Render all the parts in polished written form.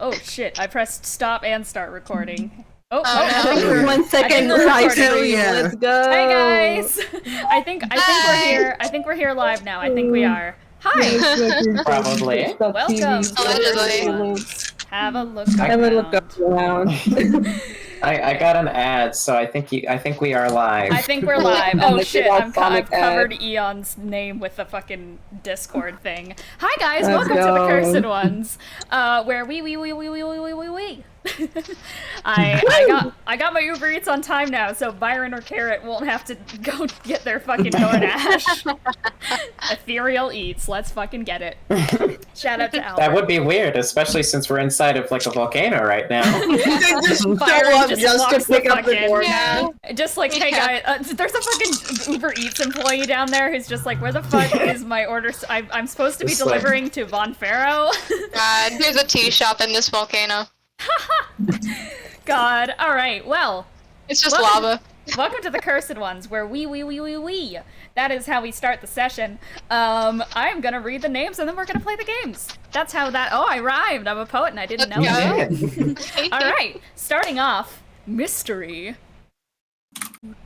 Oh shit, I pressed stop and start recording. Oh, no. 1 second we're live recording. stream. Yeah. Let's go. Hey guys! I think we're here. I think we're here live now. I think we are. Hi! Probably. Welcome. Allegedly. Have a look Have a look around. around. I got an ad, so I think we are live. I think we're live. Oh Look shit, at that I've Sonic covered ad. Eon's name with the fucking Discord thing. Hi guys, Let's welcome to the go. Cursed Ones, where we. I got my Uber Eats on time now, so Byron or Carrot won't have to go get their fucking DoorDash. Ethereal Eats, let's fucking get it. Shout out to Albert. That would be weird, especially since we're inside of like a volcano right now. Byron just walks to pick up the fucking- door. Yeah. Just like, hey guys, there's a fucking Uber Eats employee down there who's just like, where the fuck is my order? I'm supposed to be Just like- delivering to Vonferro. God, there's a tea shop in this volcano. God, alright, well, It's just Welcome- lava. welcome to the Cursed Ones, where we. That is how we start the session. I'm gonna read the names and then we're gonna play the games. That's how that, oh, I rhymed, I'm a poet and I didn't know Let's that. go. Alright, starting off, mystery.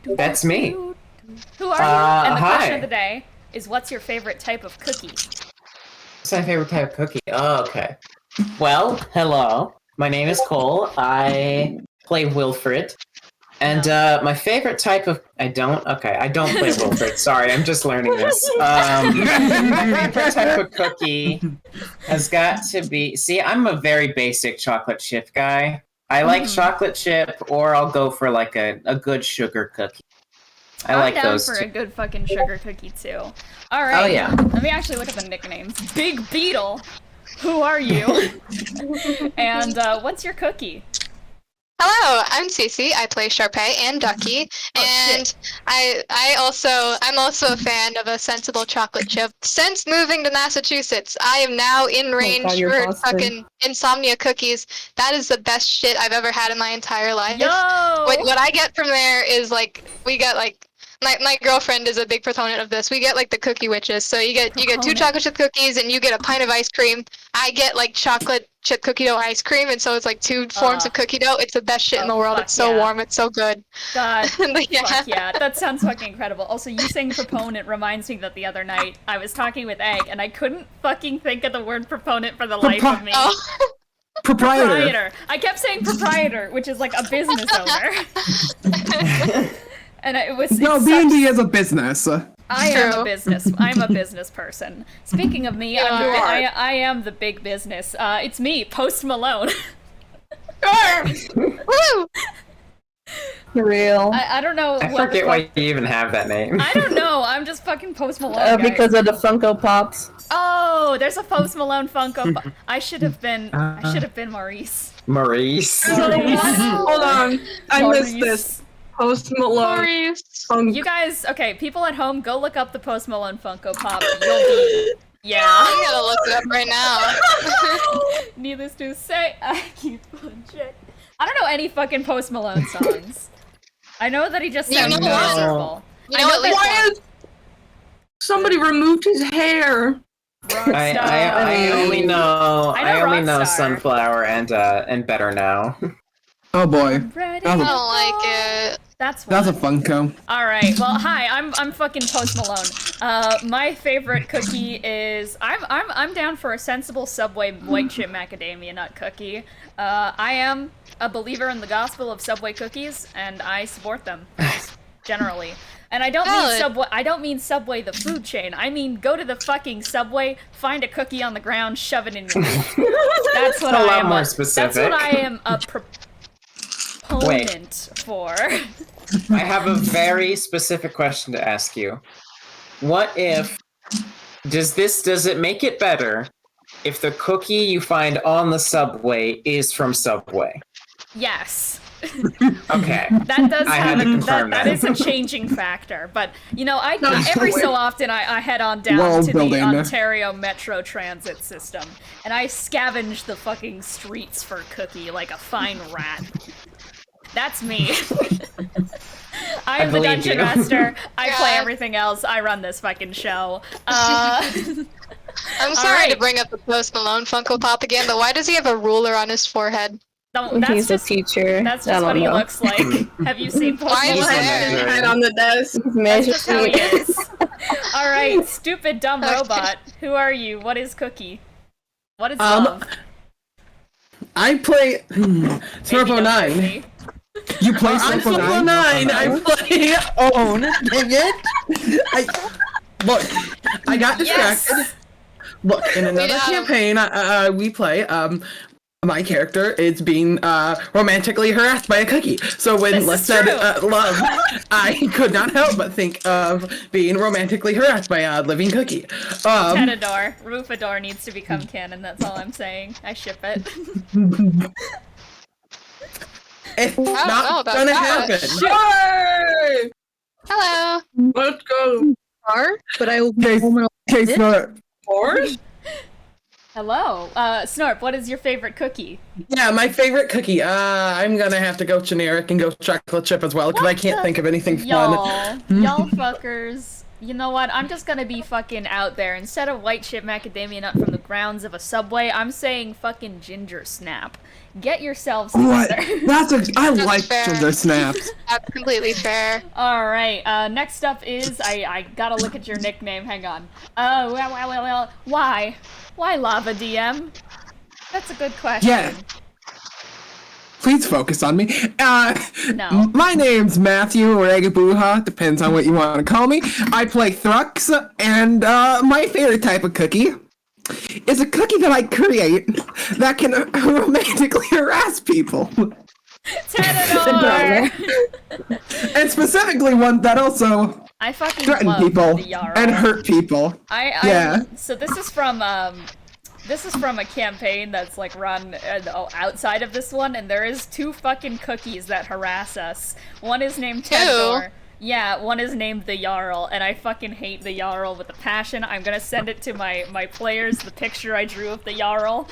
That's me. Who are you? And the hi. question of the day is, what's your favorite type of cookie? What's my favorite type of cookie? Oh, okay. Well, hello. My name is Cole. I play Wilfred. And my favorite type of I don't play Wilfred. Sorry, I'm just learning this. My favorite type of cookie has got to be. See, I'm a very basic chocolate chip guy. I like chocolate chip, or I'll go for like a good sugar cookie. I like I'm down those for two. a good fucking sugar cookie too. All right. Oh, yeah. Let me actually look at the nicknames. Big Beetle. Who are you? And what's your cookie? Hello, I'm Cece. I play Charpay and Ducky, and I'm also a fan of a sensible chocolate chip. Since moving to Massachusetts, I am now in range God, you're for busted. fucking insomnia cookies. That is the best shit I've ever had in my entire life. Yo! What I get from there is like we get like my girlfriend is a big proponent of this. We get like the cookie witches. So you get 2 Proponent. chocolate chip cookies and you get a pint of ice cream. I get like chocolate chip cookie dough ice cream, and so it's like 2 forms of cookie dough. It's the best shit in the world. fuck It's so yeah. warm. It's so good. God. Yeah. Fuck yeah, that sounds fucking incredible. Also, you saying proponent reminds me that the other night I was talking with Egg and I couldn't fucking think of the word proponent for the life of me. Oh. Proprietor. I kept saying proprietor, which is like a business owner. And it was No, it's B&D is a business. I am True. a business. I'm a business person. Speaking of me, You are. I am the big business. It's me, Post Malone. Woo! For real. I don't know I what forget the why fuck. you even have that name. I don't know. I'm just fucking Post Malone. Guys. Because of the Funko Pops. Oh, there's a Post Malone Funko. I should have been. I should have been Maurice. Maurice. Hold on. I missed Maurice. this. Post Malone. Maurice. You guys, okay, people at home, go look up the Post Malone Funko Pop. You'll be. Yeah. I gotta look it up right now. Needless to say, I keep on check. I don't know any fucking Post Malone songs. I know that he just You sounds know what? miserable. You know at least Why one. is somebody removed his hair? I Rockstar. only know I know Rockstar. Sunflower and Better Now. Oh boy, Ready I I to don't like go. it. That's that's a one. Funko. All right. Well, hi. I'm fucking Post Malone. My favorite cookie is I'm down for a sensible Subway white chip macadamia nut cookie. I am a believer in the gospel of Subway cookies, and I support them generally. And I don't mean Valid. Subway. I don't mean Subway the food chain. I mean go to the fucking Subway, find a cookie on the ground, shove it in your mouth. That's what A I lot am. more That's specific. what I am a proponent for. I have a very specific question to ask you. What if does it make it better if the cookie you find on the Subway is from Subway? Yes. Okay. That does I have had to a, confirm that that. is a changing factor, but you know, That's every weird. so often I head on down World to the building. Ontario Metro Transit system, and I scavenge the fucking streets for cookie like a fine rat. That's me. I am the believe dungeon you. master. I play Yeah. everything else. I run this fucking show. I'm sorry to right. bring up the Post Malone Funko Pop again, but why does he have a ruler on his forehead? That's He's just a teacher. that's I just don't what he know. looks like. Have you seen Post Why is Malone? there? Head on the desk. That's just how he is. All right, stupid dumb robot. Who are you? What is Cookie? What is love? I play Smurf Maybe don't 09. hurt me. You play I'm Smurf 09? 09. I play Own. Dang it! Look, I got distracted. Yes! Look, in another Yeah. campaign we play, my character is being romantically harassed by a cookie. So when This Les is said true. love, I could not help but think of being romantically harassed by a living cookie. Tedador. Rufador needs to become canon, that's all I'm saying. I ship it. It's know not about gonna that. happen. Hey! Hello. Let's go. But I will Case not. Horse? Hello. Snorp, what is your favorite cookie? Yeah, my favorite cookie. I'm gonna have to go generic and go chocolate chip as well because I What can't the- think of anything Y'all fun. fuckers. You know what? I'm just gonna be fucking out there. Instead of white chip macadamia nut from the grounds of a Subway, I'm saying fucking ginger snap. Get yourselves What? together. I like fair. ginger snaps. That's completely fair. Alright, next up is, I gotta look at your nickname, hang on. Well, why? Why Lava DM? That's a good question. Yeah. Please focus on me. No. My name's Matthew or Agabuha, depends on what you want to call me. I play Thrux, and my favorite type of cookie is a cookie that I create that can romantically harass people. Tedador! And specifically one that also I fucking threaten love people the Yarl. and hurt people. Yeah. So this is from a campaign that's like run outside of this one, and there is 2 fucking cookies that harass us. One is named Tedador. Yeah, one is named the Jarl, and I fucking hate the Jarl with a passion. I'm gonna send it to my players, the picture I drew of the Jarl.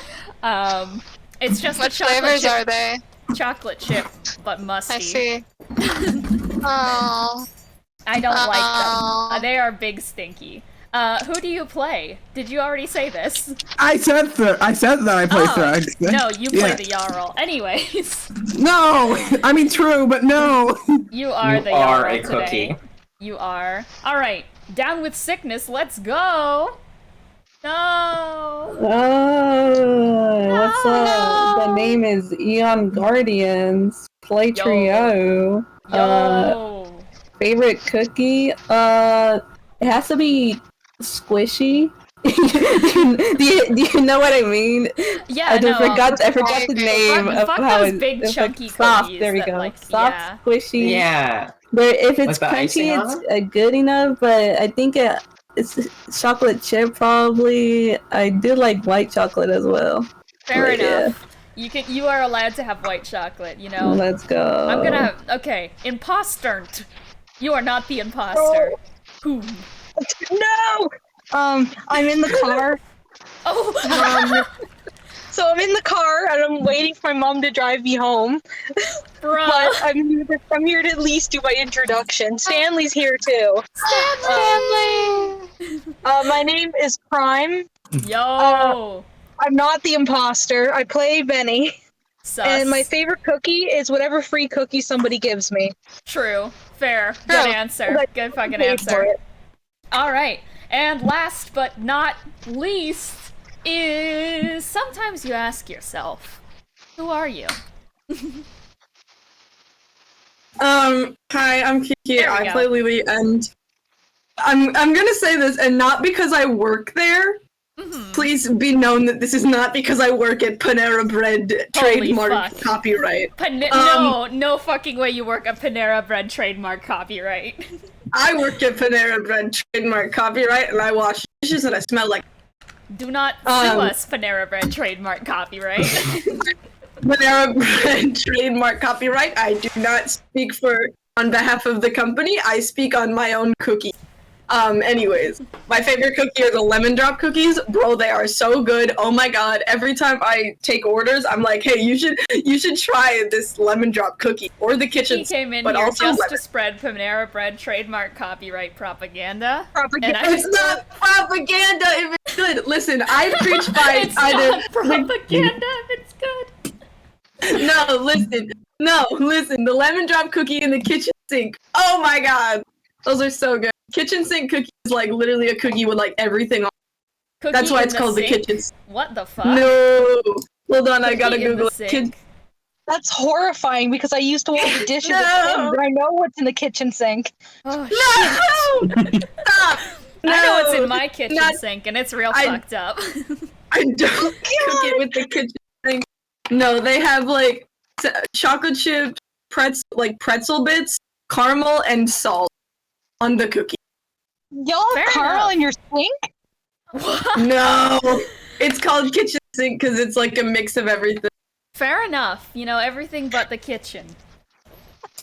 It's just What a chocolate flavors chip, are they? chocolate chip, but musty. I see. Oh. I don't like Aw. them. They are big stinky. Who do you play? Did you already say this? I said that I play Thrux. No, you play Yeah. the Jarl. Anyways, No! I mean true, but no! you are You the are Jarl a today. cookie. You are. Alright, down with sickness, let's go! No! Oh, what's up? The name is Eon Guardians. Play Yo. Trio. Yo! Favorite cookie? It has to be squishy. do you know what I mean? Yeah, I no. forgot the name Fuck- of fuck how those it, big it's chunky like soft. cookies There we that, go. like, Soft, yeah. squishy. Yeah. But if it's With the icing crunchy, on it's good enough. But I think it's chocolate chip probably. I do like white chocolate as well. Fair But, yeah. enough. You are allowed to have white chocolate, you know? Let's go. I'm gonna. Okay, imposter. You are not the imposter. Who? No! I'm in the car. Oh, So I'm in the car and I'm waiting for my mom to drive me home. bruh. But I'm here to at least do my introduction. Stanley's here too. My name is Prime. Yo. I'm not the imposter. I play Benny. Sus. And my favorite cookie is whatever free cookie somebody gives me. True. Fair. Good True. answer. Like, Good fucking Paid for answer. it. Alright. And last but not least is sometimes you ask yourself, who are you? Hi, I'm Kiki. There we I go. play Lily, and I'm gonna say this, and not because I work there. Mhm. Please be known that this is not because I work at Panera Bread Holy trademark fuck. copyright. No fucking way you work a Panera Bread trademark copyright. I work at Panera Bread trademark copyright, and I wash dishes and I smell like Do not sue us, Panera Bread trademark copyright. Panera Bread trademark copyright. I do not speak on behalf of the company. I speak on my own cookie. Anyways, my favorite cookie are the lemon drop cookies. Bro, they are so good. Oh my god. Every time I take orders, I'm like, hey, you should try this lemon drop cookie or the kitchen. He came in but here also just lemon. to spread Panera Bread trademark copyright propaganda. Propaganda. And I It's not propaganda if it's good. Listen, I preach by it's either not propaganda if it's good. No, listen. The lemon drop cookie in the kitchen sink. Oh my god. Those are so good. Kitchen sink cookie is like literally a cookie with like everything on. Cookie That's why in it's called the sink? kitchen sink. What the fuck? No. Hold on, I gotta Cookie in Google the it. sink. That's horrifying because I used to wash dishes No. at home, but I know what's in the kitchen sink. Oh, No! Stop! No. I know what's in my kitchen Not- sink, and it's real I- fucked up. I don't cook it with the kitchen sink. No, they have like chocolate chips, pretzel bits, caramel, and salt on the cookie. Y'all Fair have Carl enough. in your sink? What? No, it's called kitchen sink because it's like a mix of everything. Fair enough. You know, everything but the kitchen.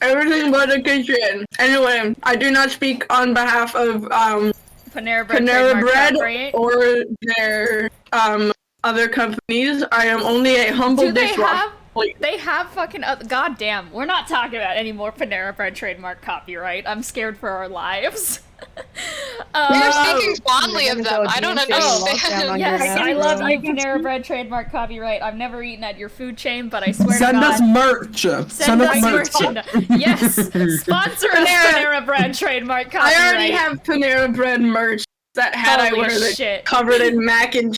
Everything but the kitchen. Anyway, I do not speak on behalf of Panera Bread, Panera trademark Bread copyright. or their other companies. I am only a humble Do they dishwasher. have? They have fucking. Goddamn, we're not talking about any more Panera Bread trademark copyright. I'm scared for our lives. You're speaking fondly of them. I don't Oh, understand. yes, I love you, Panera Bread trademark copyright. I've never eaten at your food chain, but I swear Send to God, us merch. send us merch. Yes, sponsor us, Panera Bread trademark copyright. I already have Panera Bread merch that had Holy I wear that shit. covered in mac and cheese.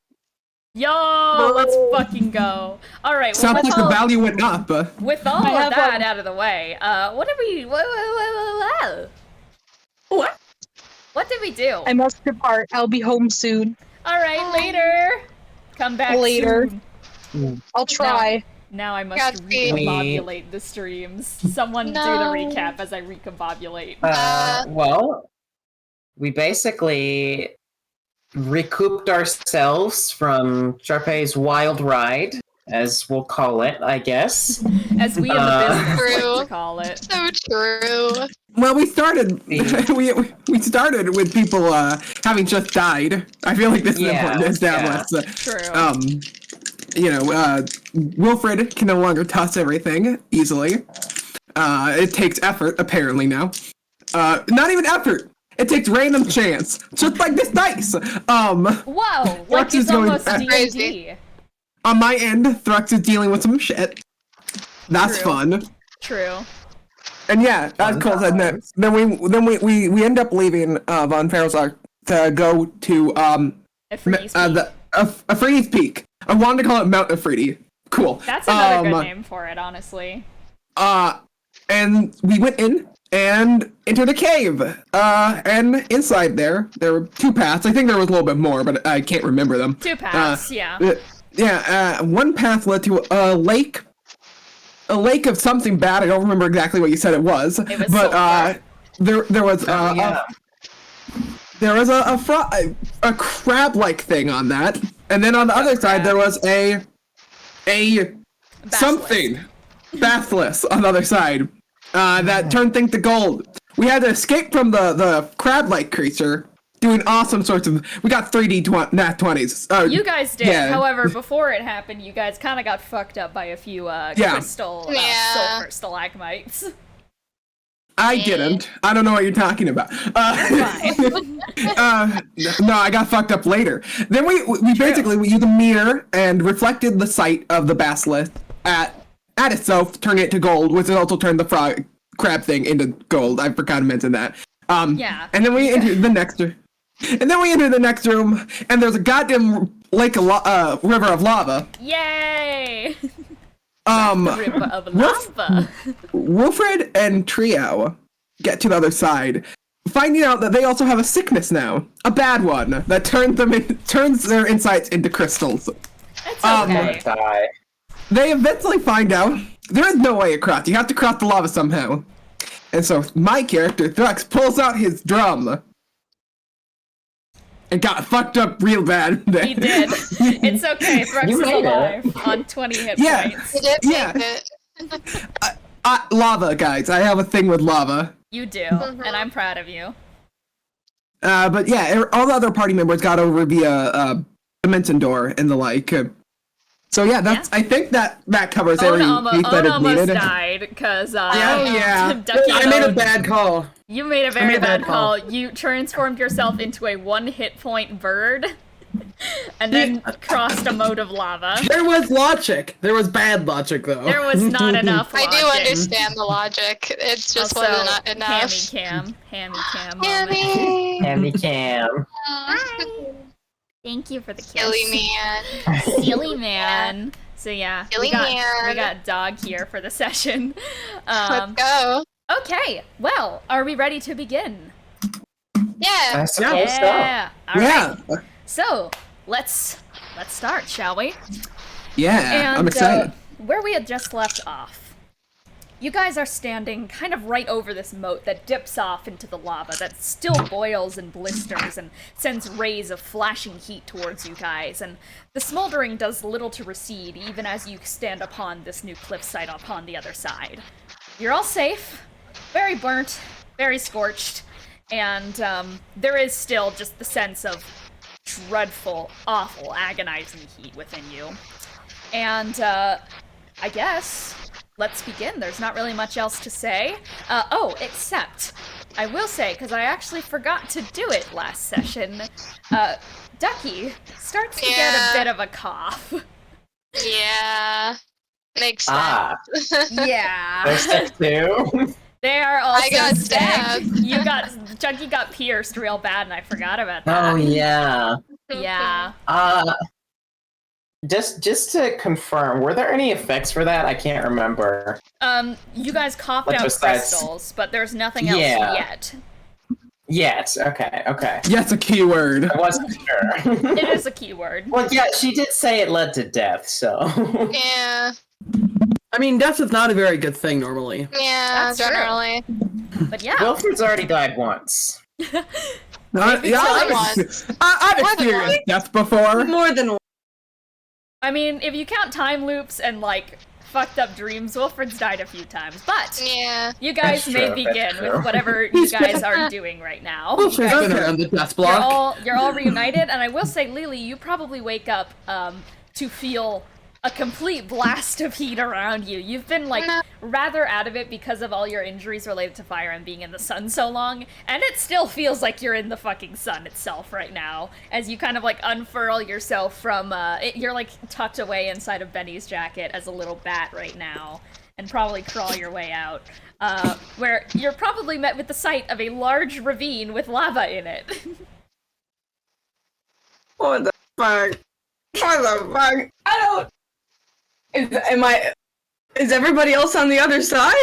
Yo, let's fucking go. All right, well, Sounds with like the all, value went up. with all I of have that one. out of the way, what did we? What? What did we do? I must depart. I'll be home soon. All right, later. Come back Later. soon. I'll try. Now I must Godspeed. recombobulate the streams. Someone do the No. recap as I recombobulate. Well, we basically recouped ourselves from Charpay's wild ride, as we'll call it, I guess. As we in the business True. like to call it. So true. Well, we started. we started with people having just died. I feel like this is Yeah, important to establish. True. Wilfred can no longer toss everything easily. It takes effort, apparently now. Not even effort. It takes random chance, just like this dice. Whoa, like Thrux is it's going almost back. D&D. Crazy. On my end, Thrux is dealing with some shit. That's True. fun. True. And yeah, as Cole said, then we end up leaving Vonferro's arc to go to Efreeti's Peak. Efreeti's Peak. I wanted to call it Mount Efreeti. Cool. That's another good name for it, honestly. And we went in and entered a cave. And inside there were two paths. I think there was a little bit more, but I can't remember them. Two paths, yeah. One path led to a lake. A lake of something bad. I don't remember exactly what you said it was. It was but sulfur. there was Yeah. there was a crab-like thing on that, and then on the other side there was a something bathless on the other side that turned things to gold. We had to escape from the crab-like creature, doing awesome sorts of. We got 3D nat 20s. You guys did. yeah. However, before it happened, you guys kind of got fucked up by a few crystal Yeah. sulfur stalagmites. I didn't. I don't know what you're talking about. Fine. No, I got fucked up later. Then we basically used a mirror and reflected the sight of the basilisk at itself, turning it to gold, which also turned the crab thing into gold. I forgot to mention that. Yeah. And then we entered the next. And then we entered the next room, and there's a goddamn river of lava. Yay! River of lava. Wilfred and Triao get to the other side, finding out that they also have a sickness now, a bad one that turns their insides into crystals. It's I'm okay. gonna die. They eventually find out there is no way across. You have to cross the lava somehow. And so my character, Thrux, pulls out his drum and got fucked up real bad. He did. It's okay. Thrux You is made it. alive on 20 hit Yeah. points. You did Yeah. make it. Lava, guys. I have a thing with lava. You do, and I'm proud of you. But yeah, all the other party members got over via dimension door and the like. So yeah, that's. I think that covers every piece that is almost needed. died because Ducky, I made a bad call. You made a very bad call. You transformed yourself into a 1 hit point bird, and then crossed a moat of lava. There was logic. There was bad logic, though. There was not enough logic. I do understand the logic. It's just Also, wasn't enough. Hammy cam. Hammy. Hammy cam. Hi. Thank you for the kiss. Silly man. Silly man. So yeah, Silly we man. got Dog here for the session. Let's go. Okay, well, are we ready to begin? Yeah. I suppose so. Yeah. All right. Yeah. So let's start, shall we? Yeah, And I'm excited. where we had just left off, you guys are standing kind of right over this moat that dips off into the lava that still boils and blisters and sends rays of flashing heat towards you guys, and the smoldering does little to recede even as you stand upon this new cliffside upon the other side. You're all safe, very burnt, very scorched, and there is still just the sense of dreadful, awful, agonizing heat within you. And I guess let's begin. There's not really much else to say. Except, I will say, because I actually forgot to do it last session, Ducky starts to get a bit of a cough. Yeah. Makes sense. Ah, Yeah. there's sick too. They are also I got sick. stabbed. Chunky got pierced real bad, and I forgot about that. Oh yeah. Yeah. Just to confirm, were there any effects for that? I can't remember. You guys coughed Like out besides- crystals, but there's nothing else Yeah. yet. Yes. Okay. Yeah, it's a keyword. I wasn't sure. It is a keyword. Well, yeah, she did say it led to death, so. Yeah. I mean, death is not a very good thing normally. Yeah, That's true. generally. But yeah. Wilfred's already died once. Yeah, More than once. I've More than experienced death before. More than one. I mean, if you count time loops and, like, fucked up dreams, Wilfred's died a few times. But Yeah. you guys That's may true, begin that's with true. whatever you guys are doing right now. Wilfred's You guys- been on the death block. You're all reunited, and I will say, Lily, you probably wake up to feel a complete blast of heat around you. You've been, like, rather out of it because of all your injuries related to fire and being in the sun so long, and it still feels like you're in the fucking sun itself right now, as you kind of, like, unfurl yourself from, you're, like, tucked away inside of Benny's jacket as a little bat right now, and probably crawl your way out, where you're probably met with the sight of a large ravine with lava in it. What the fuck? What the fuck? I don't. Is everybody else on the other side?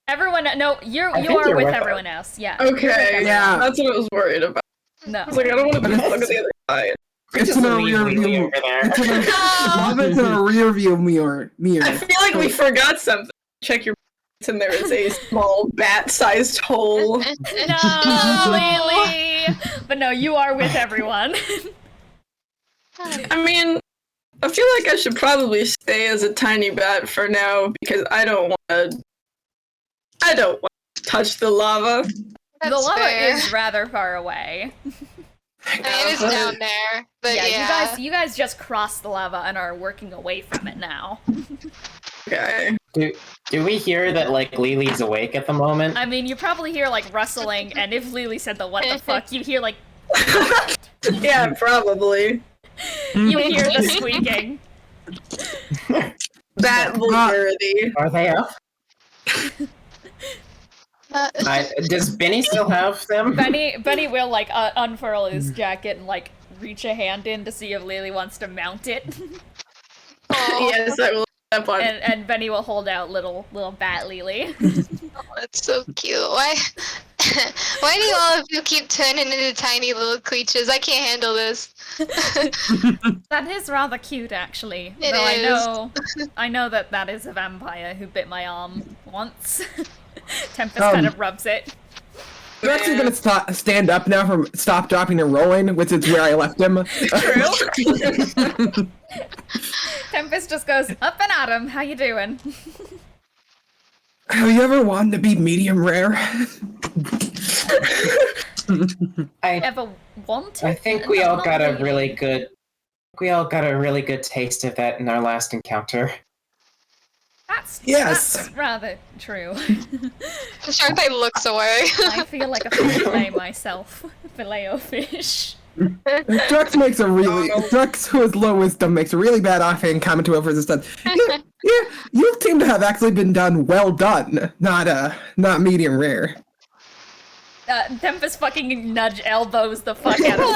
Everyone, no, you think are you're with with everyone else. Yeah. Okay, Yeah. that's what I was worried about. No. I was like, I don't want to be stuck on the other side. It's Just in a leave rear Lily view. over there. It's in a, lava's in a rear view mirror. I feel like we forgot something. Check your and there is a small bat-sized hole. No, Lily! But no, you are with everyone. I mean, I feel like I should probably stay as a tiny bat for now because I don't want to touch the lava. The That's lava fair. is rather far away. I mean, it is down there, but yeah. You guys just crossed the lava and are working away from it now. Okay. Do we hear that, like, Lily's awake at the moment? I mean, you probably hear, like, rustling, and if Lily said the what the fuck, you hear, like, Yeah, probably. you hear the squeaking. Bat vulgarity. Are they up? Does Benny still have them? Benny will, like, unfurl his jacket and, like, reach a hand in to see if Lily wants to mount it. Oh, Yes, I will step on. and Benny will hold out little bat Lily. that's so cute. Why do all of you keep turning into tiny little creatures? I can't handle this. That is rather cute, actually. It Though is. I know that is a vampire who bit my arm once. Tempest kind of rubs it. I'm actually gonna stand up now from stop, dropping, and rolling, which is where I left him. True. Tempest just goes, up and at him, how you doing? Have you ever wanted to be medium rare? ever wanted. I think we all Not got a really. really good. We all got a really good taste of that in our last encounter. That's rather true. Charpay looks away. I feel like a fillet myself. Filet-o-fish. Thrux makes a really Thrux, who is low wisdom, makes a really bad offhand comment to Wilfred instead. Yeah, you seem to have actually been done well done, not medium rare. Tempest fucking nudge elbows the fuck out of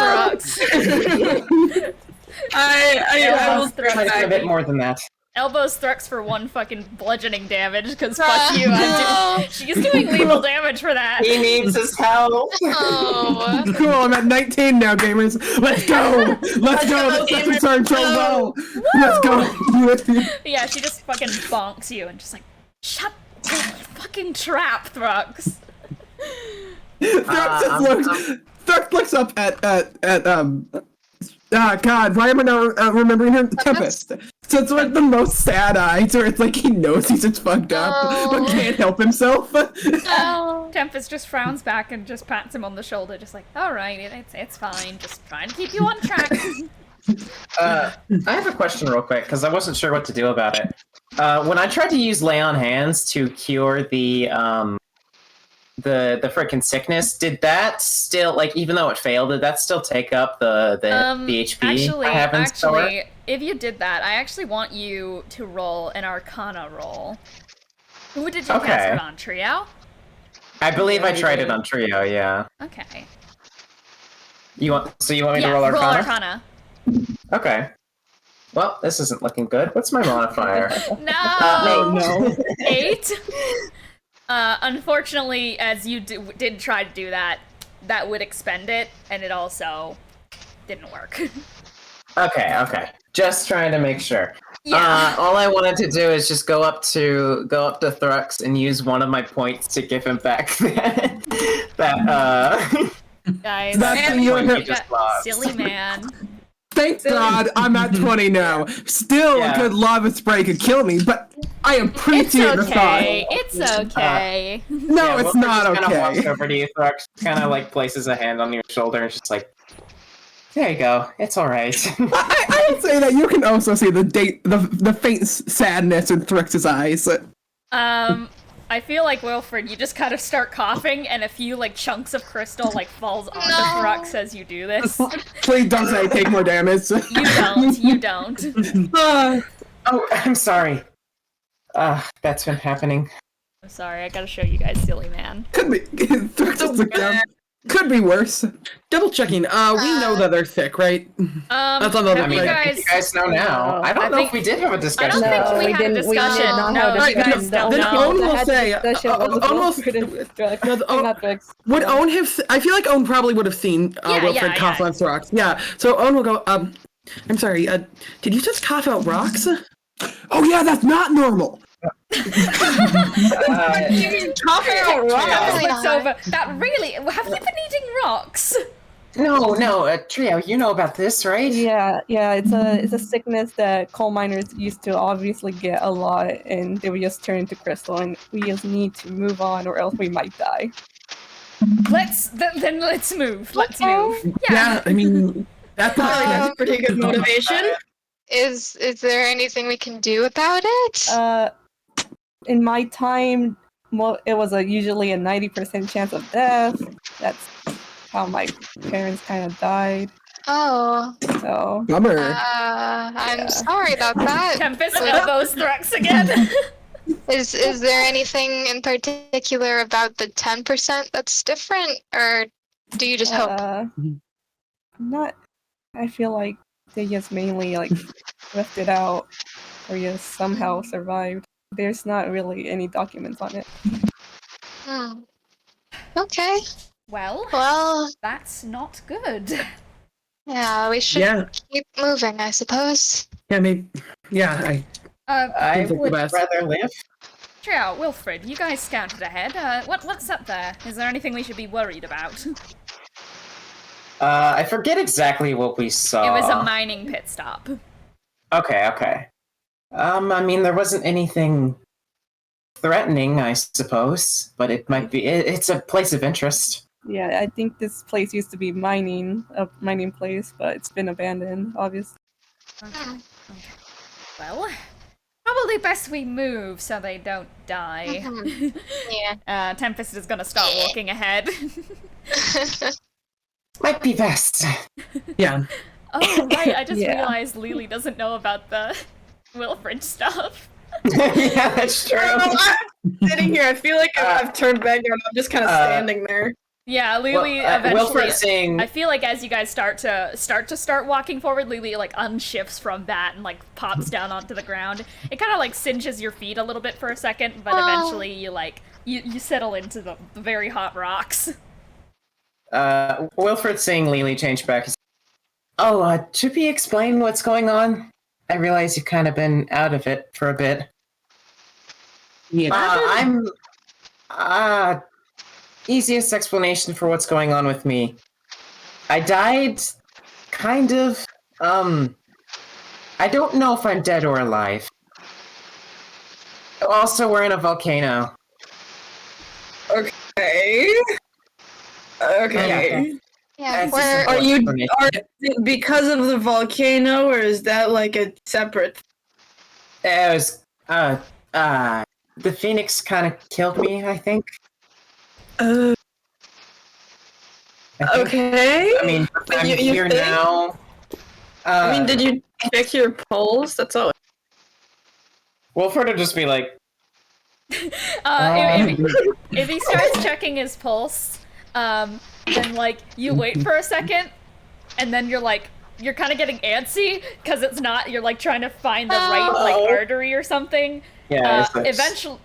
Thrux. I will throw Try to do a bit more than that. Elbows Thrux for 1 fucking bludgeoning damage, because fuck you, she's doing lethal damage for that. He needs his help. Oh. Cool, I'm at 19 now, gamers. Let's go! Let's go! The session's starting so well! Let's go! Yeah, she just fucking bonks you and just like, shut the fucking trap, Thrux. Thrux looks up at God, why am I not remembering her? Tempest. So it's like the most sad eyes, where it's like he knows he's just fucked up, but can't help himself. Tempest just frowns back and just pats him on the shoulder, just like, alright, it's fine, just trying to keep you on track. I have a question real quick, because I wasn't sure what to do about it. When I tried to use Lay on Hands to cure the frickin' sickness, did that still, like, even though it failed, did that still take up the HP I have in store? Actually, if you did that, I actually want you to roll an Arcana roll. Who did you cast it on, Triao? I believe I tried it on Triao, yeah. Okay. You want me to roll Arcana? Roll Arcana. Okay. Well, this isn't looking good. What's my modifier? No! No. 8? Unfortunately, as you did try to do that, that would expend it, and it also didn't work. Okay. Just trying to make sure. Yeah. All I wanted to do is just go up to Thrux and use one of my points to give him back that Guys, That's you just got lost. silly man. Thank God I'm at 20 now. Still, a good lava spray could kill me, but I appreciate the thought. It's okay. No, it's not Kind of walks okay. over to you, Thrux, kind of like places a hand on your shoulder and just like, there you go, it's all right. I would say that you can also see the faint sadness in Thrux's eyes. I feel like Wilfred, you just kind of start coughing, and a few like chunks of crystal like falls onto Thrux as you do this. Please don't say take more damage. You don't. Oh, I'm sorry. That's been happening. I'm sorry, I gotta show you guys, silly man. could be. Thrux is like, could be worse. Double checking. We know that they're thick, right? That's on the have you I think you guys know now. I don't know if we did have a I discussion. don't think No, we we had a didn't- we did discussion. not No, have a you guys discussion. don't Then know. Owen will say, would Owen have? I feel like Owen probably would have seen Wilfred cough on rocks. Yeah. So Owen will go. I'm sorry. Did you just cough out rocks? Oh yeah, that's not normal. Probably not. Over. That really? Have you been eating rocks? No, Trio, you know about this, right? Yeah, it's a sickness that coal miners used to obviously get a lot, and they would just turn into crystal, and we just need to move on, or else we might die. Let's move. Let's move. Yeah. I mean, that's Pretty good motivation. Is there anything we can do about it? In my time, well, it was usually a 90% chance of death. That's how my parents kind of died. Oh. So. Bummer. I'm sorry about that. Tempest elbows Thrux again. Is there anything in particular about the 10% that's different, or do you just hope? Not. I feel like they just mainly like left it out, or just somehow survived. There's not really any documents on it. Okay. Well, that's not good. Yeah, we should keep moving, I suppose. Yeah, maybe. Yeah, I Seems like the would best. rather live. Triao, Wilfred, you guys scouted ahead. What's up there? Is there anything we should be worried about? I forget exactly what we saw. It was a mining pit stop. Okay. I mean, there wasn't anything threatening, I suppose, but it might be. It's a place of interest. Yeah, I think this place used to be a mining place, but it's been abandoned, obviously. Okay. Well, probably best we move so they don't die. Yeah. Tempest is gonna start walking ahead. Might be best. Yeah. Oh, right, I just Yeah. realized Lily doesn't know about the Wilfred stuff. Yeah, that's true. I'm sitting here. I feel like I've turned back and I'm just kind of standing there. Yeah, Lily Well, eventually. Wilfred saying, I feel like as you guys start walking forward, Lily like unshifts from that and like pops down onto the ground. It kind of like cinches your feet a little bit for a second, but eventually you like you settle into the very hot rocks. Wilfred seeing Lily change back. Oh, should we explain what's going on? I realize you've kind of been out of it for a bit. Yeah. Easiest explanation for what's going on with me. I died, kind of, I don't know if I'm dead or alive. Also, we're in a volcano. Okay. Yeah, That's we're just Are it because of the volcano, or is that like a separate? It was, the phoenix kind of killed me, I think. Okay. I mean, I'm You here think? now. I mean, did you check your pulse? That's all. Wilfred would just be like, If he starts checking his pulse, then like you wait for a second, and then you're kind of getting antsy because it's not. You're like trying to find the right like artery or something. yeah.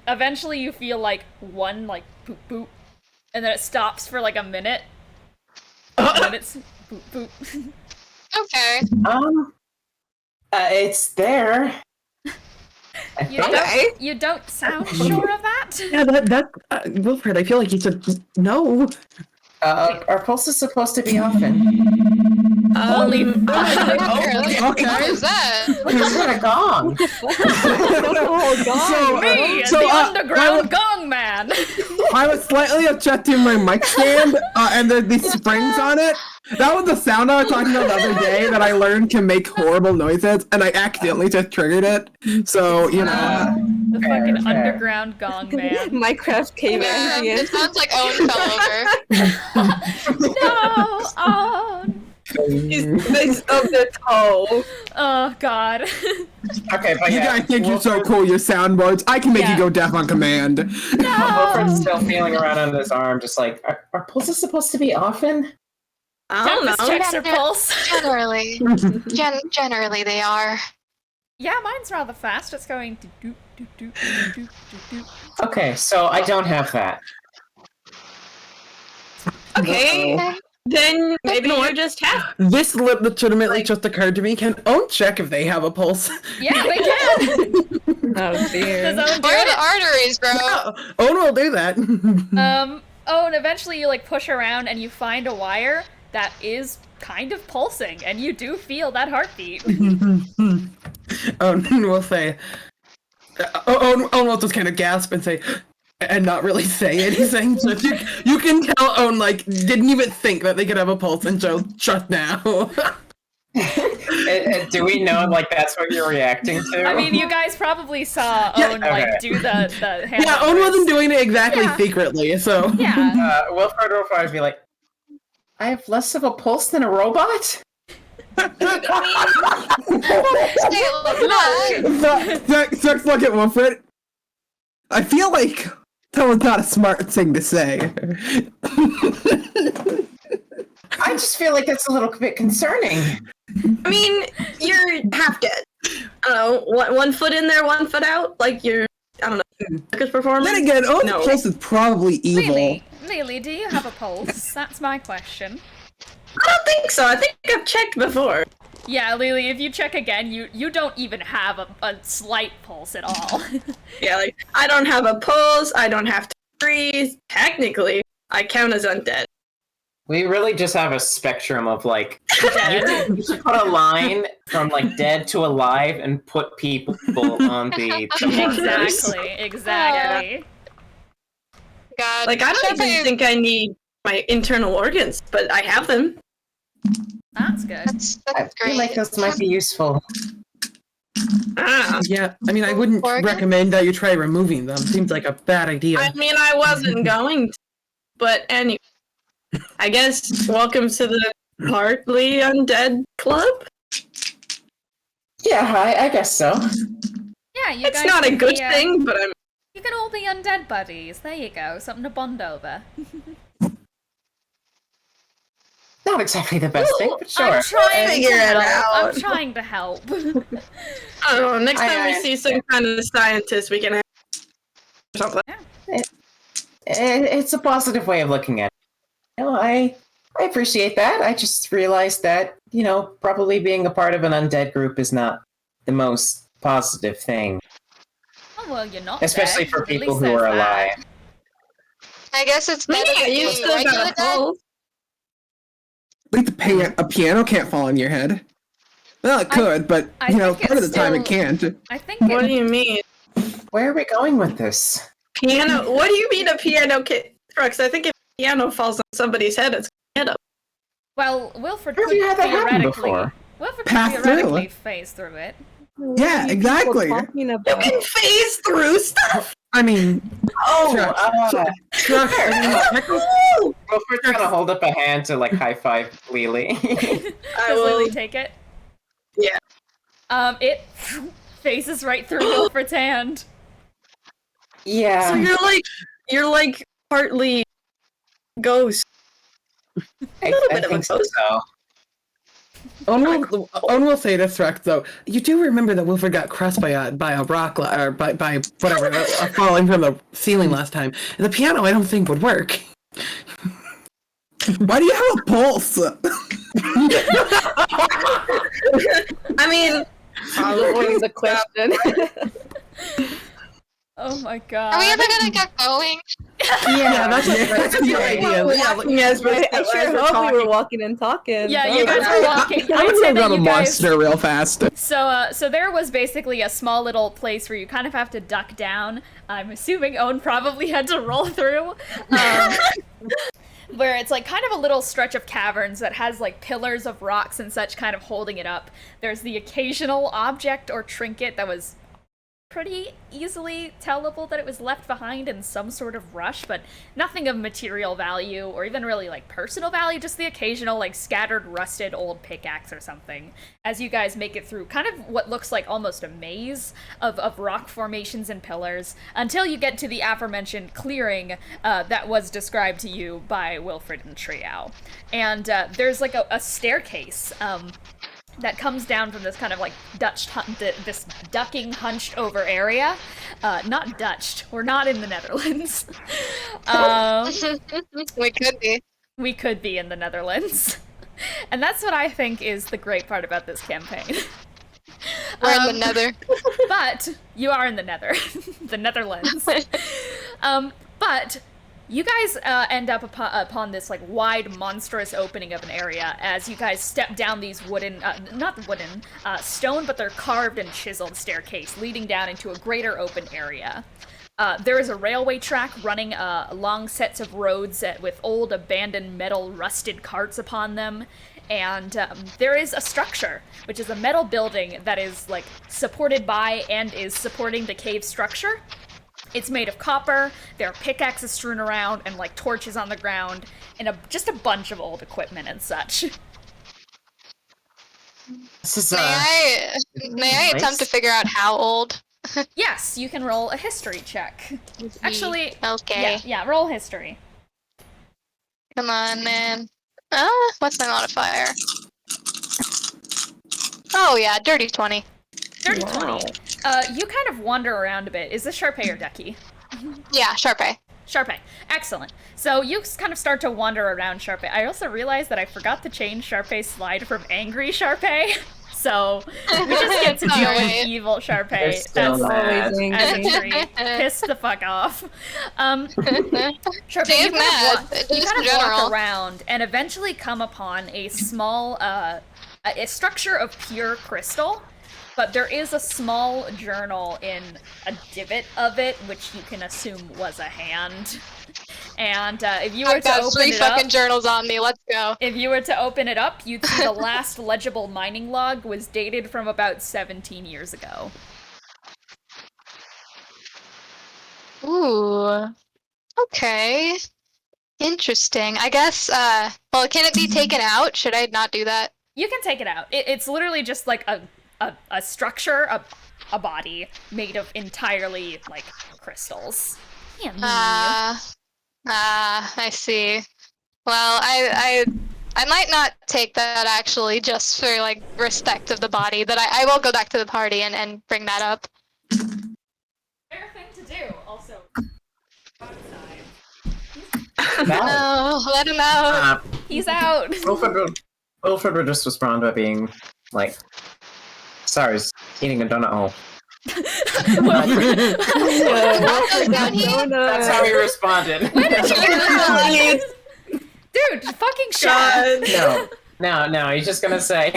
Eventually you feel like one like boop boop, and then it stops for like a minute. And then it's boop boop. okay. It's there. You don't sound sure of that? Yeah, that Wilfred, I feel like he said no. Our pulse is supposed to be often. Holy fuck! What is that? What's that a gong? The underground gong man! I was slightly adjusting my mic stand, and there's these springs on it. That was the sound I was talking about the other day that I learned can make horrible noises, and I accidentally just triggered it. So, you know. The fucking underground gong man. Minecraft caveman. It sounds like Owen fell over. No! Oh! He's based of the toe. Oh god. Okay, but You yeah, guys think you're so cool, your soundboards. I can make you go deaf on command. Wilfred's still feeling around on his arm, just like, are pulses supposed to be often? I don't Tempest know. checks her pulse. Generally they are. Yeah, mine's rather fast. It's going to do do do do do do. Okay, so I don't have that. Okay. Then maybe you just have. This legitimately just occurred to me. Can Own check if they have a pulse? Yeah, we can! Oh dear. Does Owen do Where are it? the arteries, bro? Own will do that. And eventually you like push around and you find a wire that is kind of pulsing, and you do feel that heartbeat. Own will say. Own will just kind of gasp and say, and not really say anything. So you can tell Own like didn't even think that they could have a pulse until just now. Do we know like that's what you're reacting to? I mean, you guys probably saw Owen like do the hand. Yeah, Own wasn't doing it exactly secretly, so Yeah. Wilfred will probably be like, I have less of a pulse than a robot? Say it like that. Sucks look at Wilfred. I feel like that was not a smart thing to say. I just feel like that's a little bit concerning. I mean, you're half dead. I don't know, one foot in there, 1 foot out. Like you're, I don't know, circus performance. Then again, Owen's No. pulse is probably evil. Lily, do you have a pulse? That's my question. I don't think so. I think I've checked before. Yeah, Lily, if you check again, you don't even have a slight pulse at all. Yeah, like I don't have a pulse. I don't have to breathe. Technically, I count as undead. We really just have a spectrum of like, you should put a line from like dead to alive and put people on the markers. Exactly. God. Like I don't even Shadow- think I need my internal organs, but I have them. That's good. That's I great. feel like those might be useful. Ah. Yeah, I mean, I wouldn't Organs? recommend that you try removing them. Seems like a bad idea. I mean, I wasn't going to, but anyway. I guess welcome to the partly undead club. Yeah, I guess so. Yeah, you It's guys not a can good be, thing, but I'm. You can all be undead buddies. There you go. Something to bond over. Not exactly the best thing, but sure. I'm trying Figure to it help. out. I'm trying to help. I don't know. Next time we I- see some kind of scientist, we can have something. It's a positive way of looking at it. You know, I appreciate that. I just realized that, you know, probably being a part of an undead group is not the most positive thing. Oh, well, you're not Especially dead. for At people least who there's are that. alive. I guess it's better Yeah, than you being still regular got a dead. pulse. Like a piano can't fall on your head. Well, it could, but I you know, think part of the it's time it still- can't. I think What do it, you mean? Where are we going with this? Piano? What do you mean a piano can't? Thrux, I think if a piano falls on somebody's head, it's gonna hit 'em. well, Wilfred Where could have you had that happen theoretically. before? Wilfred could Pass through. theoretically phase through it. What Yeah, are you people exactly. talking You about? can phase through stuff. I mean, Oh, Truck, Wilfred's gonna hold up a hand to like high five Lily. I Does will. Lily take it? Yeah. It phases right through Wilfred's hand. Yeah. So you're like partly ghost. I little bit of a think so. ghost. Owen will say this, Rex, though. You do remember that Wilfred got crushed by a rock, or by whatever, falling from the ceiling last time. The piano, I don't think, would work. Why do you have a pulse? I mean, Avoiding the question. Oh my god. Are we ever gonna get going? Yeah, that's the idea. laughing as we're, I as sure we're hope we talking. were walking and talking. Yeah, but- you guys were walking. I I'm would say gonna that run a you guys. monster real fast. So there's basically a small little place where you kind of have to duck down. I'm assuming Owen probably had to roll through. Where it's like kind of a little stretch of caverns that has like pillars of rocks and such kind of holding it up. There's the occasional object or trinket that was pretty easily tellable that it was left behind in some sort of rush, but nothing of material value or even really like personal value, just the occasional like scattered rusted old pickaxe or something as you guys make it through kind of what looks like almost a maze of rock formations and pillars until you get to the aforementioned clearing that was described to you by Wilfred and Triao. And there's like a staircase that comes down from this kind of like this ducking hunched over area. Not Dutched. We're not in the Netherlands. We could be. We could be in the Netherlands. And that's what I think is the great part about this campaign. We're in the nether. But you are in the the Netherlands. But you guys end up upon this like wide, monstrous opening of an area as you guys step down these stone, but they're carved and chiseled staircase leading down into a greater open area. There is a railway track running along sets of roads with old, abandoned metal rusted carts upon them. And there is a structure, which is a metal building that is like supported by and is supporting the cave structure. It's made of copper, there are pickaxes strewn around, and like torches on the ground, and just a bunch of old equipment and such. This is May I attempt to figure out how old? Yes, you can roll a history check. Actually, Okay. yeah, roll history. Come on, man. What's my modifier? Oh yeah, dirty 20. Dirty Wow. 20. You kind of wander around a bit. Is this Charpay or Ducky? Yeah, Charpay. Charpay. Excellent. So you kind of start to wander around Charpay. I also realized that I forgot to change Charpay's slide from angry Charpay. So we just get to deal with Alright. evil They're Charpay. still That's always as a angry. treat. Piss the fuck off. Charpay, She's you mad, kind just in of general. walk around and eventually come upon a small a structure of pure crystal. But there is a small journal in a divot of it, which you can assume was a hand. And if you were I've to got open 3 it up, fucking journals on me. Let's go. if you were to open it up, you'd see the last legible mining log was dated from about 17 years ago. Ooh. Okay. Interesting. I guess, well, can it be taken out? Should I not do that? You can take it out. It's literally just like a structure, a body made of entirely, like, crystals. Yeah, I see. Well, I might not take that actually, just for, like, respect of the body, but I will go back to the party and bring that up. Fair thing to do, also. No, let him out. He's out. Wilfred would just respond by being like, sorry, I was eating a donut hole. Down here? That's how he responded. Dude, fucking shut. No, he's just gonna say,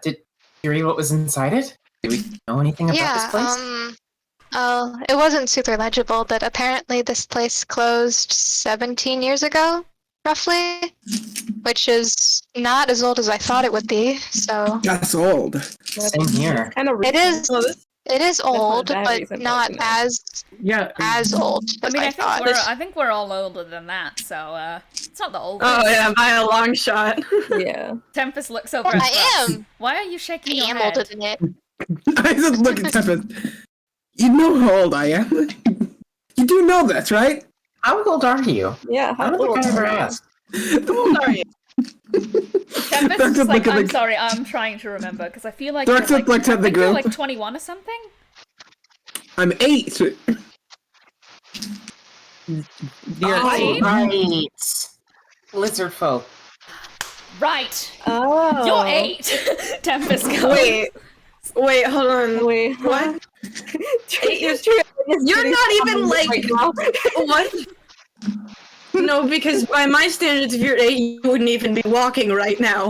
did you read what was inside it? Do we know anything about this place? Oh, it wasn't super legible, but apparently this place closed 17 years ago, roughly, which is not as old as I thought it would be, so... That's old. Same here. It is old, but not as old as I thought. I think we're all older than that, so it's not the oldest. Oh yeah, by a long shot. Yeah. Tempest looks over at I Thrux. am. Why are you shaking your I am head? older than it. I just look at Tempest. You know how old I am. You do know this, right? How old are you? Yeah, I don't think I ever asked. How old are you? Tempest is like, I'm sorry, I'm trying to remember, because I feel like you're you're like 21 or something? I'm 8. Right. Lizard folk. Right. Oh. You're 8. Tempest goes. Wait, hold on. Wait, what? 8 years? You're not even like what? No, because by my standards, if you're 8, you wouldn't even be walking right now.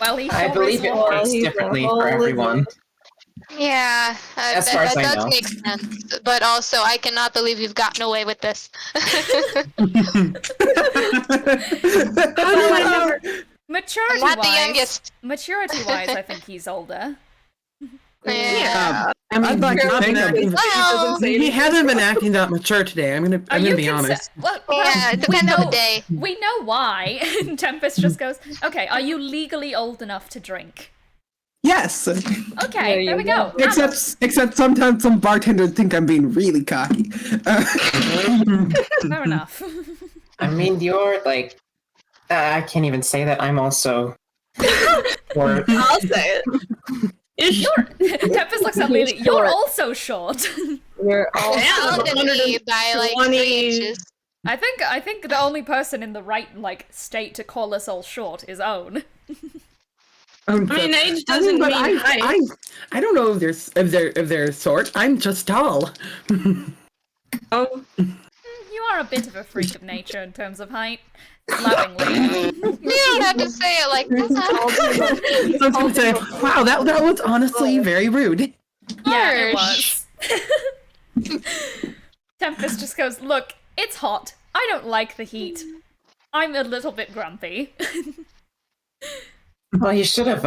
Well, I believe it works differently for everyone. Yeah, As far as I that know. does make sense. But also, I cannot believe you've gotten away with this. Maturity-wise, I'm not the youngest. Maturity-wise, I think he's older. Yeah. I mean, I'd like to think Well, he hasn't been acting that mature today. I'm gonna be honest. yeah, it depends on the day. We know why. And Tempest just goes, okay, are you legally old enough to drink? Yes. Okay, there we go. Except sometimes some bartenders think I'm being really cocky. Fair enough. I mean, you're like, I can't even say that. I'm also. I'll say it. Tempest looks at Lily. You're also short. We're all Older than me by like 3 inches. I think the only person in the right state to call us all short is Own. I mean, age doesn't mean height. I don't know if they're short. I'm just tall. Oh. You are a bit of a freak of nature in terms of height. Lovingly. You don't have to say it like that. I was gonna say, wow, that was honestly very rude. Yeah, it was. Tempest just goes, look, it's hot. I don't like the heat. I'm a little bit grumpy. Well, you should have,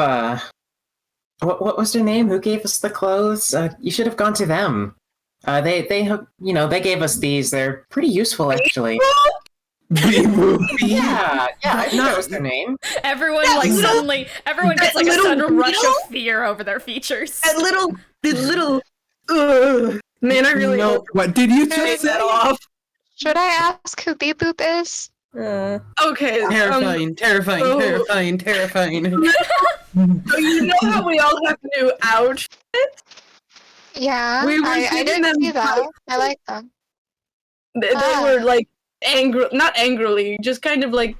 what was their name? Who gave us the clothes? You should have gone to them. They gave us these. They're pretty useful, actually. Yeah, I know that was their name. Everyone everyone gets like a sudden rush of fear over their features. That little, man, I really hope. What did you just say? That off. Should I ask who Beeboop is? Okay. Terrifying. So you know how we all have new outfits? Yeah, We were I giving didn't them see that. type- I like them. They were like not angrily, just kind of like.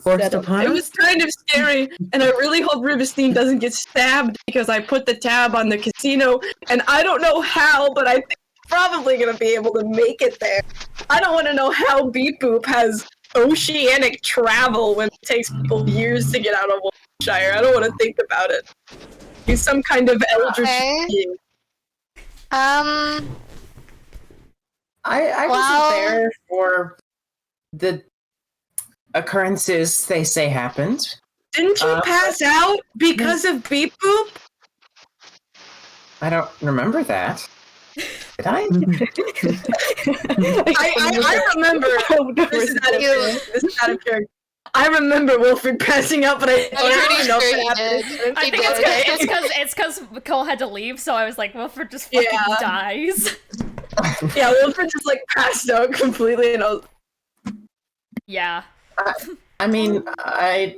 Forced upon It us? was kind of scary, and I really hope Riverstein doesn't get stabbed because I put the tab on the casino, and I don't know how, but I think I'm probably gonna be able to make it there. I don't want to know how Beeboop has oceanic travel when it takes people years to get out of Wiltshire. I don't want to think about it. He's some kind of eldritch Okay. being. I Well- wasn't there for the occurrences they say happened. Didn't you pass out because of Beep Boop? I don't remember that. Did I? I remember. This is out of character. I remember Wilfred passing out, but I I'm pretty don't know sure if he it did. happened. I He think did. it's because Cole had to leave, so I was like, Wilfred just fucking Yeah. dies. Yeah, Wilfred just like passed out completely, and I was Yeah. I mean, I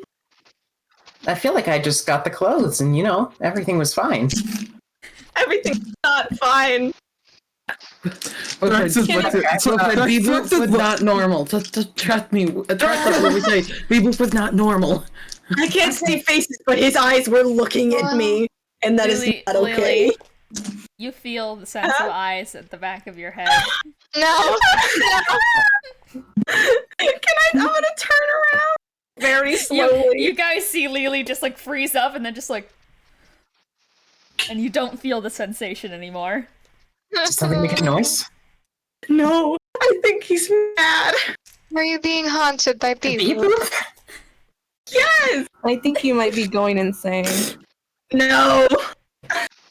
feel like I just got the clothes, and everything was fine. everything's not fine. Threx is Wilfred, Threx Beeboop is was not normal. Just trust me. Trust us when we say Beeboop was not normal. I can't see faces, but his eyes were looking at me, and that is Lily, not okay. Lily, you feel the sense of eyes at the back of your head. No. I'm gonna turn around very slowly. You guys see Lily just like freeze up and then just like, and you don't feel the sensation anymore. Did something make a noise? No, I think he's mad. Are you being haunted by people? Beeboop? Yes. I think you might be going insane. No.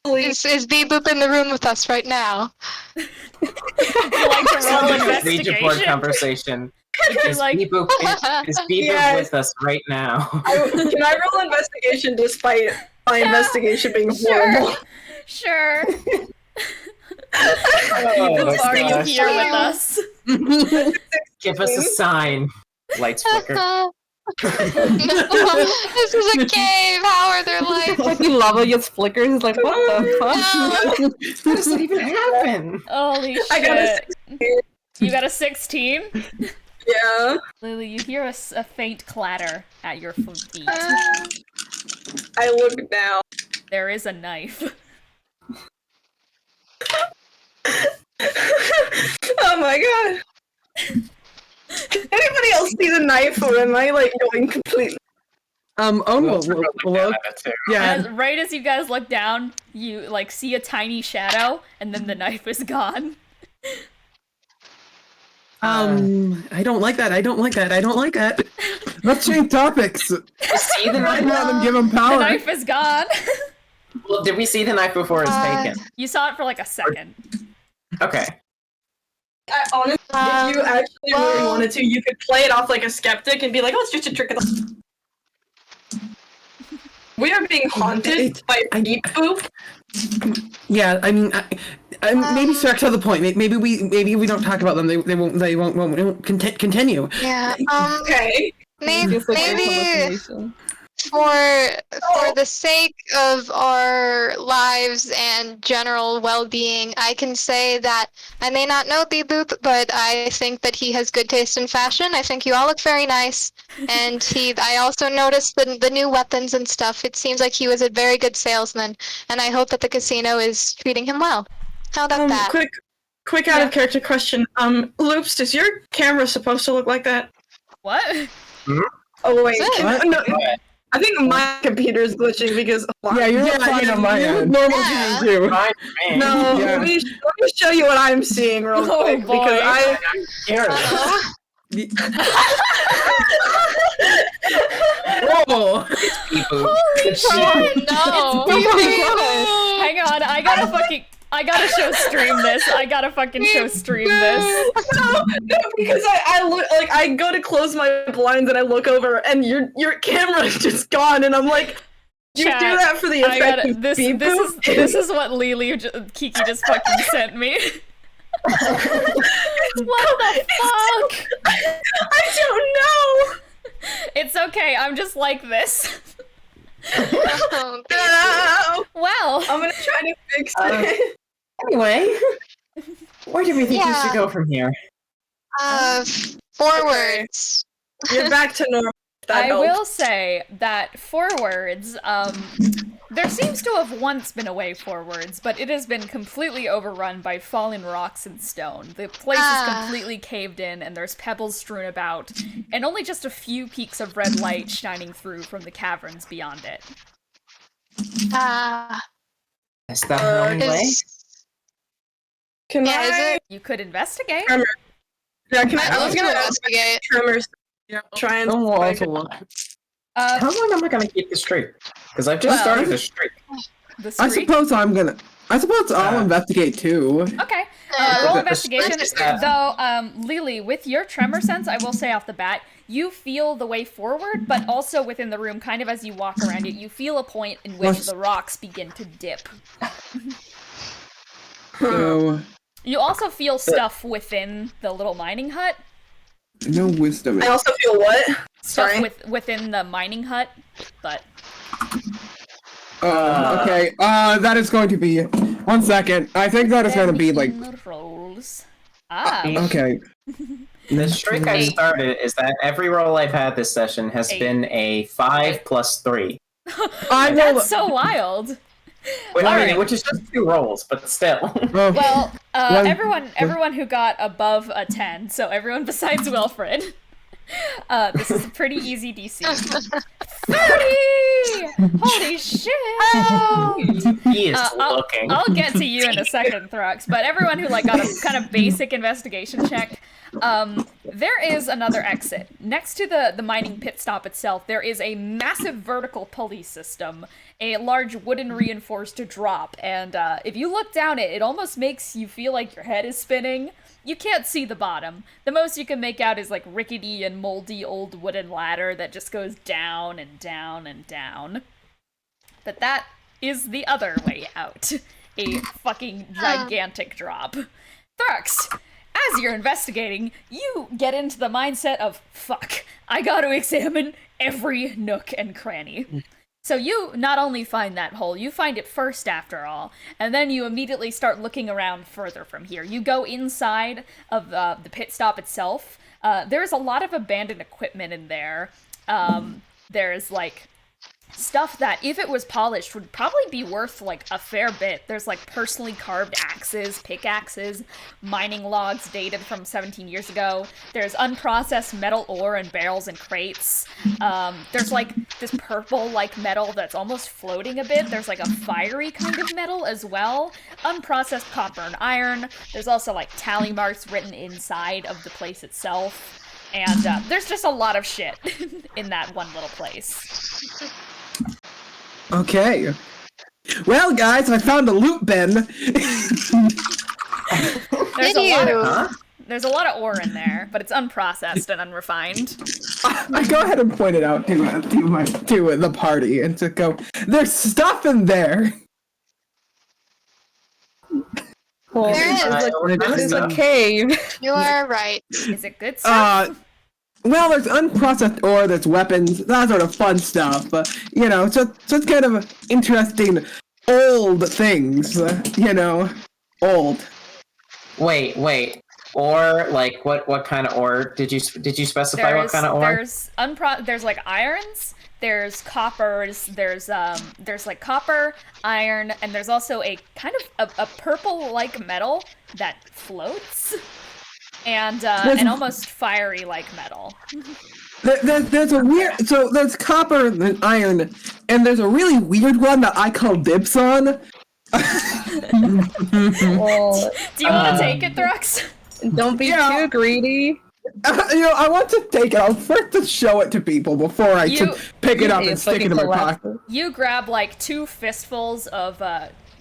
Please. Is Beeboop in the room with us right now? Would you like to roll Ouija board investigation? conversation. Would you Is like? Beeboop Yes. with us right now? Can I roll investigation despite my investigation being horrible? Sure. Oh, Are you gosh. here with us? Give us a sign. Lights flicker. No, this is a cave. How are there lights? Like the lava just flickers. It's like, what the fuck? How does that even happen? Holy shit. I got a 16. You got a 16? Yeah. Lily, you hear a faint clatter at your feet. I look down. There is a knife. Oh my god. Did anybody else see the knife, or am I like going completely? Owen will look. Yeah. Right as you guys look down, you like see a tiny shadow, and then the knife is gone. I don't like that. I don't like that. I don't like that. Let's change topics. See the I'd knife? rather give him The power. knife is gone. Well, did we see the knife before it's taken? You saw it for like a second. Okay. Honestly, if you actually really wanted to, you could play it off like a skeptic and be like, "Oh, it's just a trick of the." We are being haunted by Beep Boop. Yeah, I mean, maybe Threx has a point. Maybe we don't talk about them. They won't continue. Yeah. Okay. Maybe Just like a hallucination. for the sake of our lives and general well-being, I can say that I may not know Beeboop, but I think that he has good taste in fashion. I think you all look very nice, and I also noticed the new weapons and stuff. It seems like he was a very good salesman, and I hope that the casino is treating him well. How about that? Quick out of character question. Loops, is your camera supposed to look like that? What? Oh wait, What? no, I think my computer is glitching because Yeah, you're fine on my end. Normal Yeah. to me too. Fine, man. no. Yeah. Let me show you what I'm seeing real Oh, quick boy. because I. Here. Whoa! Beeboop. No. Hang on, I gotta show stream this. I gotta fucking show stream this. No, because I look like I go to close my blinds and I look over and your camera is just gone and I'm like, you Chat, do that for the I effect gotta, of this Beep is Boop? this is what Kiki just fucking sent me. What the fuck? I don't know. It's okay, I'm just like this. Oh, No. Well, I'm gonna try to fix it. Anyway, where do we think we Yeah. should go from here? Forwards. You're back to normal. That I helps. will say that forwards, there seems to have once been a way forwards, but it has been completely overrun by fallen rocks and stone. The place is completely caved in, and there's pebbles strewn about, and only just a few peaks of red light shining through from the caverns beyond it. Is that the only way? Can Yeah, is I? it? You could investigate. Tremor. Yeah, can I? I I was gonna ask investigate. Tremors. Yeah, I'll try and. We'll also look. Uh, How long am I gonna keep the streak? Because I've just Well- started the streak. the I streak. suppose I'll investigate too. Okay. Uh, Roll the investigation. streak is that- Though, Lily, with your tremor sense, I will say off the bat, you feel the way forward, but also within the room, kind of as you walk around it, you feel a point in which What's- the rocks begin to dip. So You also feel stuff within the little mining hut. no wisdom. I also feel what? Stuff Sorry. within the mining hut, but Okay. That is going to be 1 second. I think that is going to be like. rolls. Ah, Okay. The streak I started is that every roll I've had this session has 8. been a 5 plus 3. I will. that's so wild. Which, Alright. which is just 2 rolls, but still. Oh, Well, One- everyone who got above a 10, so everyone besides Wilfred. This is a pretty easy DC. 30! Holy shit! He is looking. I'll get to you in a second, Thrux, but everyone who like got a kind of basic investigation check, there is another exit. Next to the mining pit stop itself, there is a massive vertical pulley system, a large wooden reinforced drop, and if you look down it, it almost makes you feel like your head is spinning. You can't see the bottom. The most you can make out is like rickety and moldy old wooden ladder that just goes down and down and down. But that is the other way out. A fucking gigantic drop. Thrux, as you're investigating, you get into the mindset of, fuck, I gotta examine every nook and cranny. So you not only find that hole, you find it first after all, and then you immediately start looking around further from here. You go inside of the pit stop itself. There's a lot of abandoned equipment in there. There's like stuff that, if it was polished, would probably be worth like a fair bit. There's like personally carved axes, pickaxes, mining logs dated from 17 years ago. There's unprocessed metal ore in barrels and crates. There's like this purple like metal that's almost floating a bit. There's like a fiery kind of metal as well. Unprocessed copper and iron. There's also like tally marks written inside of the place itself. And there's just a lot of shit in that one little place. Okay. Well, guys, I found a loot bin. There's a lot of ore in there, but it's unprocessed and unrefined. I go ahead and point it out to the party and to go. There's stuff in there. Well, There this is a cave. You are right. Is it good stuff? Well, there's unprocessed ore, there's weapons, that sort of fun stuff. You know, so it's kind of interesting old things. Old. Wait. Ore, like what kind of ore? Did you specify what kind of ore? There's like irons, there's coppers, there's like copper, iron, and there's also a kind of a purple like metal that floats. And almost fiery like metal. There's a weird. So there's copper and iron, and there's a really weird one that I call dibs on. Well, Do you want to take it, Thrux? don't be too greedy. I want to take it. I'll first to show it to people before I pick it up and stick it in my pocket. You grab like 2 fistfuls of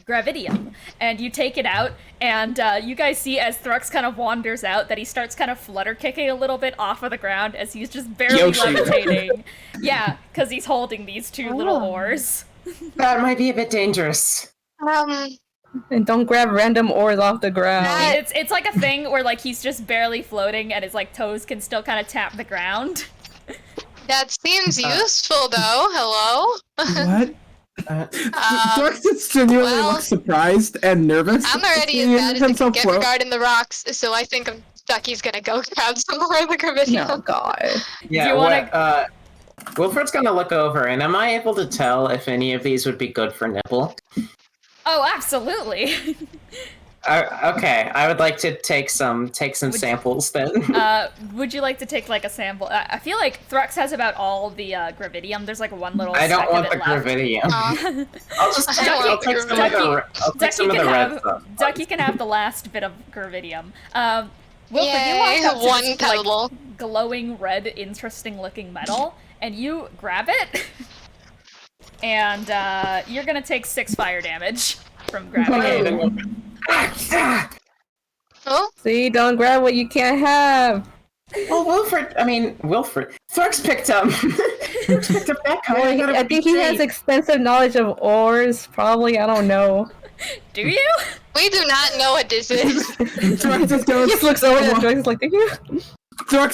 gravidium, and you take it out, and you guys see as Thrux kind of wanders out that he starts kind of flutter kicking a little bit off of the ground as he's just barely Yoshi. levitating. Yeah, because he's holding these 2 little oars. That might be a bit dangerous. And don't grab random ores off the ground. It's like a thing where like he's just barely floating and his like toes can still kind of tap the ground. That seems useful, though. Hello? What? Thrux just genuinely looks surprised and nervous. I'm already as bad as I can get regarding the rocks, so I think Ducky's gonna go grab some more of the gravidium. Oh god. Yeah, Do you wanna... Wilfred's gonna look over, and am I able to tell if any of these would be good for nipple? Oh, absolutely. Okay, I would like to take some samples then. Would you like to take like a sample? I feel like Thrux has about all the gravidium. There's like one little. I don't speck want of the it left. gravidium. I'll take some of the red stuff. Ducky can have the last bit of gravidium. Wilfred, Yay, you walk up to one this, pebble. like, glowing red, interesting-looking metal, and you grab it, and you're gonna take 6 fire damage from grabbing it. Oh, See, don't grab what you can't have. Oh, Wilfred. Thrux picked up. Picked up that kind. I think he has extensive knowledge of ores, probably, I don't know. Do you? we do not know what this is. Thrux just He goes. just looks over at Joyce like, "Thank you." Can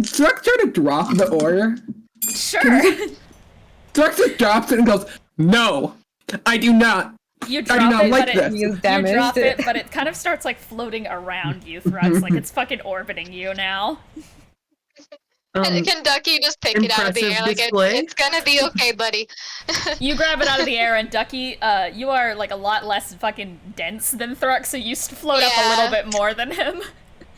Thrux try to drop the ore? Sure. Thrux just drops it and goes, "No, I do not. You I drop do not it, like but this." He is you damaged. drop it, but it kind of starts like floating around you, Thrux, like it's fucking orbiting you now. Can Ducky just pick it out of the air? Impressive Like, display. it's gonna be okay, buddy. You grab it out of the air, and Ducky, you are like a lot less fucking dense than Thrux, so you float up a Yeah. little bit more than him.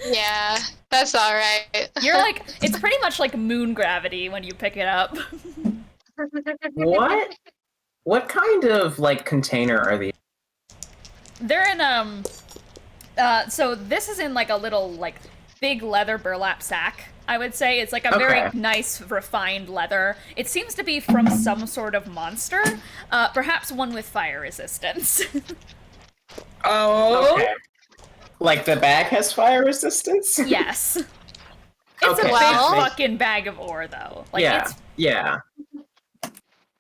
Yeah, that's alright. You're like, it's pretty much like moon gravity when you pick it up. What? What kind of like container are these? They're in so this is in like a little like big leather burlap sack. I would say it's like a very Okay. nice refined leather. It seems to be from some sort of monster, perhaps one with fire resistance. Oh. Okay. Like the bag has fire resistance? Yes. It's Okay. a Well- big fucking bag of ore though. Like yeah. it's Yeah.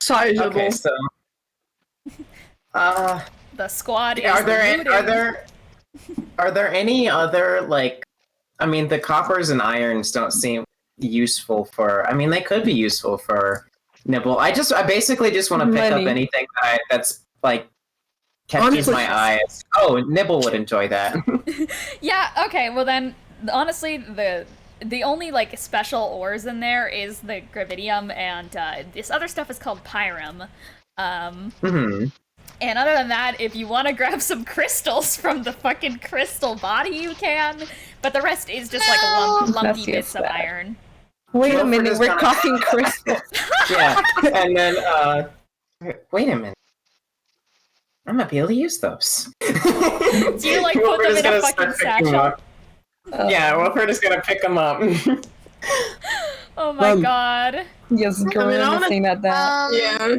Sizable. Okay, so the squad is are there looting. are there any other like I mean the coppers and irons don't seem useful for I mean they could be useful for nibble. I basically just want to pick Money. up anything that's like catches Honestly- my eyes. Oh, Nibble would enjoy that. Yeah, okay, well then, honestly, the only, like, special ores in there is the gravidium, and this other stuff is called pyrum. Mm-hmm. And other than that, if you want to grab some crystals from the fucking crystal body, you can, but the rest is just, like, lumpy That's bits just of bad. iron. Wait a Wilfred minute, is we're gonna- talking crystal. Yeah, and then wait a minute. I'm gonna be able to use those. Do you, like, put Wilfred them is in a gonna fucking start picking them satchel? up. Yeah, Wilfred is gonna pick them up. Oh my Um, god. Yes, grimacing at that. Yeah.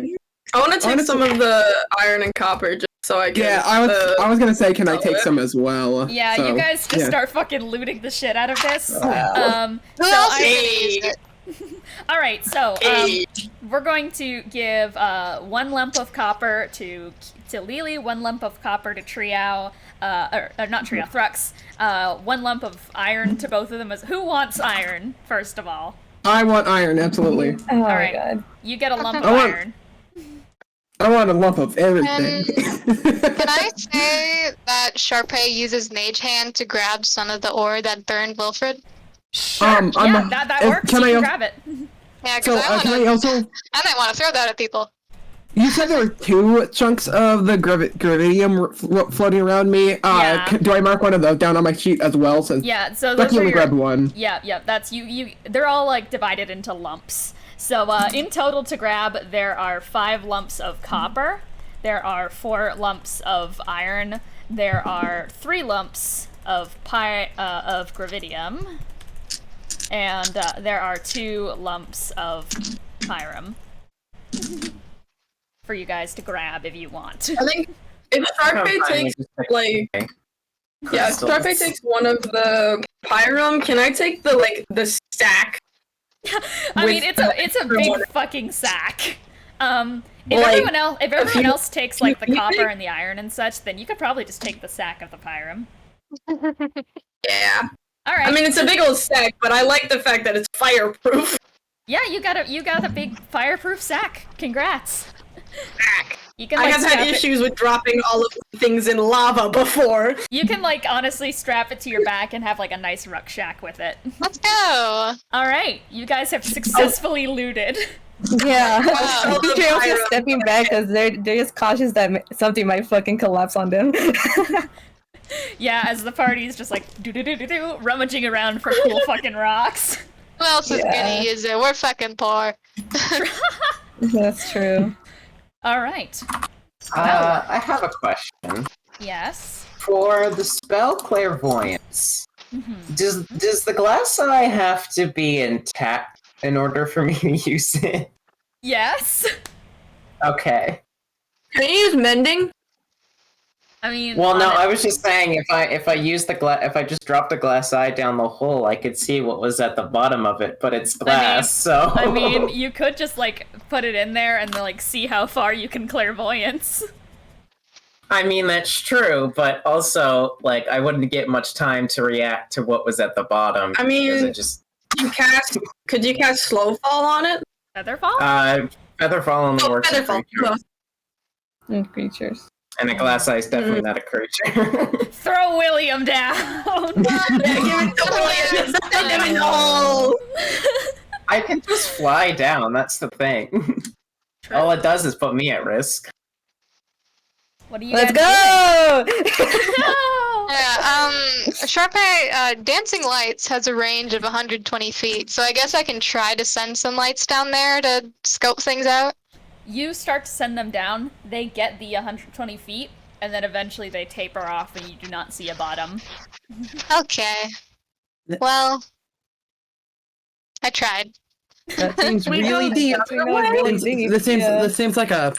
I want to take Honestly- some of the iron and copper just so I can. Yeah, I was gonna say, can I take some as well? Yeah, So, you guys just yeah. start fucking looting the shit out of this. Who So else is gonna use it? Alright, so we're going to give 1 lump of copper to Lily, 1 lump of copper to Triao, or not Triao, Thrux, 1 lump of iron to both of them. Who wants iron, first of all? I want iron, absolutely. Oh my Alright. god. You get a lump of I want- iron. I want a lump of everything. Can I say that Charpay uses Mage Hand to grab some of the ore that burned Wilfred? Sure, I'm yeah, a- that if- works, can you I can al- grab it. Yeah, So, because can I also? I might want to throw that at people. You said there were 2 chunks of the gravidium floating around me. Yeah. Do I mark one of those down on my sheet as well? Since Yeah, so those Ducky are only your... grabbed 1. Yeah, that's you. They're all like divided into lumps. So in total to grab, there are 5 lumps of copper. There are 4 lumps of iron. There are 3 lumps of gravidium, and there are 2 lumps of pyrum for you guys to grab if you want. I think if Charpay takes like yeah, if Charpay takes one of the pyrum, can I take the stack? I mean, with it's a the big water? fuking sack. If Like, everyone else takes like the you copper think- and the iron and such, then you could probably just take the sack of the pyrum. Yeah. All right. I mean, it's a big old stack, but I like the fact that it's fireproof. Yeah, you got a big fireproof sack. Congrats. You can I like have had strap it- issues with dropping all of the things in lava before. You can like honestly strap it to your back and have like a nice rucksack with it. Let's go. All right, you guys have successfully looted. Yeah. Wow. DJ also stepping back because they're just cautious that something might fucking collapse on them. Yeah, as the party's just like do rummaging around for cool fucking rocks. Who else is gonna use it? We're fucking poor. That's true. All right. I have a question. Yes. For the spell Clairvoyance, does the glass eye have to be intact in order for me to use it? Yes. Okay. Can you use mending? I mean, Well, no, I was just saying if I use if I just dropped the glass eye down the hole, I could see what was at the bottom of it, but it's glass, so. I mean, you could just like put it in there and like see how far you can clairvoyance. I mean, that's true, but also, like, I wouldn't get much time to react to what was at the bottom. I mean, because it just... could you cast Slow Fall on it? Featherfall? Featherfall only works for Featherfall. creatures. And creatures. And a glass eye is definitely not a creature. Throw William down! Yeah, give it to William! Send him in the hole! I can just fly down, that's the thing. All it does is put me at risk. What do you Let's guys go! No! Yeah, Charpay, Dancing Lights has a range of 120 feet, so I guess I can try to send some lights down there to scope things out. You start to send them down, they get the 120 feet, and then eventually they taper off and you do not see a bottom. Okay. Well, I tried. That seems really deep. This seems like a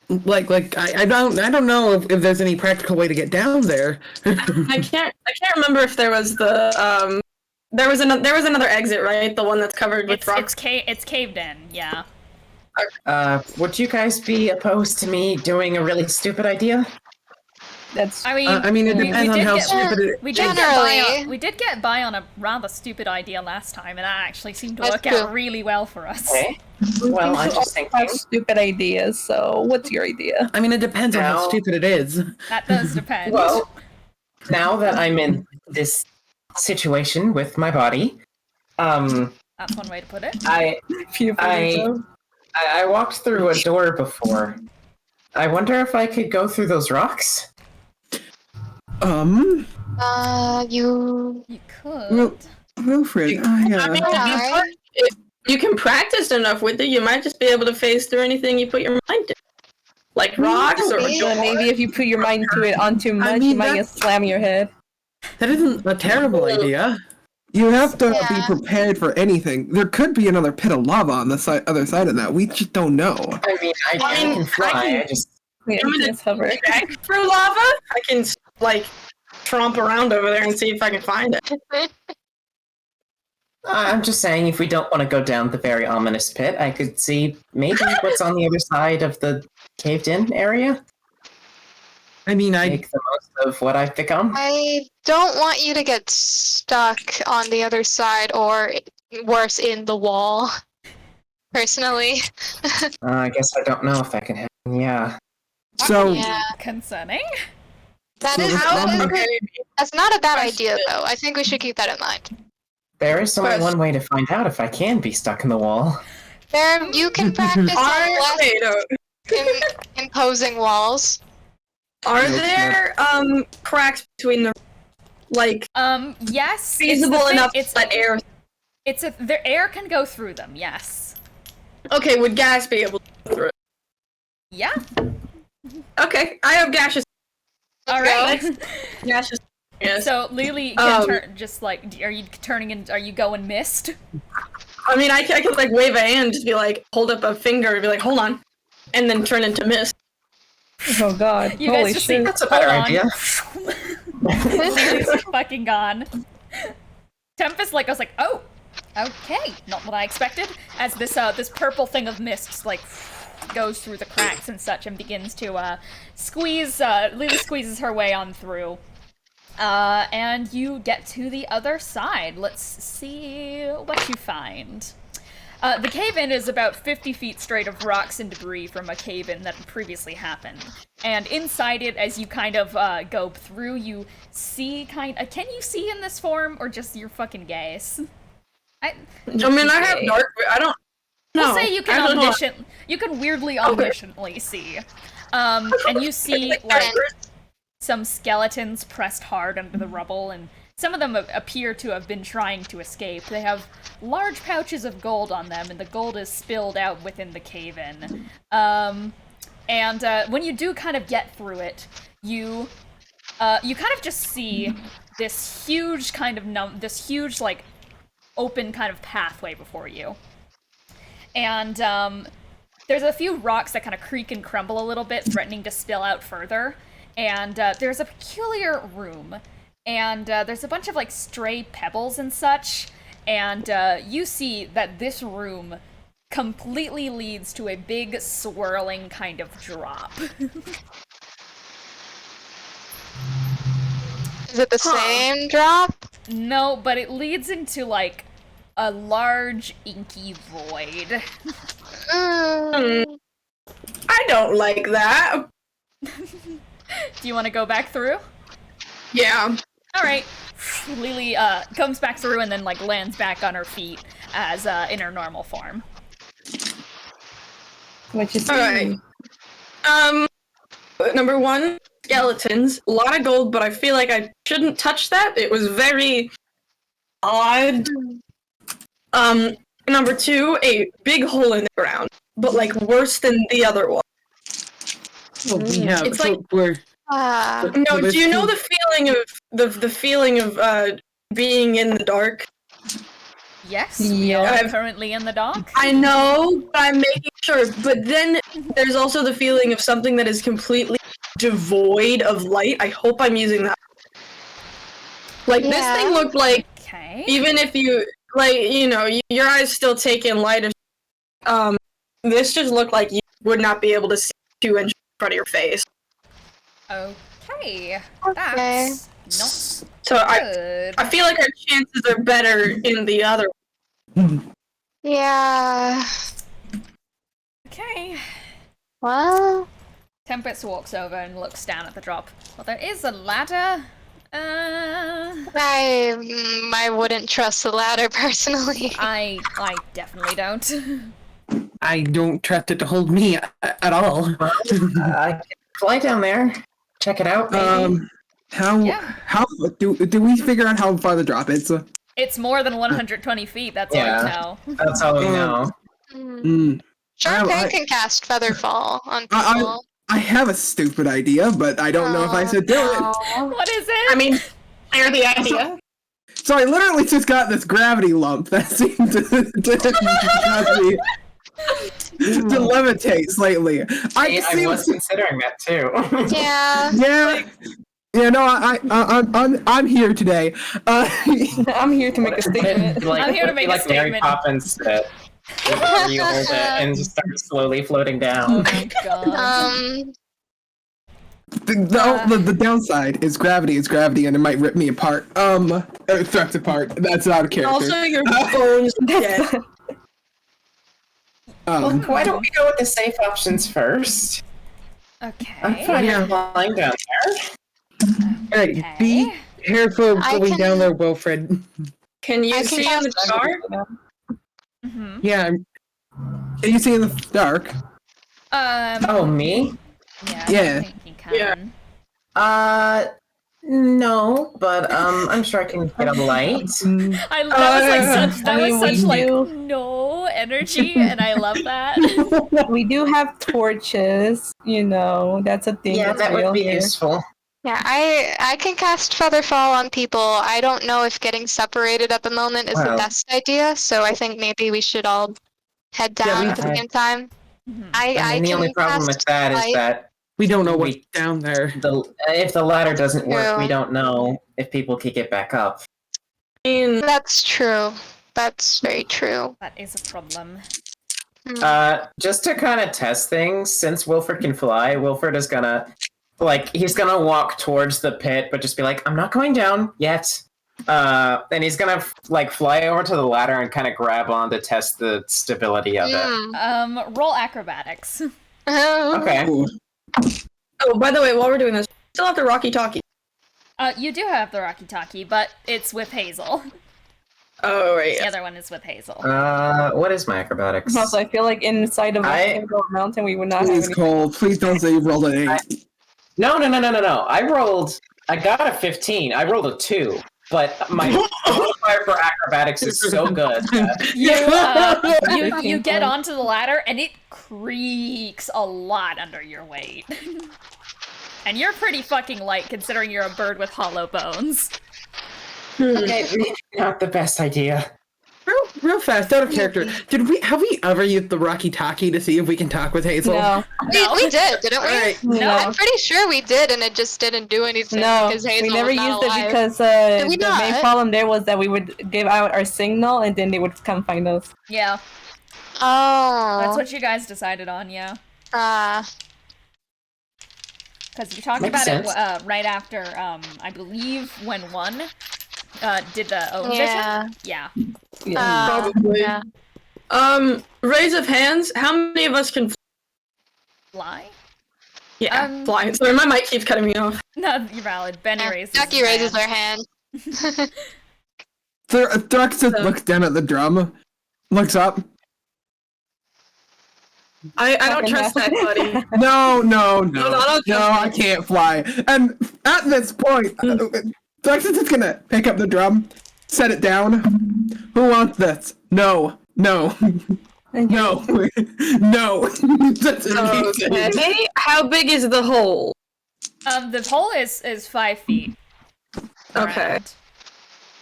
I don't know if there's any practical way to get down there. I can't remember if there was the there was another exit, right? The one that's covered with rocks. It's caved in, yeah. Would you guys be opposed to me doing a really stupid idea? I mean, it depends on how stupid it is. We did get by on a rather stupid idea last time, and that actually seemed to work out really well for us. Okay. Well, I just think stupid ideas. So, what's your idea? I mean, it depends on how stupid it is. That does depend. Well, now that I'm in this situation with my body, that's one way to put it. I walked through a door before. I wonder if I could go through those rocks? You could. Wilfred, You can practice enough with it, you might just be able to phase through anything you put your mind to. Like rocks or maybe if you put your mind to it on too much, you might just slam your head. That isn't a terrible idea. You have to be prepared for anything. There could be another pit of lava on the other side of that. We just don't know. I mean, I can fly. I just... hover. Through lava? I can, like, tromp around over there and see if I can find it. I'm just saying, if we don't want to go down the very ominous pit, I could see maybe what's on the other side of the caved-in area. I mean, I make the most of what I've become. I don't want you to get stuck on the other side, or worse, in the wall. Personally. I guess I don't know if that can happen. Yeah. So concerning. That's not a bad idea, though. I think we should keep that in mind. There is only one way to find out if I can be stuck in the wall. You can practice on imposing walls. Are there cracks between the yes, feasible enough to let air? The air can go through them. Yes. Okay, would gas be able to go through it? Yeah. Okay, I have gaseous. All right. Gaseous. Yes. So Lily can turn. Just like, are you turning in? Are you going mist? I mean, I can like wave a hand, just be like, hold up a finger, and be like, hold on, and then turn into mist. Oh god. You Holy guys just shit. see, That's a better idea. Lily's fucking gone. Tempest I was like, oh, okay, not what I expected. As this purple thing of mist like goes through the cracks and such and begins to squeeze. Lily squeezes her way on through. And you get to the other side. Let's see what you find. The cave-in is about 50 feet straight of rocks and debris from a cave-in that previously happened. And inside it, as you kind of go through, you see can you see in this form, or just your fucking gaze? I mean, I have dark. I don't. We'll say you can you can weirdly omnisciently see. And you see like some skeletons pressed hard under the rubble, and some of them appear to have been trying to escape. They have large pouches of gold on them, and the gold is spilled out within the cave-in. And when you do kind of get through it, you kind of just see this huge kind of like open kind of pathway before you. And there's a few rocks that kind of creak and crumble a little bit, threatening to spill out further. And there's a peculiar room. And there's a bunch of like stray pebbles and such. And you see that this room completely leads to a big swirling kind of drop. Is it the same drop? No, but it leads into like a large inky void. I don't like that. Do you want to go back through? Yeah. Alright. Lily comes back through and then like lands back on her feet as in her normal form. Which is Alright. Number one, skeletons. A lot of gold, but I feel like I shouldn't touch that. It was very odd. Number two, a big hole in the ground, but like worse than the other one. Well, yeah, It's so like- we're No, do you know the feeling of the feeling of being in the dark? Yes, Yeah. we are currently in the dark. I know, but I'm making sure. But then there's also the feeling of something that is completely devoid of light. I hope I'm using that. Like, this Yeah. thing looked like, Okay. even if you, like, you know, your eyes still take in light of, this just looked like you would not be able to see 2 inches in front of your face. Okay. Okay. That's not So good. I feel like our chances are better in the other. Yeah. Okay. Well, Tempest walks over and looks down at the drop. Well, there is a ladder. I wouldn't trust the ladder personally. I definitely don't. I don't trust it to hold me at all. I can fly down there, check it out. Maybe. How Yeah. do we figure out how far the drop is? It's more than 120 feet, that's all Yeah. you know. That's all we know. Charpay can cast Featherfall on I- people. I have a stupid idea, but I don't know if I should do it. What is it? I mean, share the idea. So I literally just got this gravity lump that seemed to cause me to levitate slightly. I was considering that too. Yeah. Yeah. Yeah, no, I'm here today. I'm here to make a statement. I'm here to make a like Mary statement. Poppins that you hold it and just start slowly floating Oh down. my god. The downside is gravity, and it might rip me apart. Thrux apart. That's out of character. Also, your bones dead. Why don't we go with the safe options first? I'm Okay. fine flying down there. Alright, be careful I going can- down there, Wilfred. Can you I can see in the cast dark? Mm-hmm. Yeah. Can you see in the dark? Oh, me? Yeah. Yeah. I think you can. Yeah. No, but I'm sure I can get a light. That was we such like do. no energy, and I love that. We do have torches, you know, that's a thing. Yeah, that's that would real be here. useful. Yeah, I can cast Featherfall on people. I don't know if getting separated at the moment is the Wow. best idea, so I think maybe we should all head down we- at the same time. Mhm. I mean, the only can problem with cast that is light. that We don't know what's down there. if the ladder doesn't work, we Yeah. don't know if people can get back up. I mean, That's true. That's very true. That is a problem. Just to kind of test things, since Wilfred can fly, Wilfred is gonna, he's gonna walk towards the pit, but just be like, I'm not going down yet. And he's gonna, fly over to the ladder and kind of grab on to test the stability of it. Mm. Roll acrobatics. Okay. Ooh. oh, by the way, while we're doing this, we still have the Rocky Talkie. You do have the Rocky Talkie, but it's with Hazel. Oh, right. The other one is with Hazel. What is my acrobatics? Also, I feel like inside of a I- single mountain, we would not have Please, any. Cole, please don't say you rolled an 8. No. I got a 15. I rolled a 2. But my modifier for acrobatics is so good. You get onto the ladder and it creaks a lot under your weight. And you're pretty fucking light considering you're a bird with hollow bones. Okay, maybe not the best idea. Real fast, out of character. Have we ever used the Rocky Talkie to see if we can talk with Hazel? No. We did, didn't we? Alright. No. I'm pretty sure we did, and it just didn't do anything No, because Hazel we never was not used alive. it because Did we the main not? problem there was that we would give out our signal and then they would come find us. Yeah, Oh. that's what you guys decided on, yeah. Because we talked Makes about sense. it right after, I believe, when one did the own Yeah. vision. Yeah. Probably. Yeah. Raise of hands. How many of us can Fly? Yeah, fly. Sorry, my mic keeps cutting me off. No, you're valid. Benny raises Ducky his raises hand. her hand. Thrux just looks down at the drum, looks up. I don't trust that, buddy. No, I don't I can't fly. And at this point, Thrux is just gonna pick up the drum, set it down. Who wants this? No. No. No. That's amazing. Okay, how big is the hole? The hole is 5 feet. Okay.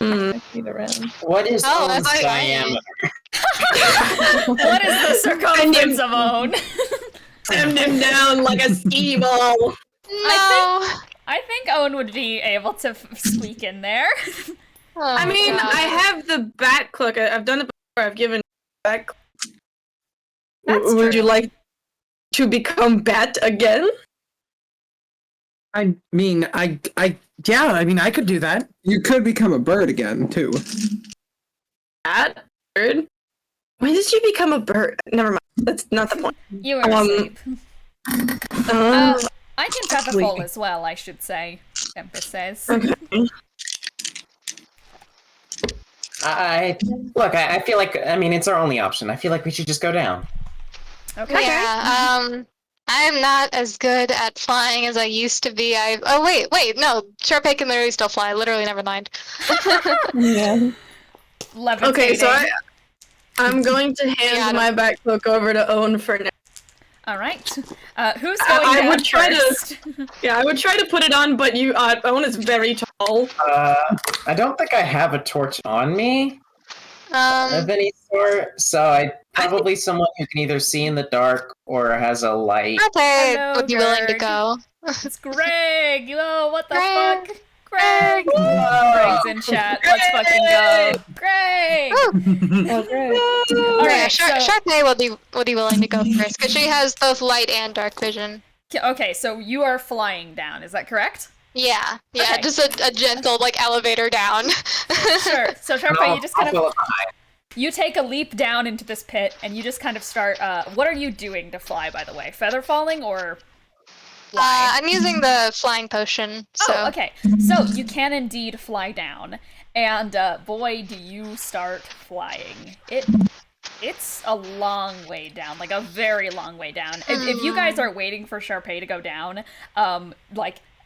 around. What is Oh, Owen's that's diameter? What is the circumference of Own? Send him down like a ski ball. No. I think Owen would be able to squeak in there. Oh, I mean, God. I have the bat cloak. I've done it before. I've given bat cloak. That's Would true. you like to become bat again? I mean, I could do that. You could become a bird again, too. Bat? Bird? When did you become a bird? Never mind. That's not the point. You were asleep. Um, I can Pithole as well, I should say. Tempest says. I feel like, it's our only option. I feel like we should just go down. Okay. Yeah, I'm not as good at flying as I used to be. Wait, no. Charpay can literally still fly. Literally, never mind. Yeah. Levitating. okay, so I'm going to hand my back cloak over to Owen for now. All right. Who's going I down would try first? I would try to put it on, but Owen is very tall. I don't think I have a torch on me of any sort, so I probably someone who can either see in the dark or has a light. Charpay Hello, would be willing to Greg. go. It's Greg! Yo, what the Greg. fuck? Greg! Greg's in chat. Let's fucking go. Greg! Oh, great. Alright, Charpay would be willing to go first because she has both light and dark vision. Okay, so you are flying down, is that correct? Yeah, Okay. just a gentle elevator down. Sure. So Charpay, you just kind I'll of you take a leap down into this pit and you just kind of start what are you doing to fly, by the way? Feather falling or fly? I'm using the flying potion, so. Oh, okay. So you can indeed fly down, and boy, do you start flying. It's a long way down, like a very long way down. If you guys are waiting for Charpay to go down,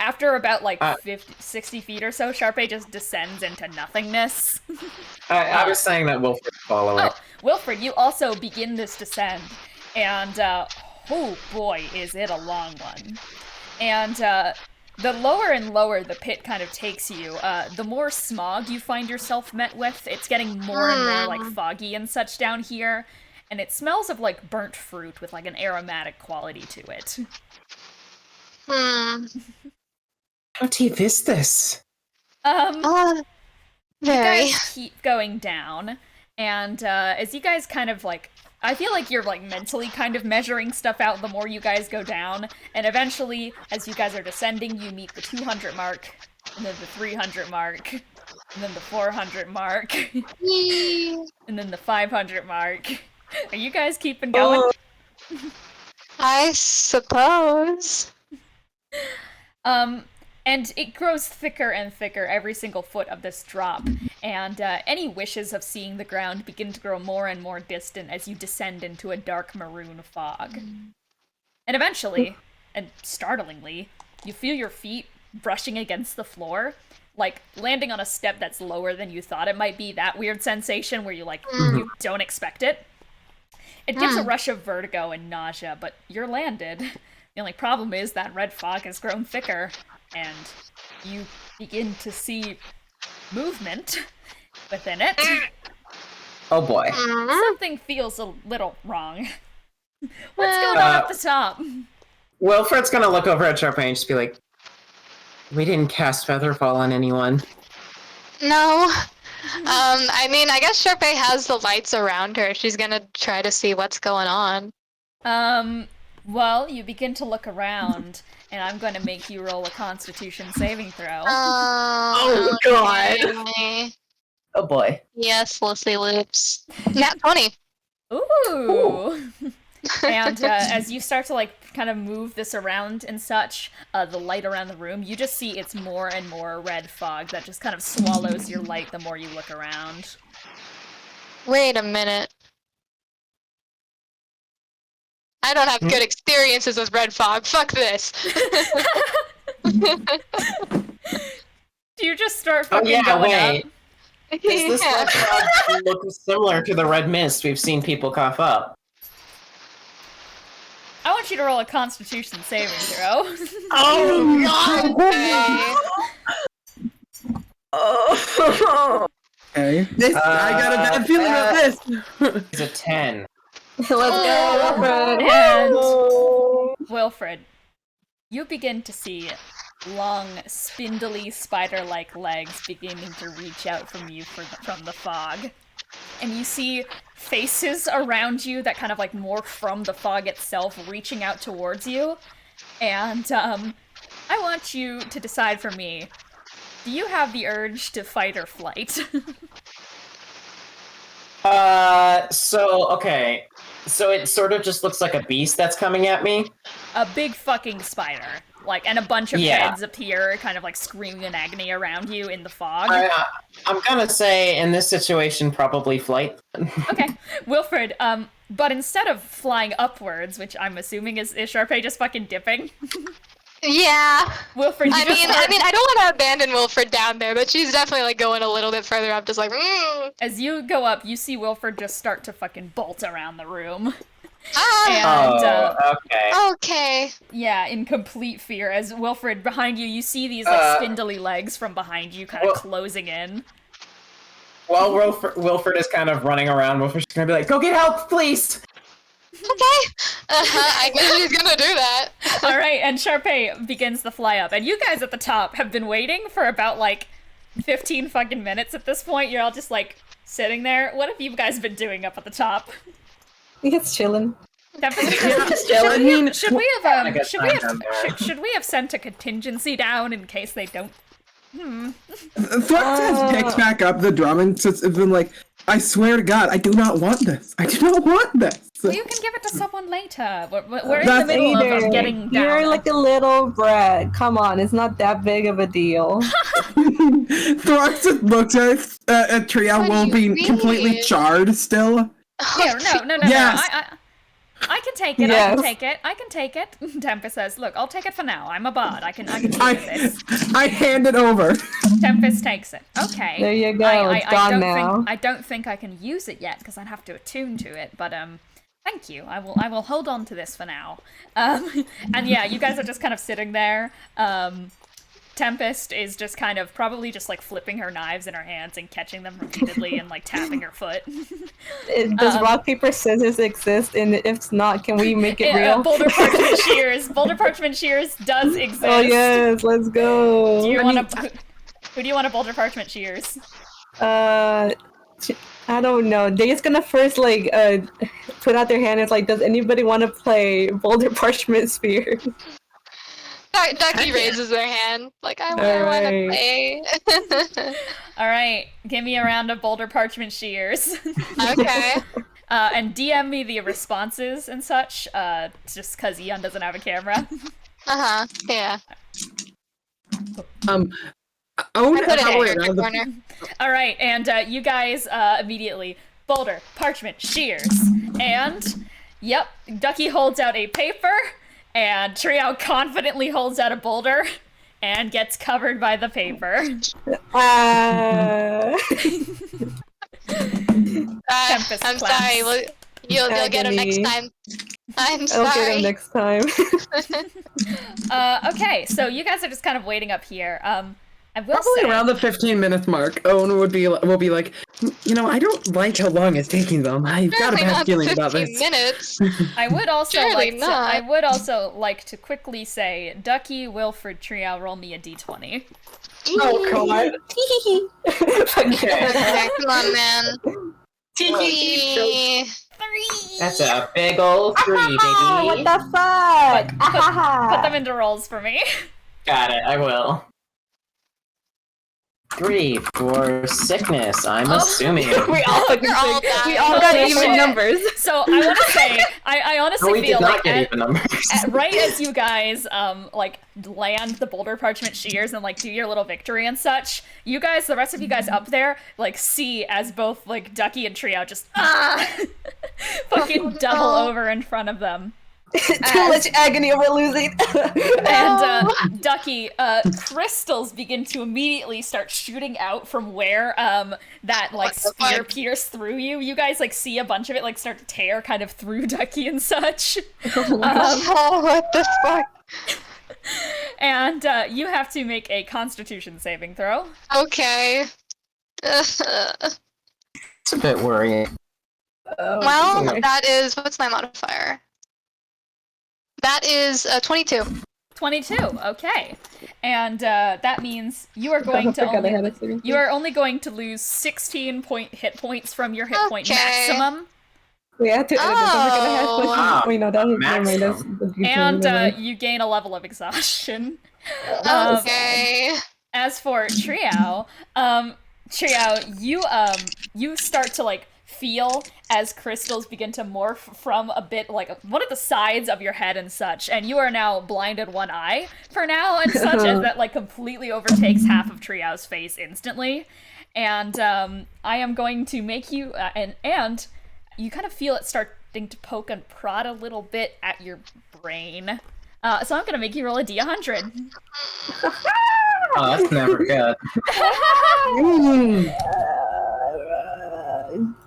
after about 50, 60 feet or so, Charpay just descends into nothingness. I was saying that Wilfred follow it. Oh, Wilfred, you also begin this descent, and oh boy, is it a long one. And the lower and lower the pit kind of takes you, the more smog you find yourself met with. It's getting more and more foggy and such down here, and it smells of burnt fruit with an aromatic quality to it. How deep is this? You Very. guys keep going down, and as you guys kind of I feel like you're mentally kind of measuring stuff out the more you guys go down, and eventually, as you guys are descending, you meet the 200 mark, and then the 300 mark, and then the 400 mark, and then the 500 mark. Are you guys keeping going? I suppose. And it grows thicker and thicker every single foot of this drop, and any wishes of seeing the ground begin to grow more and more distant as you descend into a dark maroon fog. And eventually, and startlingly, you feel your feet brushing against the floor, like landing on a step that's lower than you thought it might be. That weird sensation where you like you don't expect it. It gives a rush of vertigo and nausea, but you're landed. The only problem is that red fog has grown thicker, and you begin to see movement within it. Oh boy. Something feels a little wrong. What's going on up the top? Wilfred's gonna look over at Charpay and just be like, we didn't cast Featherfall on anyone. No. I mean, I guess Charpay has the lights around her. She's gonna try to see what's going on. Well, you begin to look around, and I'm going to make you roll a Constitution saving throw. Oh God. Okay. Oh boy. Yes, Leslie Loops. Nat 20. Ooh! And as you start to, like, kind of move this around and such, the light around the room, you just see it's more and more red fog that just kind of swallows your light the more you look around. Wait a minute. I don't have good experiences with red fog. Fuck this. Do you just start fucking going wait. up? Does this red fog look similar to the red mist we've seen people cough up? I want you to roll a Constitution saving throw. Oh God! Okay. Oh. Okay. I got a bad feeling about this. It's a 10. Let's go, Wilfred. And Wilfred, you begin to see long, spindly, spider-like legs beginning to reach out from you from the fog. And you see faces around you that kind of like morph from the fog itself, reaching out towards you. And I want you to decide for me, do you have the urge to fight or flight? Okay. So it sort of just looks like a beast that's coming at me? A big fucking spider. Like, and a bunch of heads appear, kind of like screaming in agony around you in the fog. I'm gonna say, in this situation, probably flight. Okay. Wilfred, but instead of flying upwards, which I'm assuming is Charpay just fucking dipping? Yeah. Wilfred, I mean, I don't want to abandon Wilfred down there, but she's definitely like going a little bit further up, just like. As you go up, you see Wilfred just start to fucking bolt around the room. Ah. And, okay. Yeah, in complete fear. As Wilfred, behind you, you see these like spindly legs from behind you, kind of closing in. While Wilfred is kind of running around, Wilfred's gonna be like, "Go get help, please!" Okay. I guess she's gonna do that. All right, and Charpay begins to fly up, and you guys at the top have been waiting for about like 15 fucking minutes at this point. You're all just like sitting there. What have you guys been doing up at the top? It's chilling. Should we have sent a contingency down in case they don't? Thrux has picked back up the drum and it's been like, I swear to God, I do not want this. I do not want this. Well, you can give it to someone later. We're in the middle of getting down. You're like a little brat. Come on, it's not that big of a deal. Thrux looks at Triao while being completely charred still. Here, no. Yes. I can take it. Yes. I can take it. Tempest says, "Look, I'll take it for now. I'm a bard. I can take this." I hand it over. Tempest takes it. Okay. There you go. It's gone now. I don't think I can use it yet because I'd have to attune to it. But thank you. I will hold on to this for now. And yeah, you guys are just kind of sitting there. Tempest is just kind of probably just like flipping her knives in her hands and catching them repeatedly and like tapping her foot. Does rock, paper, scissors exist? And if not, can we make it real? Boulder Parchment Shears. Boulder Parchment Shears does exist. Oh yes, let's go. Do you want to? Who do you want to Boulder Parchment Shears? I don't know. They're just gonna first like put out their hand. It's like, does anybody want to play Boulder Parchment Spear? Ducky raises their hand, like, I want to play. Alright, give me a round of Boulder Parchment Shears. Okay. And DM me the responses and such, just because Ian doesn't have a camera. Yeah. Alright, and you guys immediately, Boulder Parchment Shears. And, yep, Ducky holds out a paper. And Triao confidently holds out a boulder and gets covered by the paper. Tempest I'm claps. sorry. You'll get him next time. I'm sorry. I'll get him next time. Okay, so you guys are just kind of waiting up here. I will Probably say, around the 15-minute mark, Owen will be like, I don't like how long it's taking them. I've got a Apparently bad not feeling about 15 this. minutes. I would also Surely like not. I would also like to quickly say, Ducky, Wilfred, Triao, roll me a d20. Oh god. Okay, come on, man. Tee. 3. That's a big old 3, baby. What the fuck? Put them into rolls for me. Got it, I will. 3 for sickness, I'm assuming. We all You're all bad. We all got Holy even shit. numbers. So I want to say, I honestly No, we feel did not like get even numbers. right as you guys like land the boulder parchment shears and like do your little victory and such, you guys, the rest of you guys up there, like see as both like Ducky and Triao just fucking double over in front of them. Too much agony over losing. And Ducky, crystals begin to immediately start shooting out from where that like What the spear fuck? pierced through you. You guys like see a bunch of it like start to tear kind of through Ducky and such. Oh, what the fuck? And you have to make a Constitution saving throw. Okay. It's a bit worrying. Well, Okay. that is... What's my modifier? That is 22. 22. Okay, and that means you are going to forgot I had only, a saving you are only going to lose 16 hit points from your hit point Okay. maximum. Wait, I have to edit it. Oh. Wow. Wait, no, that was never mind. That's Maximum. And you gain a level of exhaustion. Okay. As for Triao, you start to like feel as crystals begin to morph from a bit like one of the sides of your head and such, and you are now blinded one eye for now and such, as that like completely overtakes half of Triao's face instantly. And I am going to make you and you kind of feel it starting to poke and prod a little bit at your brain. So I'm gonna make you roll a d100. Oh, that's never good.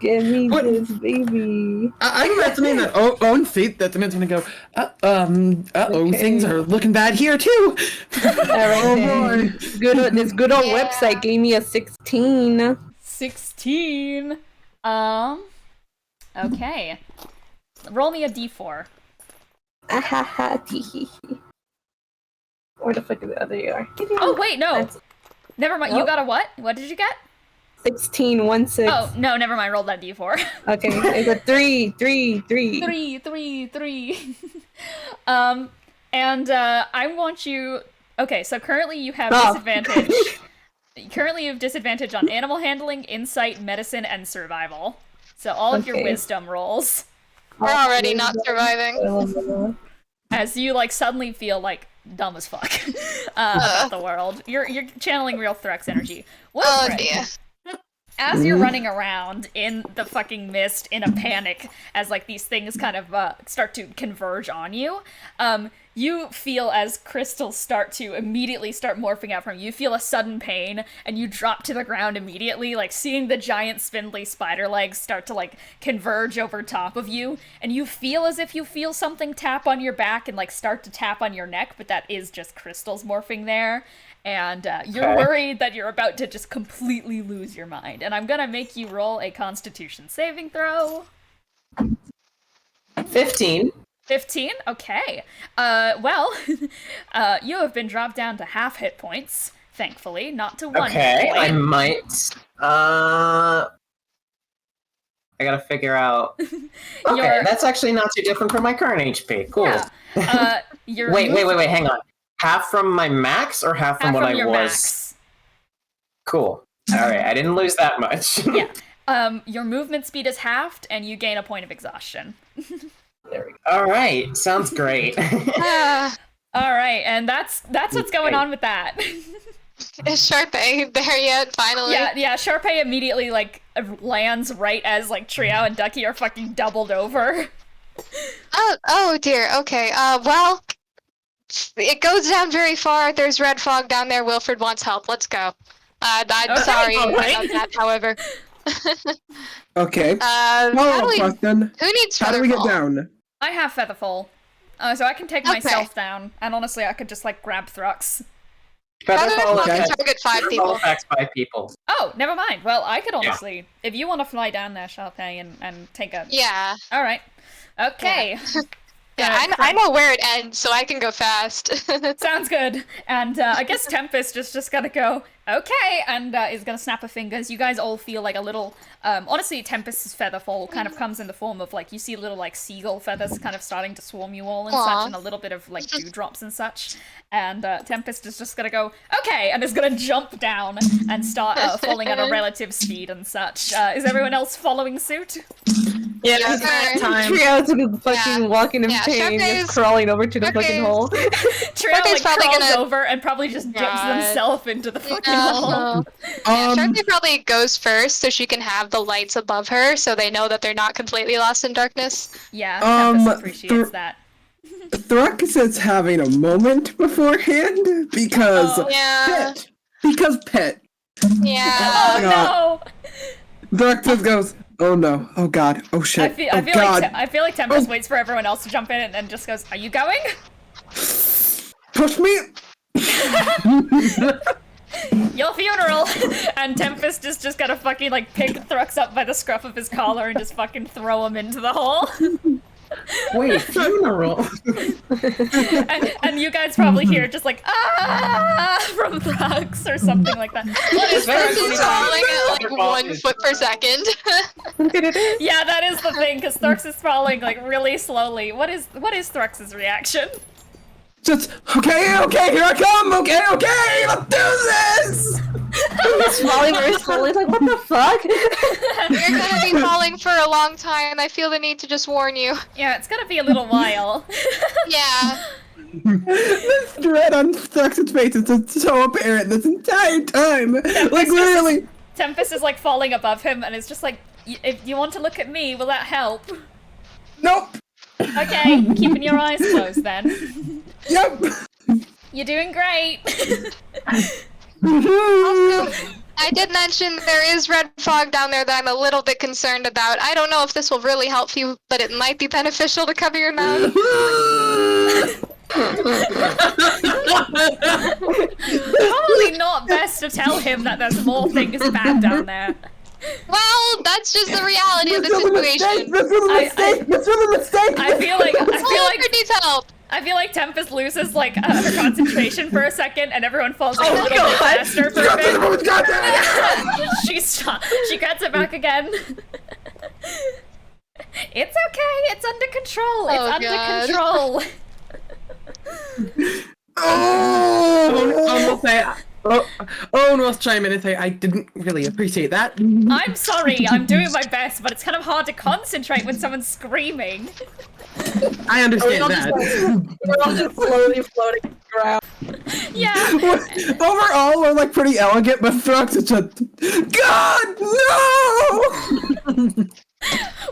Give me What? this, baby. I'm imagining that Owen Fate that's gonna go, Okay. things are looking bad here too. Alright then. This good old Yeah. website gave me a 16. 16. Okay. Roll me a d4. Ahaha, teehee. Where the fuck is the other ER? Oh wait, no. That's Never mind. You Nope. got a what? What did you get? 16, 1, 6. Oh no, never mind. Roll that d4. Okay, it's a 3, 3, 3. 3, 3, 3. And I want you. Okay, so currently you have Oh. disadvantage. Currently you have disadvantage on animal handling, insight, medicine, and survival. So all of your Okay. wisdom rolls. We're already not surviving. As you like suddenly feel like dumb as fuck about the world. You're channeling real Thrux energy. Oh Wilfred, dear. as you're running around in the fucking mist in a panic, as like these things kind of start to converge on you, you feel as crystals start to immediately start morphing out from you. You feel a sudden pain, and you drop to the ground immediately, like seeing the giant spindly spider legs start to like converge over top of you, and you feel as if you feel something tap on your back and like start to tap on your neck, but that is just crystals morphing there. And you're Okay. worried that you're about to just completely lose your mind. And I'm gonna make you roll a Constitution saving throw. 15. 15? Okay. Well, you have been dropped down to half hit points, thankfully, not to 1 Okay, hit I point. might. I gotta figure out. Okay, Your- that's actually not too different from my current HP. Cool. Yeah. Your Wait, hang on. Half from my max or half from half what from I your was? max. Cool. Alright, I didn't lose that much. Yeah. Your movement speed is halved, and you gain a point of exhaustion. There we go. Alright, sounds great. Ah, All right, and that's what's going on with that. is Charpay there yet? Finally. Yeah. Charpay immediately like lands right as like Triao and Ducky are fucking doubled over. Oh dear. Okay. Well, it goes down very far. There's red fog down there. Wilfred wants help. Let's go. I'm Okay, sorry alright. about that, however. Okay. How do Follow-up we- question. Who needs How do we get Featherfall? down? I have Featherfall. So I can take Okay. myself down, and honestly, I could just, like, grab Thrux. Featherfall okay. can target 5 people. Affects 5 people. Oh, never mind. Well, I could honestly... If you want to fly down there, Charpay, and take a... Yeah. Alright. Okay. Yeah, I know where it ends, so I can go fast. Sounds good. And I guess Tempest just gotta go, okay, and is gonna snap her fingers. You guys all feel like a little... honestly, Tempest's featherfall kind of comes in the form of, like, you see little, like, seagull feathers kind of starting to swarm you all and Aw. such, and a little bit of, like, dewdrops and such. And Tempest is just gonna go, okay, and is gonna jump down and start falling at a relative speed and such. Is everyone else following suit? Yeah, Yeah, it's that sure. time. Tria's fucking walking in Yeah, pain, Charpay's- just crawling over to the fucking Charpay's- hole. Triao, Charpay's like, probably crawls gonna- over and probably just dips God. himself into the fucking hole. No. Yeah, Um, Charpay probably goes first so she can have the lights above her so they know that they're not completely lost in darkness. Yeah, Um, Tempest appreciates that. Thrux is having a moment beforehand because Oh. Yeah. Pit. Because Pit. Yeah. Oh God. no! Thrux just goes, oh no, oh god, oh shit, I oh feel god. like I feel like Tempest Oh. waits for everyone else to jump in and just goes, "Are you going?" Push me! Your funeral. And Tempest is just gonna fucking like pick Thrux up by the scruff of his collar and just fucking throw him into the hole. Wait, funeral? and you guys probably hear just like from Thrux or something like that. What is This Thrux? is falling at like 1 foot per second. Yeah, that is the thing, because Thrux is falling like really slowly. What is Thrux's reaction? Just, okay, here I come, okay, let's do this! He's falling very slowly, like, what the fuck? You're gonna be falling for a long time. I feel the need to just warn you. Yeah, it's gonna be a little while. Yeah. This dread on Thrux's face is just so apparent this entire time. Like, just- literally. Tempest is like falling above him and it's just like, if you want to look at me, will that help? Nope. Okay, keeping your eyes closed then. Yep. You're doing great. I did mention there is red fog down there that I'm a little bit concerned about. I don't know if this will really help you, but it might be beneficial to cover your mouth. Probably not best to tell him that there's more things bad down there. Well, that's just the reality of the situation. This was a mistake. This was a mistake. I feel like Wilfred needs help. I feel like Tempest loses like her concentration for a second, and everyone falls like, a little bit God. faster for a bit. God damn it. She gets it back again. It's okay. It's under control. It's Oh, under God. control. Owen will say, Owen will chime in and say, I didn't really appreciate that. I'm sorry. I'm doing my best, but it's kind of hard to concentrate when someone's screaming. I understand that. We're all just slowly floating around. Yeah. Overall, we're like pretty elegant, but Thrux is just, God, no!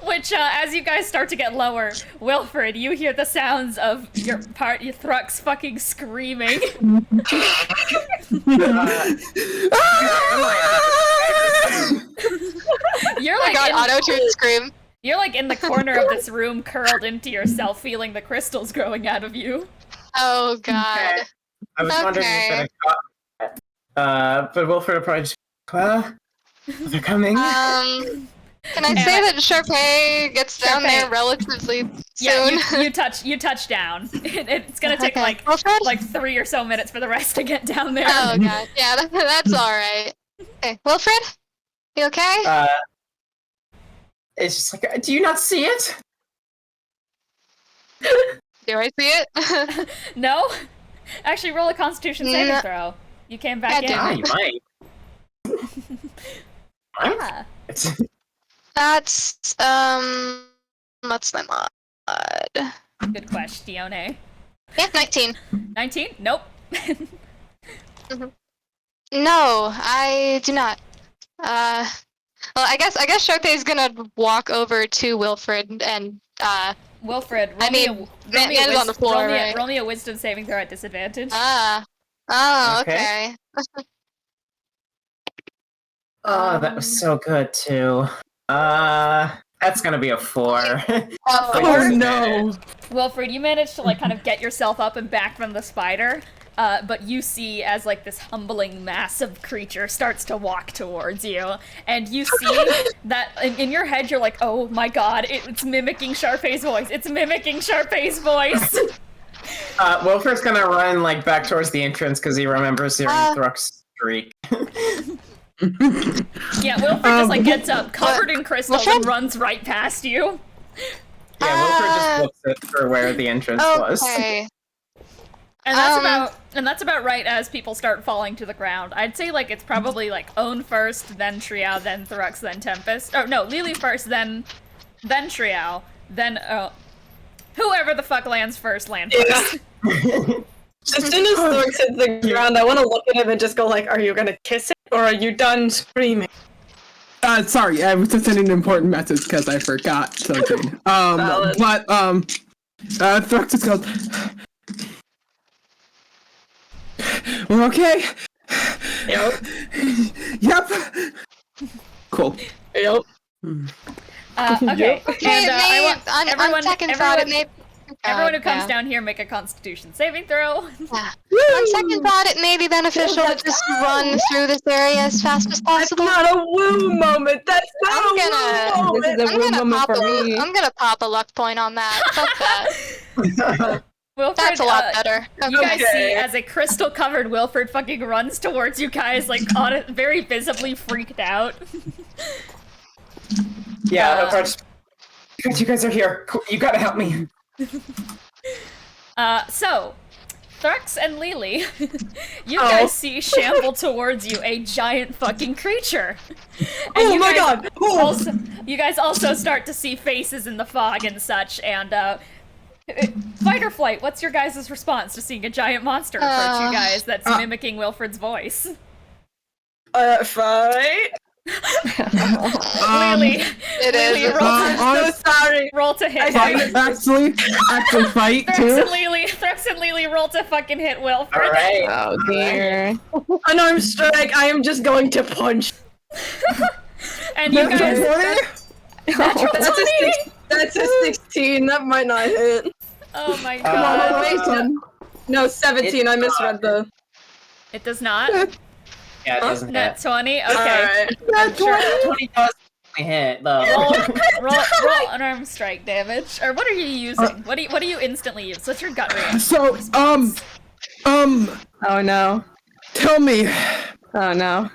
Which, as you guys start to get lower, Wilfred, you hear the sounds of your Thrux fucking screaming. You're Oh my like god, in, auto-tune scream. you're like in the corner of this room, curled into yourself, feeling the crystals growing out of you. Oh god. I was wondering if it had got but Wilfred will probably just, they're coming. Can I say that Charpay gets down there relatively soon? Yeah, you touch down. It's gonna take Okay. Wilfred? like 3 or so minutes for the rest to get down there. Oh god, yeah, that's alright. Okay, Wilfred? You okay? It's just like, do you not see it? Do I see it? No? Actually, roll a Constitution saving No. throw. You came back God in. damn You might. Yeah. It's, That's, what's my mod? Good question, Dione. Yeah, 19. 19? Nope. No, I do not. Well, I guess Charpay's gonna walk over to Wilfred and, Wilfred, I mean, man is on the floor, right? roll me a wisdom saving throw at disadvantage. Ah. Oh, Okay. okay. Oh, that was so good too. That's gonna be a 4. Oh no! Wilfred, you managed to like kind of get yourself up and back from the spider, but you see as like this humbling, massive creature starts to walk towards you, and you see that in your head you're like, oh my god, it's mimicking Charpay's voice. It's mimicking Charpay's voice. Wilfred's gonna run like back towards the entrance because he remembers hearing Thrux shriek. Yeah, Wilfred just like gets up, covered in crystals, and runs right past you. Yeah, Wilfred just looks for where the entrance was. Okay. And that's about right as people start falling to the ground. I'd say like it's probably like Own first, then Triao, then Thrux, then Tempest. Oh no, Lily first, then Triao, then whoever the fuck lands first, land first. As soon as Thrux hits the ground, I want to look at him and just go like, are you gonna kiss it, or are you done screaming? Sorry, I was just sending an important message because I forgot something. Valid. But, Thrux just goes, well, okay. Yep. Yep. Cool. Yep. Okay. Okay, And on second thought, it may... everyone who comes down here make a Constitution saving throw. Yeah. On second thought, it may be beneficial to just run through this area as fast as That's possible. not a woo moment. That's not a woo moment. This is a woo moment for me. I'm gonna pop a luck point on that. Fuck that. Wilfred, That's a lot better. You guys Okay. see as a crystal-covered Wilfred fucking runs towards you guys, like very visibly freaked out. Yeah, you guys are here. You gotta help me. So, Thrux and Lily, you guys see shamble towards you a giant fucking creature. And Oh you my guys god! you guys also start to see faces in the fog and such, and fight or flight, what's your guys' response to seeing a giant monster approach you guys that's mimicking Wilfred's voice? Fight? Lily, It Lily, is. I'm so sorry. roll to hit. Actually, fight too. Thrux and Lily roll to fucking hit Wilfred. Alright. Oh dear. Unarmed strike, I am just going to punch. And you guys, natural 20? That's a 16, that might not hit. Oh my Come on, god. wait. No, 17, I misread the... It does not? Yeah, it doesn't Nat hit. 20? Okay. Alright. I'm sure. 20 does hit, though. Roll unarmed strike damage. Or what are you using? What do you instantly use? What's your gut range? So, Oh no. tell me, Oh no.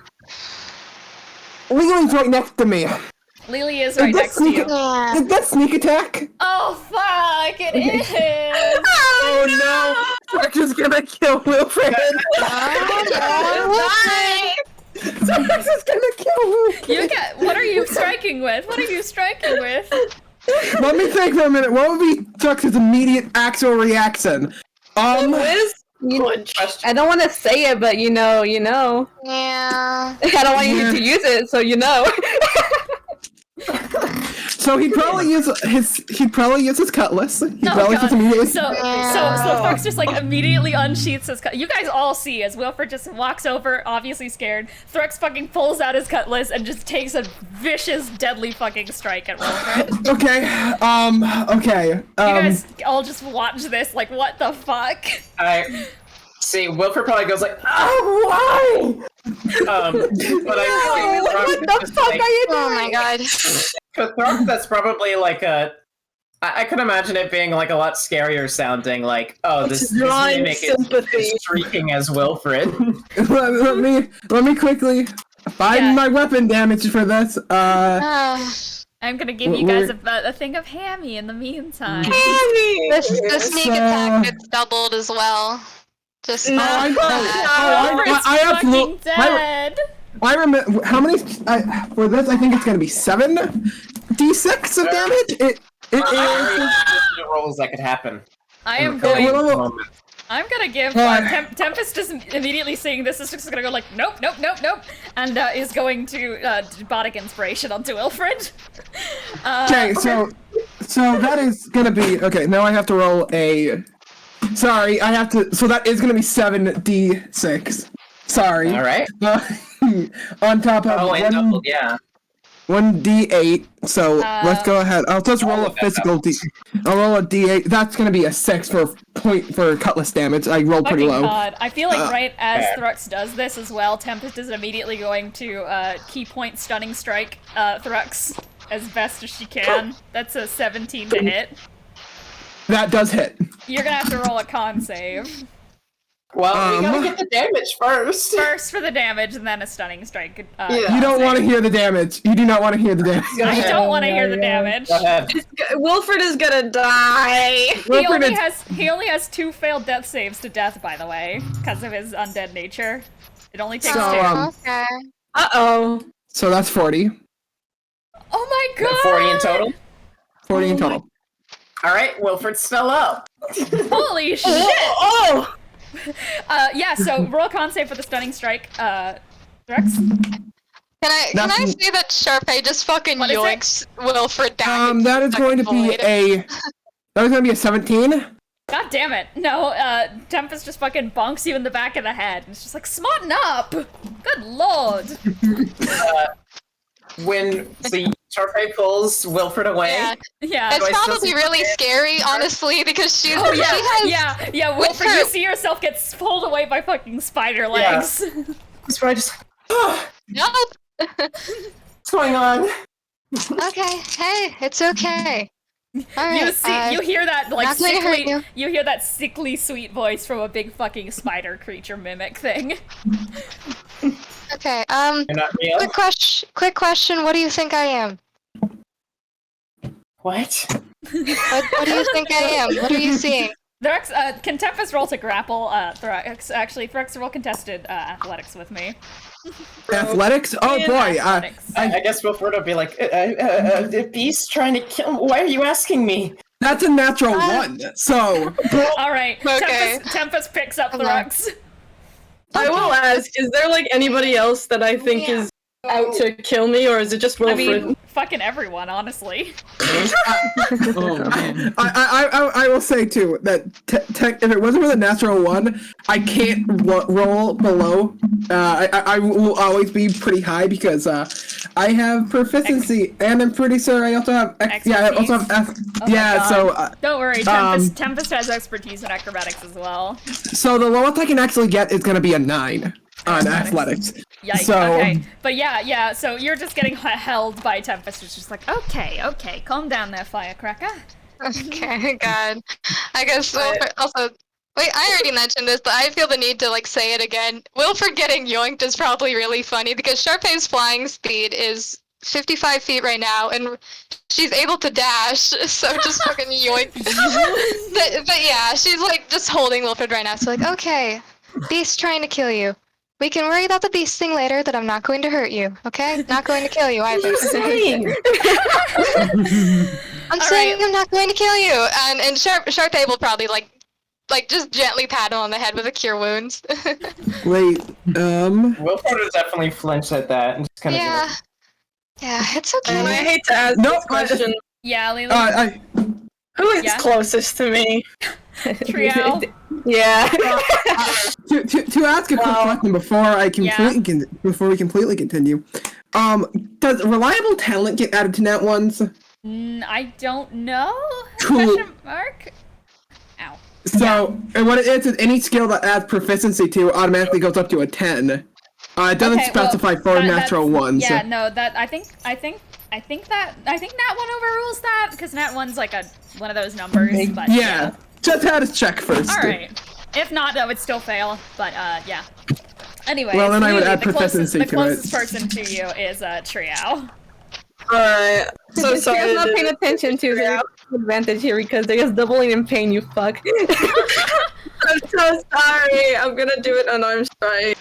Lily's right next to me. Lily is right next to you. Yeah. Is that sneak attack? Oh fuck, it is! Oh no! Thrux is gonna kill Wilfred! Thrux is gonna kill Wilfred! What are you striking with? What are you striking with? Let me think for a minute. What would be Thrux's immediate actual reaction? Wiz? I don't want to say it, but you know. Yeah. I don't want you to use it, so you know. So he'd probably use his cutlass. He'd Oh, probably God. just immediately. So Thrux just like immediately unsheaths his cutlass. You guys all see as Wilfred just walks over, obviously scared. Thrux fucking pulls out his cutlass and just takes a vicious, deadly fucking strike at Wilfred. Okay. You guys all just watch this, like, what the fuck? I see. Wilfred probably goes like, "Oh, why?" But I What the fuck are you doing? Oh my god. For Thrux, that's probably like I could imagine it being like a lot scarier sounding. Like, oh, this Blind mimic sympathy. is shrieking as Wilfred. let me quickly find my weapon damage for this. I'm gonna give you guys a thing of hammy in the meantime. The sneak attack gets doubled as well. Just I Fucking dead. I remember how many for this. I think it's gonna be 7d6 of damage. It is. The rolls that could happen. I am Okay. going. I'm gonna give Tempest just immediately seeing this is just gonna go like nope, and is going to bardic inspiration onto Wilfred. Okay, so So that is gonna be okay. Now I have to roll a. Sorry, I have to. So that is gonna be 7d6. Sorry. All right. On top of Oh, and double, yeah. 1d8. So let's go ahead. I'll just roll a physical d. I'll roll a d8. That's gonna be a 6 for cutlass damage. I rolled pretty low. God. I feel like right as Thrux does this as well, Tempest is immediately going to key point stunning strike Thrux as best as she can. That's a 17 to hit. That does hit. You're gonna have to roll a con save. Well, we gotta get the damage first. First for the damage, and then a stunning strike. You don't want to hear the damage. You do not want to hear the damage. I don't want to hear the damage. Go ahead. Wilfred is gonna die. He only has 2 failed death saves to death, by the way, because of his undead nature. It only takes 2. Okay. Uh-oh. So that's 40. Oh my god! 40 in total? 40 in total. Alright, Wilfred's still up. Holy shit! Oh! Yeah, so roll a con save for the stunning strike, Thrux. Can I say that Charpay just fucking yoinks Wilfred down? That is going to be a 17. God damn it. No, Tempest just fucking bonks you in the back of the head. And it's just like, smarten up! Good lord! When the Charpay pulls Wilfred away. Yeah. It's probably really scary, honestly, because she has... Yeah, Wilfred, you see yourself get pulled away by fucking spider legs. That's why I just oh, No. what's going on? Okay, hey, it's okay. Alright, you hear that like not going to hurt you. you hear that sickly sweet voice from a big fucking spider creature mimic thing. Okay, You're not real? quick question, what do you think I am? What? What do you think I am? What are you seeing? Thrux, can Tempest roll to grapple? Thrux, actually, Thrux, roll contested athletics with me. Athletics? Oh boy! I guess Wilfred will be like, the beast trying to kill me. Why are you asking me? That's a natural 1. So. All right. Okay. Tempest picks up Thrux. I will ask, is there like anybody else that I think is out to kill me, or is it just Wilfred? I mean, fucking everyone, honestly. Oh, man. I will say too that if it wasn't for the natural 1, I can't roll below. I will always be pretty high because I have proficiency, and I'm pretty sure I also have I also have so don't worry, Tempest has expertise in acrobatics as well. So the lowest I can actually get is going to be a 9 on athletics. Yikes. So, okay, but yeah. So you're just getting held by Tempest. It's just like, okay, calm down there, firecracker. Okay, God. I guess also... Wait, I already mentioned this, but I feel the need to, like, say it again. Wilfred getting yoinked is probably really funny, because Charpay's flying speed is 55 feet right now, and she's able to dash, so just fucking yoink. but yeah, she's, like, just holding Wilfred right now, so like, okay, beast trying to kill you. We can worry about the beast thing later, that I'm not going to hurt you, okay? Not going to kill you either. I'm saying I'm not going to kill you, and Charpay will probably, like just gently pat him on the head with a cure wounds. Wait, Wilfred would definitely flinch at that and just kind of Yeah, it's okay. I hate to ask this question. Yeah, Lily. Who is closest to me? Trio. Yeah. To ask a quick question before we completely continue, does reliable talent get added to nat ones? I don't know. Cool. Question mark. Ow. So, and what it is any skill that adds proficiency to automatically goes up to a 10. It doesn't specify for natural ones. Yeah, no, that I think Nat 1 overrules that because Nat 1's like one of those numbers. But yeah, just had to check first. All right. If not, that would still fail. But yeah. Anyway. Well, then I would add proficiency to it. The closest person to you is Triao. Alright. So sorry. Triao's not paying attention to the advantage here because they're just doubling in pain. You fuck. I'm so sorry. I'm gonna do it unarmed strike.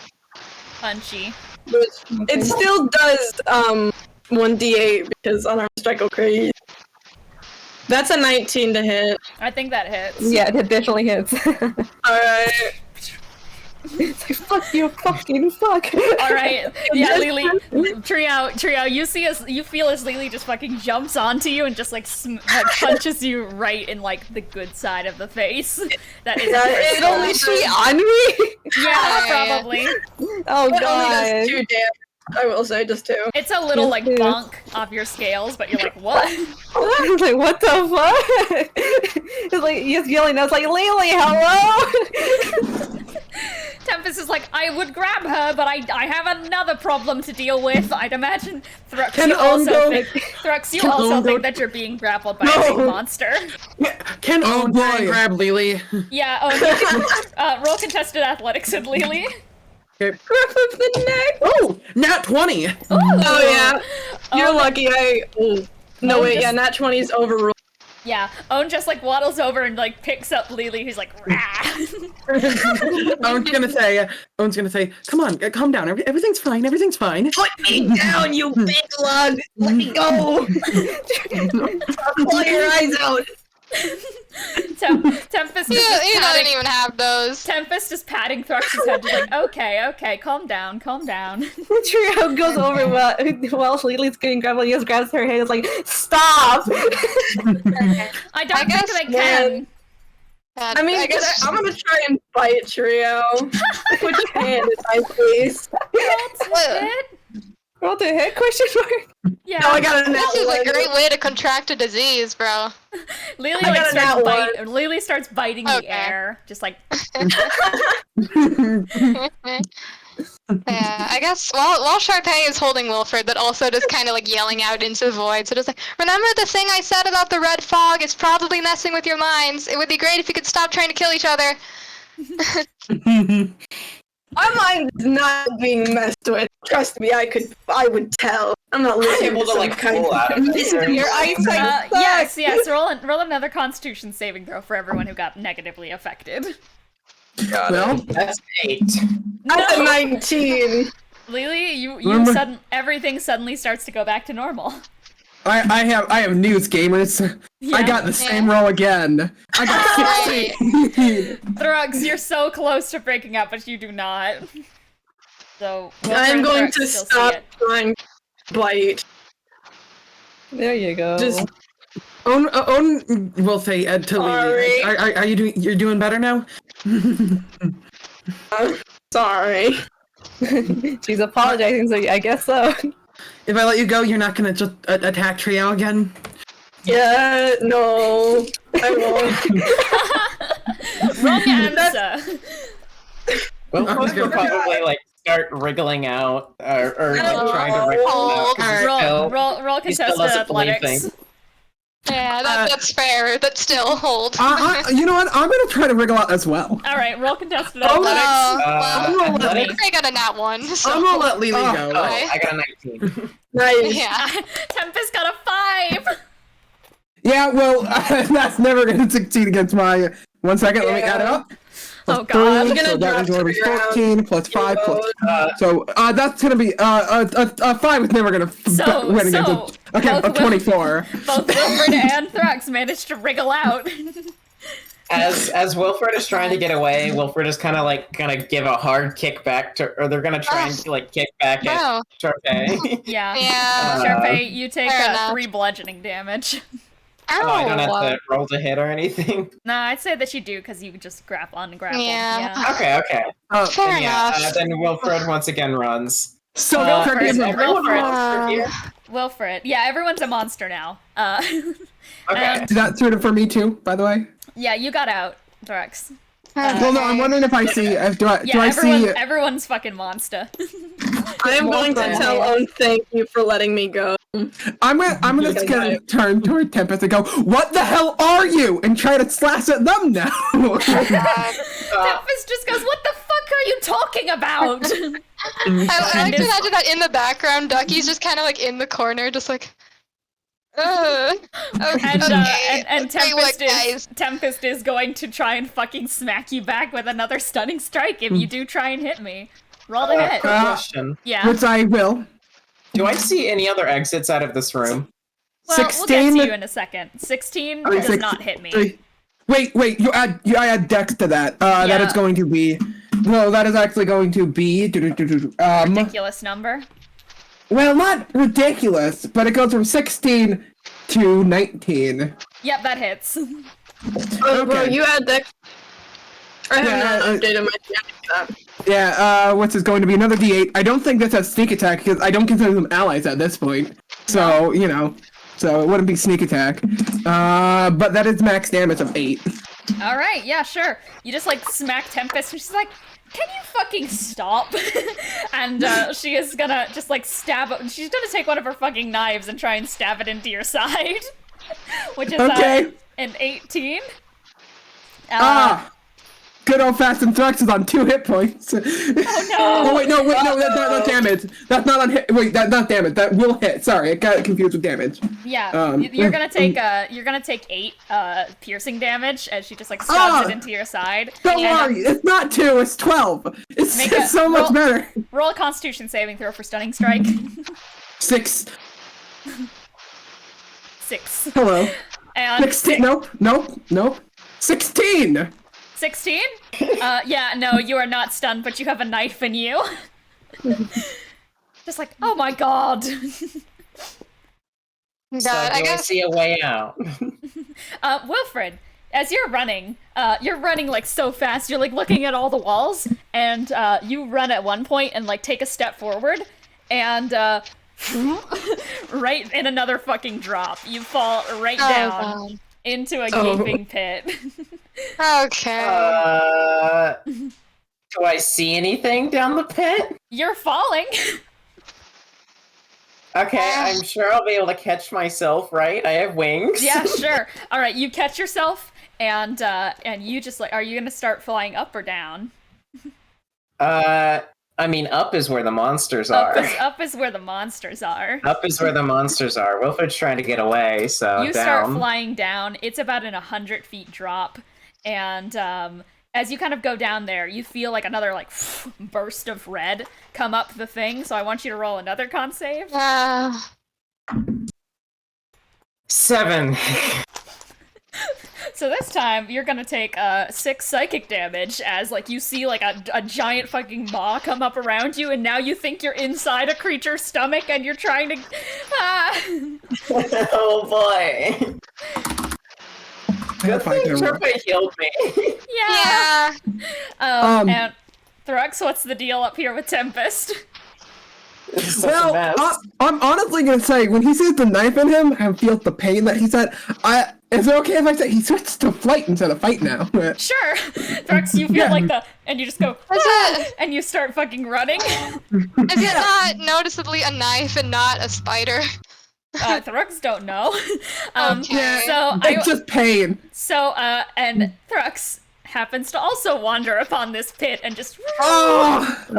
Punchy. It still does 1d8 because unarmed strike will crazy. That's a 19 to hit. I think that hits. Yeah, it definitely hits. Alright. It's like, fuck you, fucking fuck. Alright, yeah, Lily, Triao, you feel as Lily just fucking jumps onto you and just like punches you right in like the good side of the face. That is Is she on me? Yeah, probably. Oh It only god. does 2 damage. I will say just 2. It's a little like bonk off your scales, but you're like, what? It's like, what the fuck? It's like, he's yelling, I was like, Lily, hello? Tempest is like, I would grab her, but I have another problem to deal with. I'd imagine Thrux, you also think that you're being grappled by a big monster. Can Owen try and grab Lily? Yeah, roll contested athletics with Lily. Okay. Grab him the neck. Oh, nat 20. Oh yeah, you're lucky. No wait, yeah, nat 20 is overruled. Yeah, Owen just like waddles over and like picks up Lily, who's like, rah. Owen's gonna say, come on, calm down. Everything's fine. Everything's fine. Put me down, you big lug. Let me go. Pull your eyes out. Tempest You is don't even have those. Tempest is patting Thrux's head, just like, okay, calm down. Triao goes over while Lily's getting grabbed, he just grabs her hand, it's like, stop! I don't think they can. I mean, I'm gonna try and bite Trio. Put your hand in my face. Roll to hit, question mark? Yeah. No, I got a nat This is a 1. great way to contract a disease, bro. Lily starts biting the air, just like. Yeah, I guess while Charpay is holding Wilfred, but also just kind of like yelling out into the void. So just like, remember the thing I said about the red fog? It's probably messing with your minds. It would be great if you could stop trying to kill each other. My mind is not being messed with. Trust me, I would tell. I'm not listening able to like pull out of it. Your eyesight sucks. Yes. Roll another Constitution saving throw for everyone who got negatively affected. Well, That's 8. That's a 19. Lily, everything suddenly starts to go back to normal. I have news, gamers. Yeah. I got the same roll again. I got 16. Thrux, you're so close to breaking up, but you do not. So I'm going to stop trying to bite. There you go. Just Owen will say to Lily, are you doing? You're doing better now. Sorry. She's apologizing, so I guess so. If I let you go, you're not gonna just attack Triao again. Yeah, no, I won't. Wrong answer. Well, you'll probably like start wriggling out or like trying to wriggle out. 'Cause Roll he still contested doesn't believe athletics. things. Yeah, that's fair. But still, hold. You know what? I'm gonna try to wriggle out as well. All right, roll contested Oh, athletics. well, I got a nat 1. So. I'm gonna let Lily go. Oh, I got a 19. Nice. Yeah. Tempest got a 5. Yeah, well, that's never gonna succeed against my. 1 second, let me add it up. Oh god. Three, so that is going to be 14 plus 5 plus. So that's gonna be 5 is never gonna win against. Okay, a 24. Both Wilfred and Thrux managed to wriggle out. As Wilfred is trying to get away, Wilfred is kind of like gonna give a hard kick back to, or they're gonna try and like kick back at Charpay. Yeah. Yeah. Charpay, you take Fair enough. 3 bludgeoning damage. Oh, I don't have to roll to hit or anything. Nah, I'd say that you do because you just grapple. Yeah. Okay. Fair Then, enough. then Wilfred once again runs. So Is everyone a monster here? Wilfred. Yeah, everyone's a monster now. Okay. Did that sort of for me too, by the way? Yeah, you got out, Thrux. Well, no, I'm wondering if I see. Do I see? Everyone's fucking monster. I am going to tell Owen thank you for letting me go. I'm just gonna turn toward Tempest and go, "What the hell are you?" and try to slash at them now. Tempest just goes, "What the fuck are you talking about?" I like to imagine that in the background, Ducky's just kind of like in the corner, just like. Okay. And Tempest is going to try and fucking smack you back with another stunning strike if you do try and hit me. Roll to hit. Question. Yeah. Which I will. Do I see any other exits out of this room? Well, 16. we'll get to you in a second. 16 does not hit me. Wait, I add dex to that. That is going to be Well, that is actually going to be Ridiculous number. well, not ridiculous, but it goes from 16 to 19. Yep, that hits. Well, Okay. you had that. I have Yeah, not updated my that. Yeah, what's is going to be another D8. I don't think this has sneak attack because I don't consider them allies at this point. So, you know, so it wouldn't be sneak attack. But that is max damage of 8. Alright, yeah, sure. You just like smack Tempest and she's like, can you fucking stop? And she is gonna just like stab it. She's gonna take one of her fucking knives and try and stab it into your side. Which is Okay. an 18. Good old fashioned Thrux is on 2 hit points. Oh no! Oh wait, no, that's not damage. That's not on hit. Wait, that's not damage. That will hit. Sorry, I got confused with damage. Yeah, you're gonna take 8 piercing damage as she just like stabs it into your side. Don't worry, it's not 2, it's 12. It's Make just so much better. Roll a Constitution saving throw for stunning strike. 6. 6. Hello. And 16. Nope. 16. 16? Yeah, no, you are not stunned, but you have a knife in you. Just like, oh my god. God, So I do I guess see a way out? Wilfred, as you're running like so fast, you're like looking at all the walls, and you run at one point and like take a step forward, and right in another fucking drop, you fall right down into a gaping pit. Okay. Do I see anything down the pit? You're falling. Okay, I'm sure I'll be able to catch myself, right? I have wings. Yeah, sure. All right, you catch yourself, and you just like, are you gonna start flying up or down? I mean, up is where the monsters are. Up is where the monsters are. Up is where the monsters are. Wilfred's trying to get away, so You down. start flying down. It's about an 100 feet drop, and as you kind of go down there, you feel like another like burst of red come up the thing. So I want you to roll another con save. 7. So this time you're gonna take 6 psychic damage as like you see like a giant fucking maw come up around you, and now you think you're inside a creature's stomach and you're trying to. Oh boy. Good thing Charpay healed me. Yeah. Yeah. And Thrux, what's the deal up here with Tempest? This is such a mess. I'm honestly gonna say when he sees the knife in him and feels the pain that he's at, is it okay if I say he switched to flight instead of fight now? Sure. Thrux, you feel like and you just go, and you start fucking running. Is it not noticeably a knife and not a spider? Thrux don't know. Okay. So It's just pain. So, and Thrux happens to also wander upon this pit and just. Except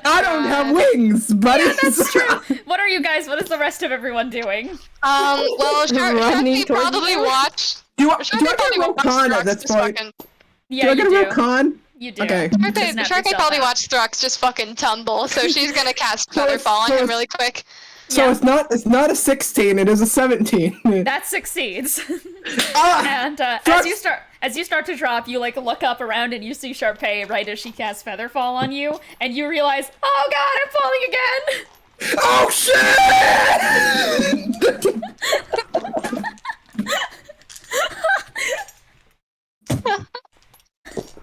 I don't have wings, buddy. Yeah, that's true. What is the rest of everyone doing? Well, Running Sharpay towards probably you? watched. Do I Sharpay get a probably roll watched con at Thrux this just point? fucking. Yeah, Do I get you a do. roll con? You do. Okay. Snap Sharpay yourself probably out. watched Thrux just fucking tumble, so she's gonna cast Featherfall on him really quick. So it's not a 16, it is a 17. That succeeds. Ah! And Thrux! as you start to drop, you like look up around and you see Charpay right as she casts Featherfall on you, and you realize, oh god, I'm falling again. Oh shit!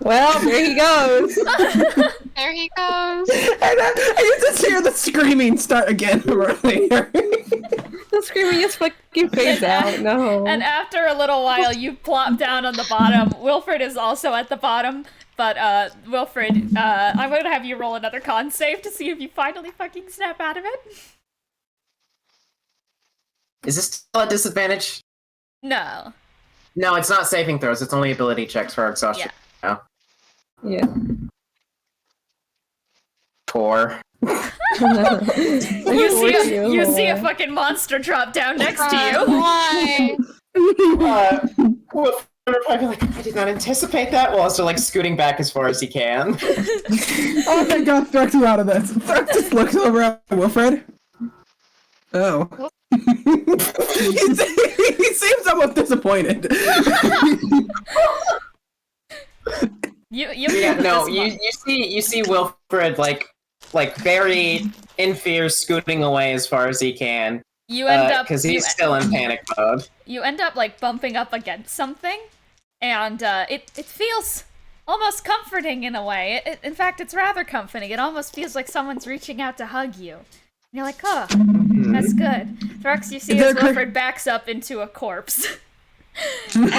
Well, there he goes. There he goes. And I just hear the screaming start again from earlier. The screaming is fucking phased out. No. And after a little while, you plop down on the bottom. Wilfred is also at the bottom, but Wilfred, I'm going to have you roll another con save to see if you finally fucking snap out of it. Is this still a disadvantage? No. No, it's not saving throws. It's only ability checks for exhaustion. Yeah. Yeah. 4. You see a fucking monster drop down next to you. Why? Wilfred would probably be like, I did not anticipate that, while also like scooting back as far as he can. Oh my god, Thrux is out of this. Thrux just looks over at Wilfred. Oh. he seems somewhat disappointed. Yeah, no, you see Wilfred like very in fear, scooting away as far as he can. You end up because he's still in panic mode. You end up like bumping up against something, and it feels almost comforting in a way. In fact, it's rather comforting. It almost feels like someone's reaching out to hug you. And you're like, oh, that's good. Thrux, you see as Wilfred backs up into a corpse. And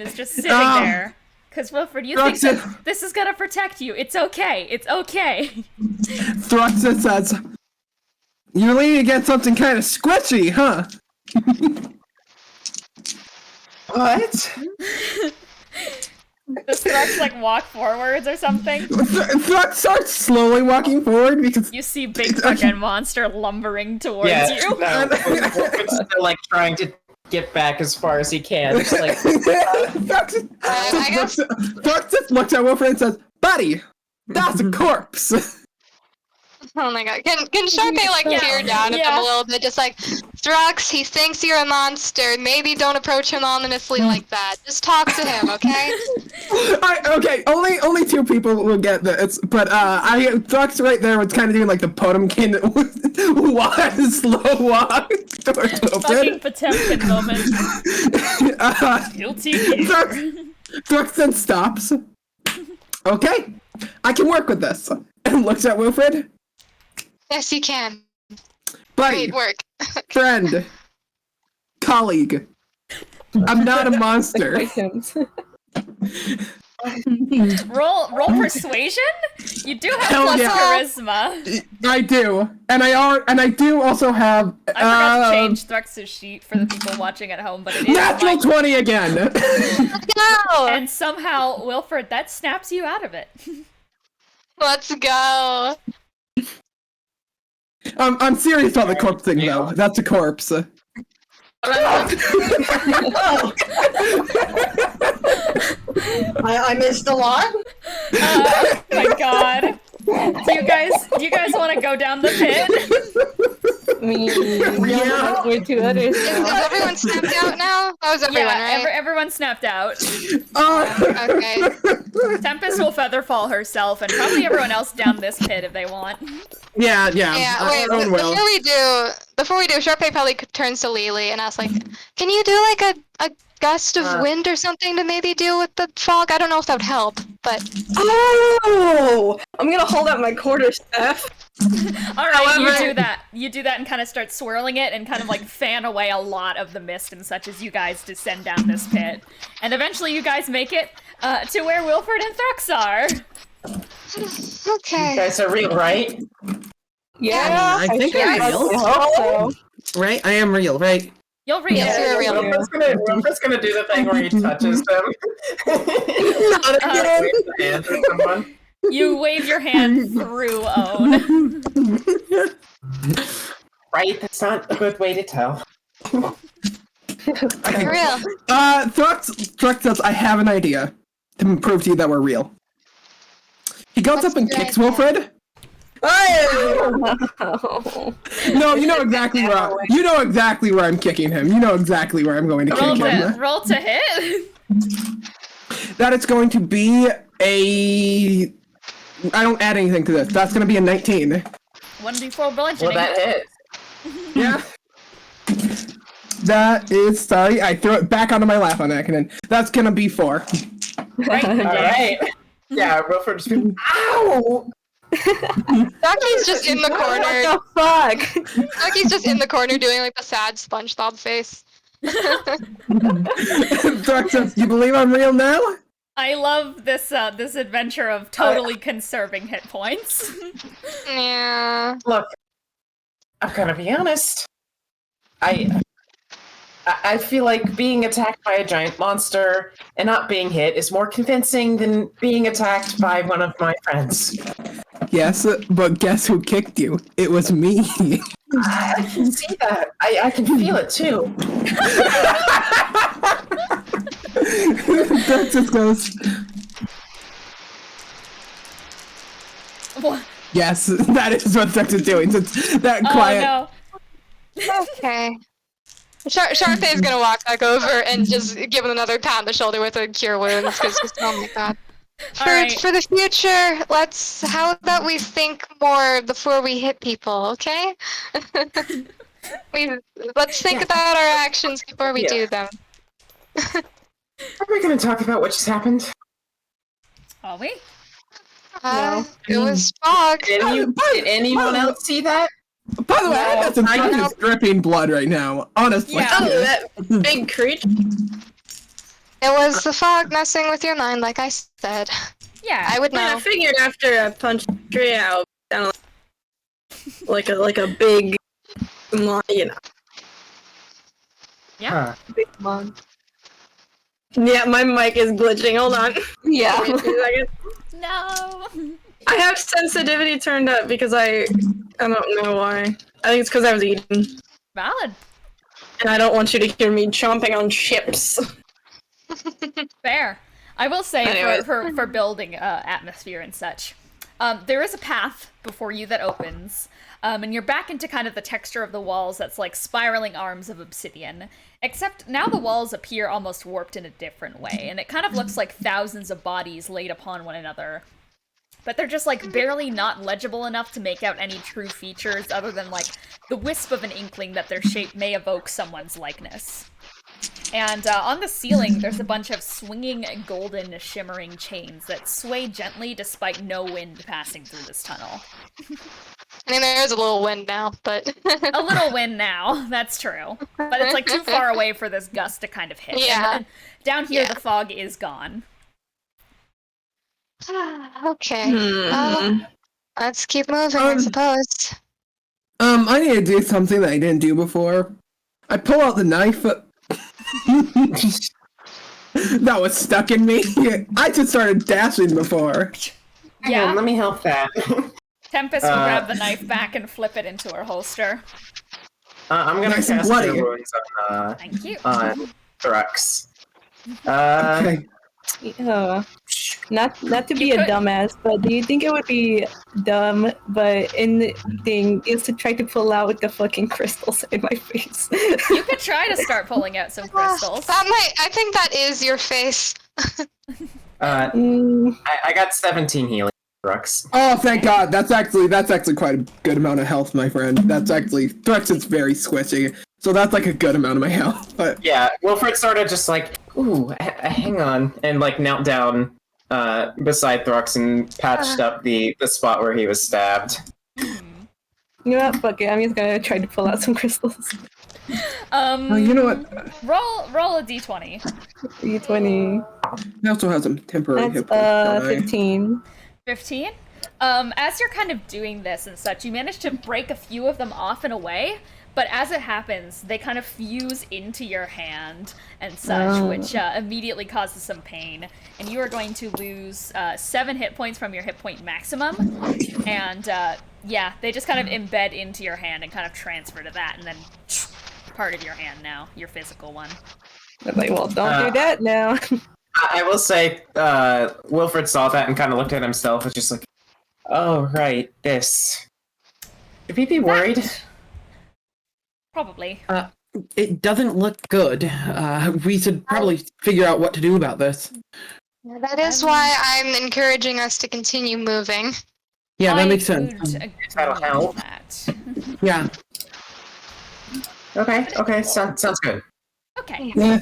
it's just sitting there. Because Wilfred, you think that this is gonna protect you. It's okay. It's okay. Thrux says, "You're leaning against something kind of squishy, huh?" What? Does Thrux like walk forwards or something? Thrux starts slowly walking forward because you see big fucking monster lumbering towards you. No, Wilfred's still like trying to get back as far as he can. Just like Thrux just looks at Wilfred and says, "Buddy, that's a corpse." Oh my god. Can Charpay like peer down at them a little bit? Just like, Thrux, he thinks you're a monster. Maybe don't approach him ominously like that. Just talk to him, okay? Okay, only 2 people will get this, but Thrux right there was kind of doing like the Potemkin slow walk towards Wilfred. Fucking Potemkin moment. Guilty gear. Thrux then stops. Okay, I can work with this. And looks at Wilfred. Yes, you can. Buddy, great work. Friend, colleague. I'm not a monster. roll persuasion? You do have charisma. I do, and I do also have. I forgot to change Thrux's sheet for the people watching at home, but it is natural 20 again. No. And somehow, Wilfred, that snaps you out of it. Let's go. I'm serious about the corpse thing, though. That's a corpse. I missed a lot. Oh my god. Do you guys want to go down the pit? We're 2 others. Is everyone snapped out now? That was everyone, right? Everyone snapped out. Okay. Tempest will featherfall herself, and probably everyone else down this pit if they want. Yeah. Wait, before we do, Charpay probably turns to Lily and asks, like, can you do like a gust of wind or something to maybe deal with the fog? I don't know if that would help, but... Oh! I'm gonna hold out my quarterstaff. Alright, you do that and kind of start swirling it and kind of like fan away a lot of the mist and such as you guys descend down this pit. And eventually you guys make it to where Wilfred and Thrux are. Okay. You guys are real, right? Yeah, I think I'm real. I hope so. Right? I am real, right? You'll read Yes, it. you're real. Wilfred's gonna do the thing where he touches them. Hands or someone. You wave your hand through Own. Right? That's not a good way to tell. For real. Thrux says, "I have an idea to prove to you that we're real." He goes up and kicks Wilfred. No, you know exactly where I'm kicking him. You know exactly where I'm going to kick him. Roll to hit. That it's going to be a... I don't add anything to this. That's going to be a 19. 1d4 bludgeoning. Well, that hits. Yeah. That is... Sorry, I threw it back onto my lap on accident. That's going to be 4. Alright. Yeah, Wilfred's... Ow! Ducky's just in the corner. What the fuck? Ducky's just in the corner doing like the sad SpongeBob face. Thrux says, "You believe I'm real now?" I love this this adventure of totally conserving hit points. Yeah. Look, I'm gonna be honest. I feel like being attacked by a giant monster and not being hit is more convincing than being attacked by one of my friends. Yes, but guess who kicked you? It was me. I can see that. I can feel it too. That just goes. What? Yes, that is what Thrux is doing. It's that quiet. Oh Okay. Charpay's gonna walk back over and just give him another pat on the shoulder with a cure wounds, because oh my god. For the future, how about we think more before we hit people, okay? Let's think about our actions before we do them. Are we gonna talk about what just happened? Are we? It was fog. Did anyone else see that? By the way, I got some just dripping blood right now. Honestly. Yeah. Oh, that big creature. It was the fog messing with your mind, like I said. Yeah. I would know. I figured after I punched Triao, down like a big, you know. Yeah. Big mom. Yeah, my mic is glitching. Hold on. Yeah. Give me 2 seconds. No. I have sensitivity turned up because I don't know why. I think it's because I was eating. Valid. And I don't want you to hear me chomping on chips. Fair. I will say Anyways. for building atmosphere and such, there is a path before you that opens, and you're back into kind of the texture of the walls that's like spiraling arms of obsidian, except now the walls appear almost warped in a different way, and it kind of looks like thousands of bodies laid upon one another. But they're just like barely not legible enough to make out any true features other than like the wisp of an inkling that their shape may evoke someone's likeness. And on the ceiling, there's a bunch of swinging golden shimmering chains that sway gently despite no wind passing through this tunnel. I mean, there is a little wind now, but... A little wind now, that's true. But it's like too far away for this gust to kind of hit. Yeah. And down here, the fog is gone. Okay. Let's keep moving, I suppose. I need to do something that I didn't do before. I pull out the knife. That was stuck in me. I just started dashing before. Yeah. Let me help that. Tempest will grab the knife back and flip it into her holster. I'm gonna Nice and cast bloody. Cure Wounds Thank you. on Thrux. Okay. Not to be a dumbass, but do you think it would be dumb, but in the thing is to try to pull out the fucking crystals in my face? You could try to start pulling out some crystals. I think that is your face. I got 17 healing, Thrux. Oh, thank God. That's actually quite a good amount of health, my friend. That's actually Thrux is very squishy, so that's like a good amount of my health. But Yeah, Wilfred sort of just like, ooh, hang on, and like knelt down beside Thrux and patched up the spot where he was stabbed. You know what? Fuck it. I'm just gonna try to pull out some crystals. oh, you know what? Roll a d20. D20. He also has some temporary hit That's points. don't I? 15. 15? As you're kind of doing this and such, you manage to break a few of them off and away, but as it happens, they kind of fuse into your hand and such, which immediately causes some pain. And you are going to lose 7 hit points from your hit point maximum. And yeah, they just kind of embed into your hand and kind of transfer to that, and then part of your hand now, your physical one. I'm like, well, don't do that now. I will say, Wilfred saw that and kind of looked at himself and just like, oh, right, this. Should we be worried? Probably. It doesn't look good. We should probably figure out what to do about this. That is why I'm encouraging us to continue moving. Yeah, that I makes sense. would agree That'll help. with that. Yeah. Okay, sounds good. Okay. Yeah.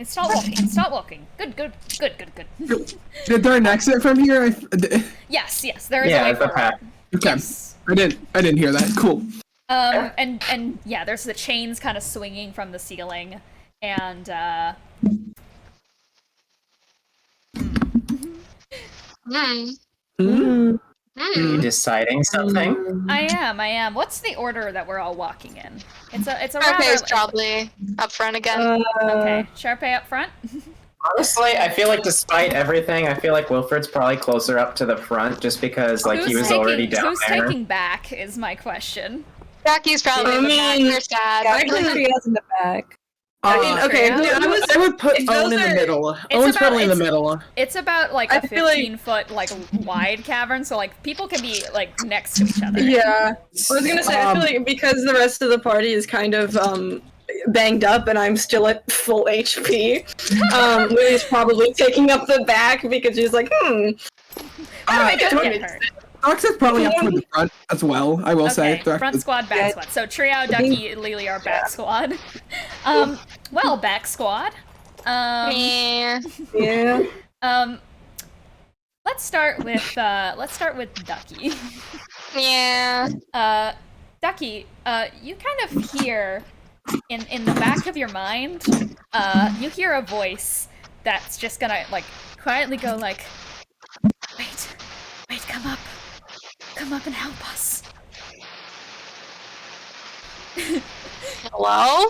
Stop walking. Good. Is there an exit from here? Yes, there is a Yeah, way the forward. Okay. path. Yes. I didn't hear that. Cool. And yeah, there's the chains kind of swinging from the ceiling, and You deciding something? I am. What's the order that we're all walking in? It's a Charpay's rather probably up front again. okay. Charpay up front. Honestly, I feel like despite everything, I feel like Wilfred's probably closer up to the front just because like he was already down who's there. taking back is my question. Jackie's probably in the back. They're sad. Actually, Tria's in the back. I mean, okay, Triao? I would put if Owen those in the are- middle. Owen's probably in the middle. It's about like I a feel like- 15-foot like wide cavern, so like people can be like next to each other. Yeah. I was gonna say, I feel like because the rest of the party is kind of banged up and I'm still at full HP. Lily's probably taking up the back because she's like, I don't get hurt. Thrux is probably up toward the front as well, I will say. Okay, front squad, back squad. So Triao, Ducky, and Lily are back squad. Well, back squad. Yeah. Let's start with Ducky. Yeah. Ducky, you kind of hear in the back of your mind, you hear a voice that's just gonna like quietly go like, wait, come up and help us. Hello?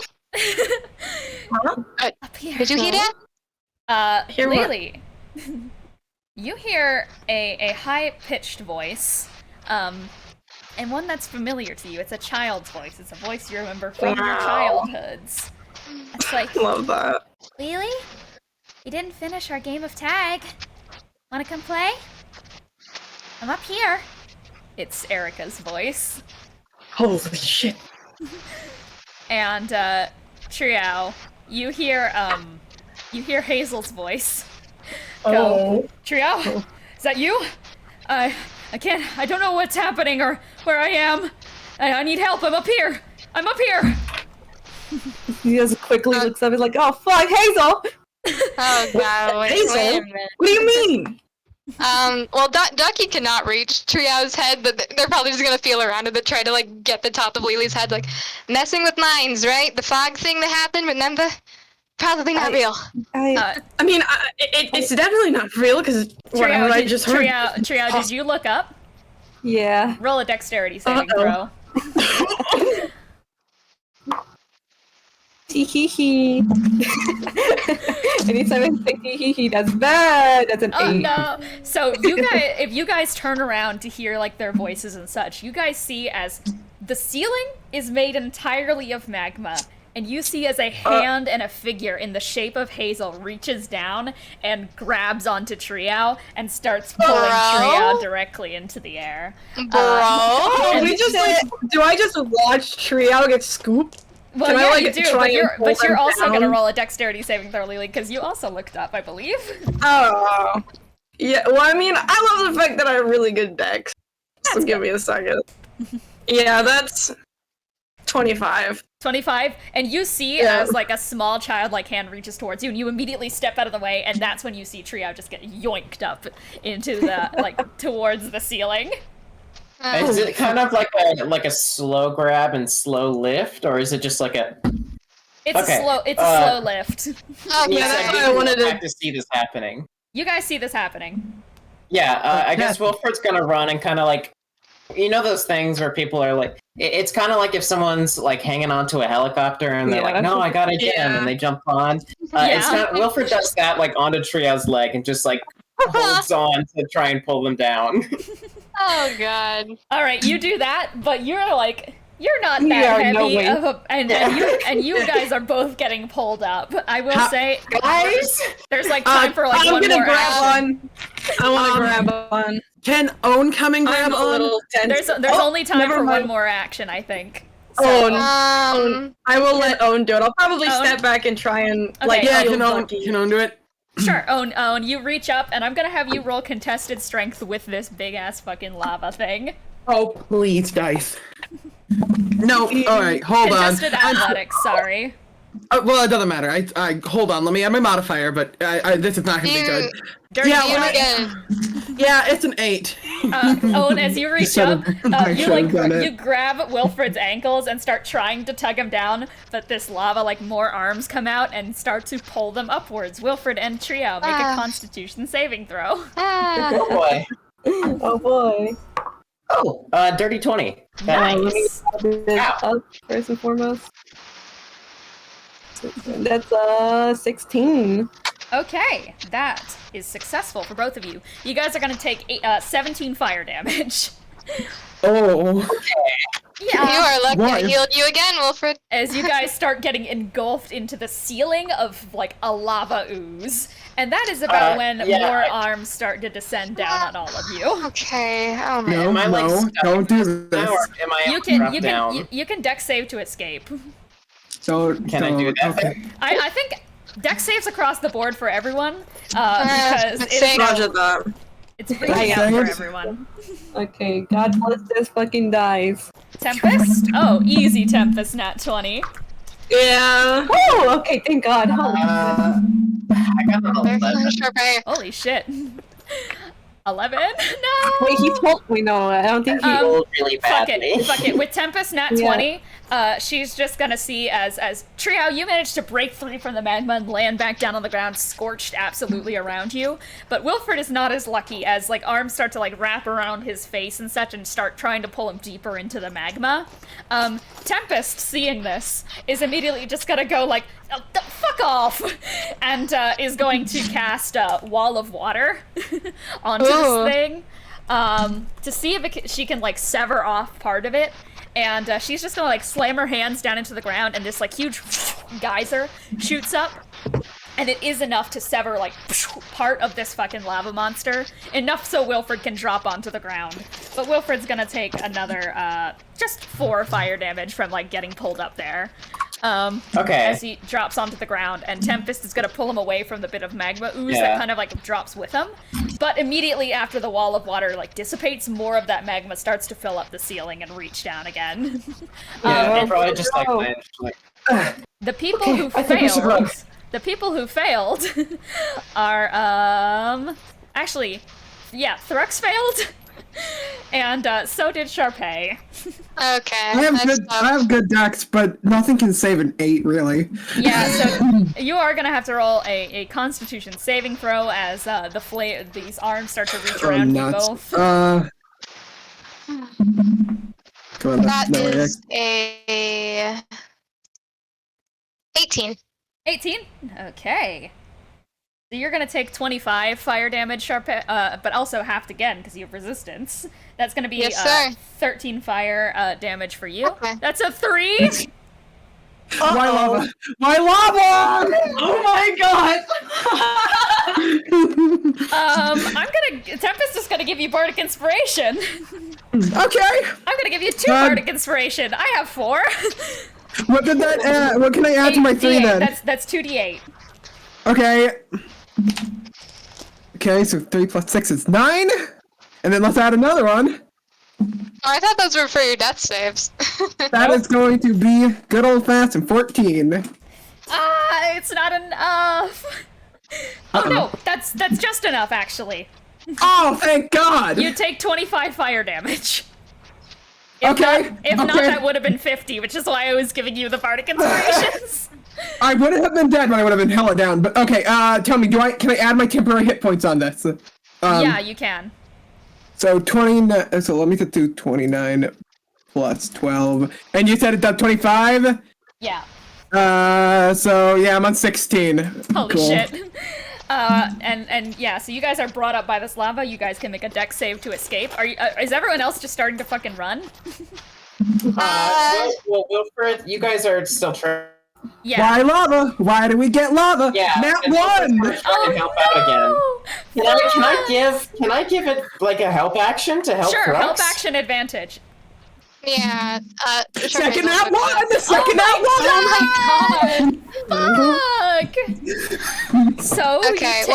Up here. Did you hear that? Hear what? Lily, you hear a high-pitched voice, and one that's familiar to you. It's a child's voice. It's a voice you remember from your childhoods. It's like, love that. Lily, you didn't finish our game of tag. Wanna come play? I'm up here. It's Erica's voice. Holy shit. And Triao, you hear Hazel's voice. Go, Triao, is that you? I don't know what's happening or where I am. I need help. I'm up here. He just quickly looks up. He's like, "Oh fuck, Hazel!" Oh god, wait a minute. What do you mean? Well, Ducky cannot reach Triao's head, but they're probably just gonna feel around it to try to, like, get the top of Lily's head, like, messing with minds, right? The fog thing that happened, remember? Probably not real. I mean, it's definitely not real, because whatever I just heard. Triao, did you look up? Yeah. Roll a dexterity saving throw. Hee. Anytime I think hee, that's bad. That's an 8. Oh no! So you guys, if you guys turn around to hear like their voices and such, you guys see as the ceiling is made entirely of magma, and you see as a hand and a figure in the shape of Hazel reaches down and grabs onto Triao and starts pulling Triao directly into the air. Bro? Do I just watch Triao get scooped? Well, Can yeah, I, like, you do, try and pull but you're them also gonna down? roll a dexterity saving throw, Lily, because you also looked up, I believe. Oh. Yeah, well, I mean, I love the fact that I have really good dex. So give me a second. Yeah, that's 25. 25, and you see as like a small childlike hand reaches towards you, and you immediately step out of the way, and that's when you see Triao just get yoinked up into the like towards the ceiling. Is it kind of like a slow grab and slow lift, or is it just like a? It's a slow lift. Oh, Yeah, that's what I wanted to see this happening. You guys see this happening. Yeah, I guess Wilfred's gonna run and kind of like, you know, those things where people are like, it's kind of like if someone's like hanging onto a helicopter and they're like, no, I gotta get him, and they jump on. It's kind of, Wilfred does that like onto Triao's leg and just like holds on to try and pull them down. Oh god. All right, you do that, but you're not that heavy of a, and you guys are both getting pulled up. I will say, guys, there's like time for like one more action. I want to grab on. Can Own come and grab I'm a on? little tense. There's only time never for mind. one more action, I think. So, Own. I will let Own do it. I'll probably step back and try and like. Okay. Yeah, heal can Own do it? Sure, Own, you reach up, and I'm gonna have you roll contested strength with this big-ass fucking lava thing. Oh, please, dice. No, alright, hold on. Contested athletics, sorry. Well, it doesn't matter. I hold on, let me add my modifier, but this is not gonna be good. Dirty Yeah, it's an 8. Owen, as you reach up, you you grab Wilfred's ankles and start trying to tug him down, but this lava, like, more arms come out and start to pull them upwards. Wilfred and Triao, make a Constitution saving throw. Oh boy. Oh boy. Oh, dirty 20. Nice. Up first and foremost. That's 16. Okay, that is successful for both of you. You guys are gonna take 17 fire damage. Oh. Yeah. You are lucky I healed you again, Wilfred. As you guys start getting engulfed into the ceiling of, like, a lava ooze. And that is about when more arms start to descend down on all of you. Okay, oh man. No, don't do this. Am I You can dex save to escape. Can I do that? Okay. I think dex saves across the board for everyone, because Roger that. it's freaking out for everyone. Okay, God bless this fucking dice. Tempest? Oh, easy Tempest, nat 20. Yeah. Oh, okay, thank God. I got an 11. Charpay. Holy shit. 11? No! Wait, he told me no. I don't think he. Rolled really Fuck badly. it, fuck it. With Tempest nat 20, she's just gonna see as Triao, you managed to break free from the magma and land back down on the ground, scorched absolutely around you. But Wilfred is not as lucky, as like arms start to like wrap around his face and such and start trying to pull him deeper into the magma. Tempest, seeing this, is immediately just gonna go like, oh, fuck off, and is going to cast Wall of Water onto this thing. To see if she can like sever off part of it, and she's just gonna like slam her hands down into the ground, and this like huge geyser shoots up, and it is enough to sever like part of this fucking lava monster, enough so Wilfred can drop onto the ground. But Wilfred's gonna take another just 4 fire damage from like getting pulled up there. Okay. As he drops onto the ground, and Tempest is gonna pull him away from the bit of magma ooze that kind of like drops with him. But immediately after the wall of water like dissipates, more of that magma starts to fill up the ceiling and reach down again. And probably just like managed to like. The people who failed. The people who failed are actually, yeah, Thrux failed, and so did Charpay. Okay. I have good dex, but nothing can save an 8, really. Yeah, so you are gonna have to roll a Constitution saving throw as these arms start to reach around you both. Come on, That no, is a 18. 18? Okay. So you're gonna take 25 fire damage, Charpay, but also halved again because you have resistance. That's gonna be 13 fire damage for you. Okay. That's a 3! Why lava? Why lava? Oh my god! Tempest is gonna give you Bardic Inspiration. Okay. I'm gonna give you 2 Bardic Inspiration. I have 4. What did that add? What can I add to my 3 then? That's 2d8. Okay. Okay, so 3 plus 6 is 9. And then let's add another one. Oh, I thought those were for your death saves. That is going to be good old fashioned 14. It's not enough. Oh no, that's just enough actually. Oh, thank God! You take 25 fire damage. If not, that would have been 50, which is why I was giving you the Bardic Inspirations. I wouldn't have been dead, but I would have been hella down. But okay, tell me, can I add my temporary hit points on this? Yeah, you can. So 29. So let me do 29 plus 12, and you said it done 25. Yeah. So yeah, I'm on 16. Holy shit. And yeah, so you guys are brought up by this lava. You guys can make a dex save to escape. Is everyone else just starting to fucking run? Well, Wilfred, you guys are still trying. Yeah. Why lava? Why do we get lava? Yeah. Nat and 1. Trying to help out again. Can I give it like a help action to help? Sure, Thrux? help action advantage. Yeah. Second nat 1. The second nat 1. Oh my god! Fuck! So Okay,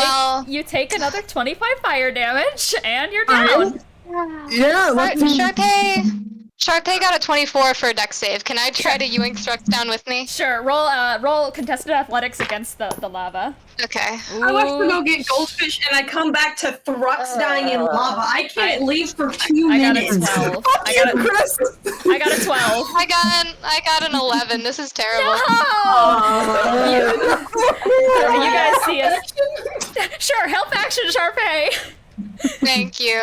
you take another 25 fire damage, and you're down. Yeah. Charpay got a 24 for a dex save. Can I try to yoink Thrux down with me? Sure. Roll contested athletics against the lava. Okay. I watched them go get goldfish, and I come back to Thrux dying in lava. I can't leave for 2 minutes. I got a 12. I got a 12. I got an 11. This is terrible. No! You guys see it. Sure, help action, Charpay. Thank you.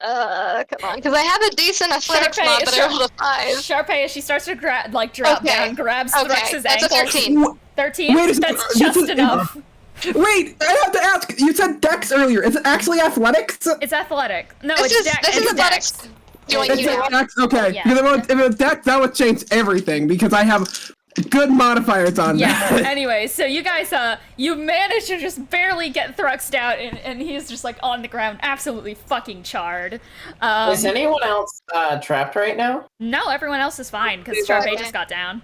Come on, because I have a decent athletics mod, but I rolled a 5. Charpay, as she starts to drop down, grabs Thrux's that's ankle. a 13. 13? That's just enough. Wait, I have to ask. You said dex earlier. Is it actually athletics? It's athletic. No, This it's is athletics. dex. Doing you now. Dex? Okay. Yeah. Because if it's dex, that would change everything because I have good modifiers on Yeah, that. anyway, so you guys, you managed to just barely get Thrux down, and he's just, like, on the ground, absolutely fucking charred. Is anyone else trapped right now? No, everyone else is fine, because Charpay just got down.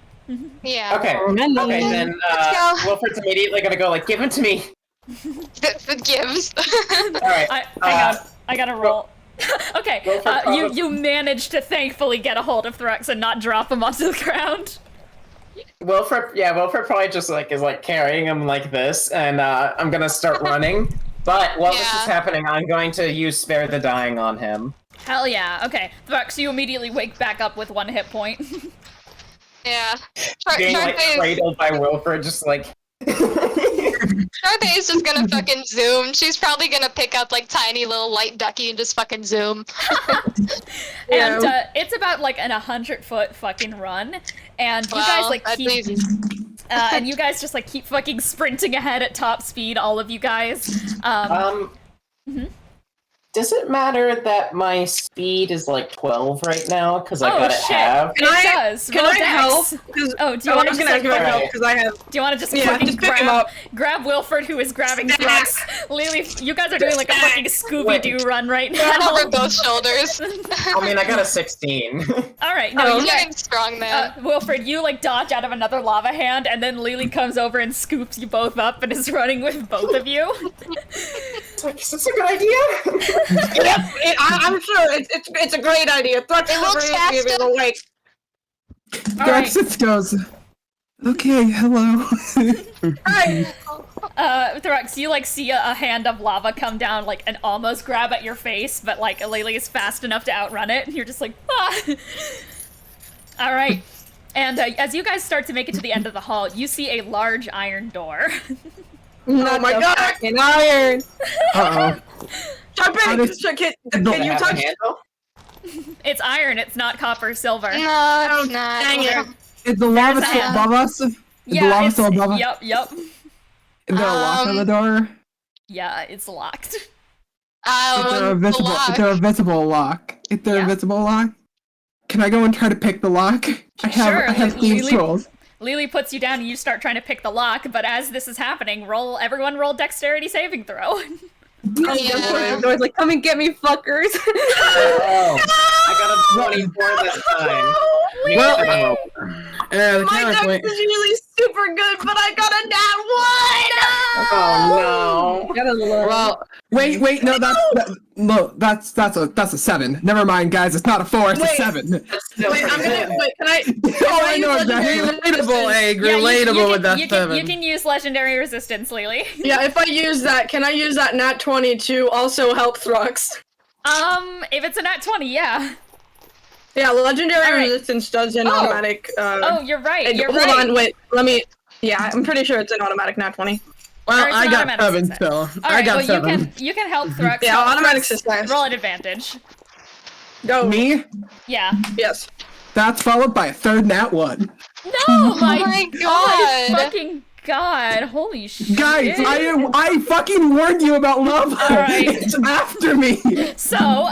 Yeah. Okay. Okay, then Let's go. Wilfred's immediately gonna go like, give him to me. The gives. Alright. Hang on, I gotta roll. Okay, Wilfred you managed to thankfully get a hold of Thrux and not drop him onto the ground. Wilfred probably just like is like carrying him like this, and I'm gonna start running. But while this is happening, I'm going to use Spare the Dying on him. Hell yeah. Okay, Thrux, you immediately wake back up with 1 hit point. Yeah. Being like cradled by Wilfred, just like. Charpay is just gonna fucking zoom. She's probably gonna pick up like tiny little light ducky and just fucking zoom. And it's about like an 100-foot fucking run, and you guys like keep. And you guys just like keep fucking sprinting ahead at top speed, all of you guys. Does it matter that my speed is like 12 right now? Because I gotta shit. have. It does. Can Roll I dex. help? Oh, do you want to just like, help? Because I have. do you want to just Yeah, fucking just pick him up. grab Wilfred, who is grabbing Thrux? Lily, you guys are doing like a fucking Scooby-Doo run right Run now. over both shoulders. I mean, I got a 16. All right, no, you getting guys. strong, man. Wilfred, you like dodge out of another lava hand, and then Lily comes over and scoops you both up and is running with both of you. Is this a good idea? Yep, I'm sure it's a great idea. Thrux It looks is awake. All right. Thrux goes, okay, hello. Hi. Thrux, you like see a hand of lava come down like and almost grab at your face, but like Lily is fast enough to outrun it, and you're just like, ah. All right. And as you guys start to make it to the end of the hall, you see a large iron door. Oh my god! Fucking iron! Uh-oh. Charpay, can you touch? It's iron, it's not copper, silver. No, it's not. Dang it. Is the lava There's still a- above us? Is the lava still above us? Yep. Is there a lock on the door? Yeah, it's locked. Is there a visible? Is there a visible lock? Is there a visible lock? Can I go and try to pick the lock? I have thieves' tools. Lily puts you down and you start trying to pick the lock, but as this is happening, everyone roll dexterity saving throw. I was like, come and get me, fuckers! Oh, I got a 24 this time. Well, the My counterpoint. dex is usually super good, but I got a nat 1! Oh no. Gotta love. Well, Wait, no, that's a 7. Never mind, guys, it's not a 4, it's a 7. Wait, can I? Oh, I know exactly. relatable, egg. Yeah, Relatable with that you 7. you can use legendary resistance, Lily. Yeah, if I use that, can I use that nat 20 to also help Thrux? If it's a nat 20, yeah. Yeah, legendary Alright. resistance does an automatic. Oh, you're right. You're hold right. on, wait. Let me. Yeah, I'm pretty sure it's an automatic nat 20. Well, Or it's I an got automatic 7 success. still. I Alright, got well, 7. you can help Thrux. Yeah, Help automatic Thrux. success. Roll at advantage. Go. Me? Yeah. Yes. That's followed by a third nat 1. No, my God. fucking God. Holy shit. Guys, I fucking warned you about lava. Alright. It's after me. So,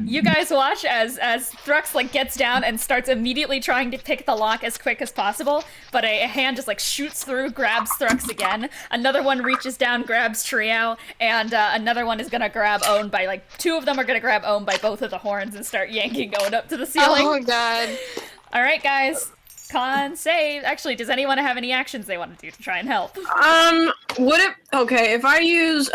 you guys watch as Thrux like gets down and starts immediately trying to pick the lock as quick as possible, but a hand just like shoots through, grabs Thrux again. Another one reaches down, grabs Triao, and another one is gonna grab Own by like 2 of them are gonna grab Own by both of the horns and start yanking Own up to the ceiling. Oh god. All right, guys. Con save. Actually, does anyone have any actions they want to do to try and help? Would it? Okay, if I use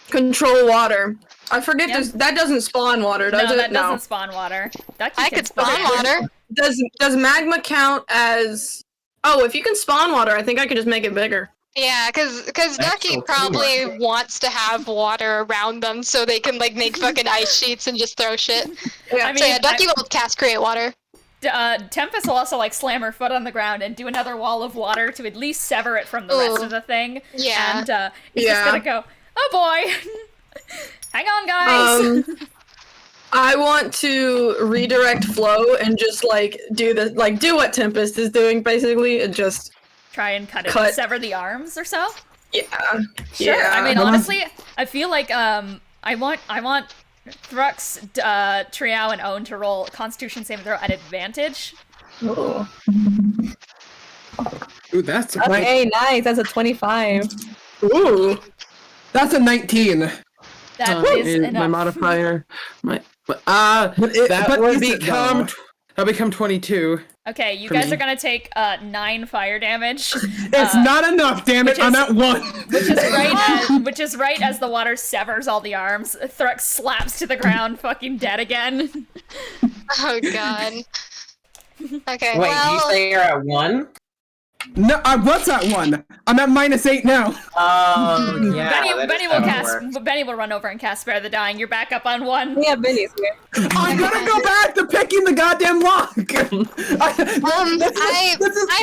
control water, I forget that doesn't spawn water, does No, it? that doesn't spawn water. Ducky I can could spawn water. Does magma count as? Oh, if you can spawn water, I think I could just make it bigger. Yeah, because Ducky so probably wants to have water around them so they can like make fucking ice sheets and just throw shit. Yeah. I mean, So yeah, Ducky will cast create water. Tempest will also like slam her foot on the ground and do another wall of water to at least sever it from the rest Ooh. of the thing. Yeah. And he's just gonna go, oh boy, hang on, guys. I want to redirect flow and just like do what Tempest is doing basically, and just Try and cut it, Cut. sever the arms or so. yeah. Sure. Yeah. I mean, honestly, I feel like I want Thrux, Triao, and Own to roll Constitution saving throw at advantage. Ooh. Ooh, that's a Okay, nice. That's a 25. Ooh, that's a 19. That is my enough. modifier. But it, That but would is it, become. though? I'll become 22. Okay, you For guys me. are gonna take 9 fire damage. It's not enough, damn it. I'm at 1. Which is right as the water severs all the arms. Thrux slaps to the ground, fucking dead again. Oh god. Okay, Wait, well, you say you're at 1? No, I was at 1. I'm at -8 now. Yeah. that Benny is will how it works. Benny will run over and cast Spare the Dying. You're back up on 1. Yeah, Benny's here. I'm gonna go back to picking the goddamn lock. I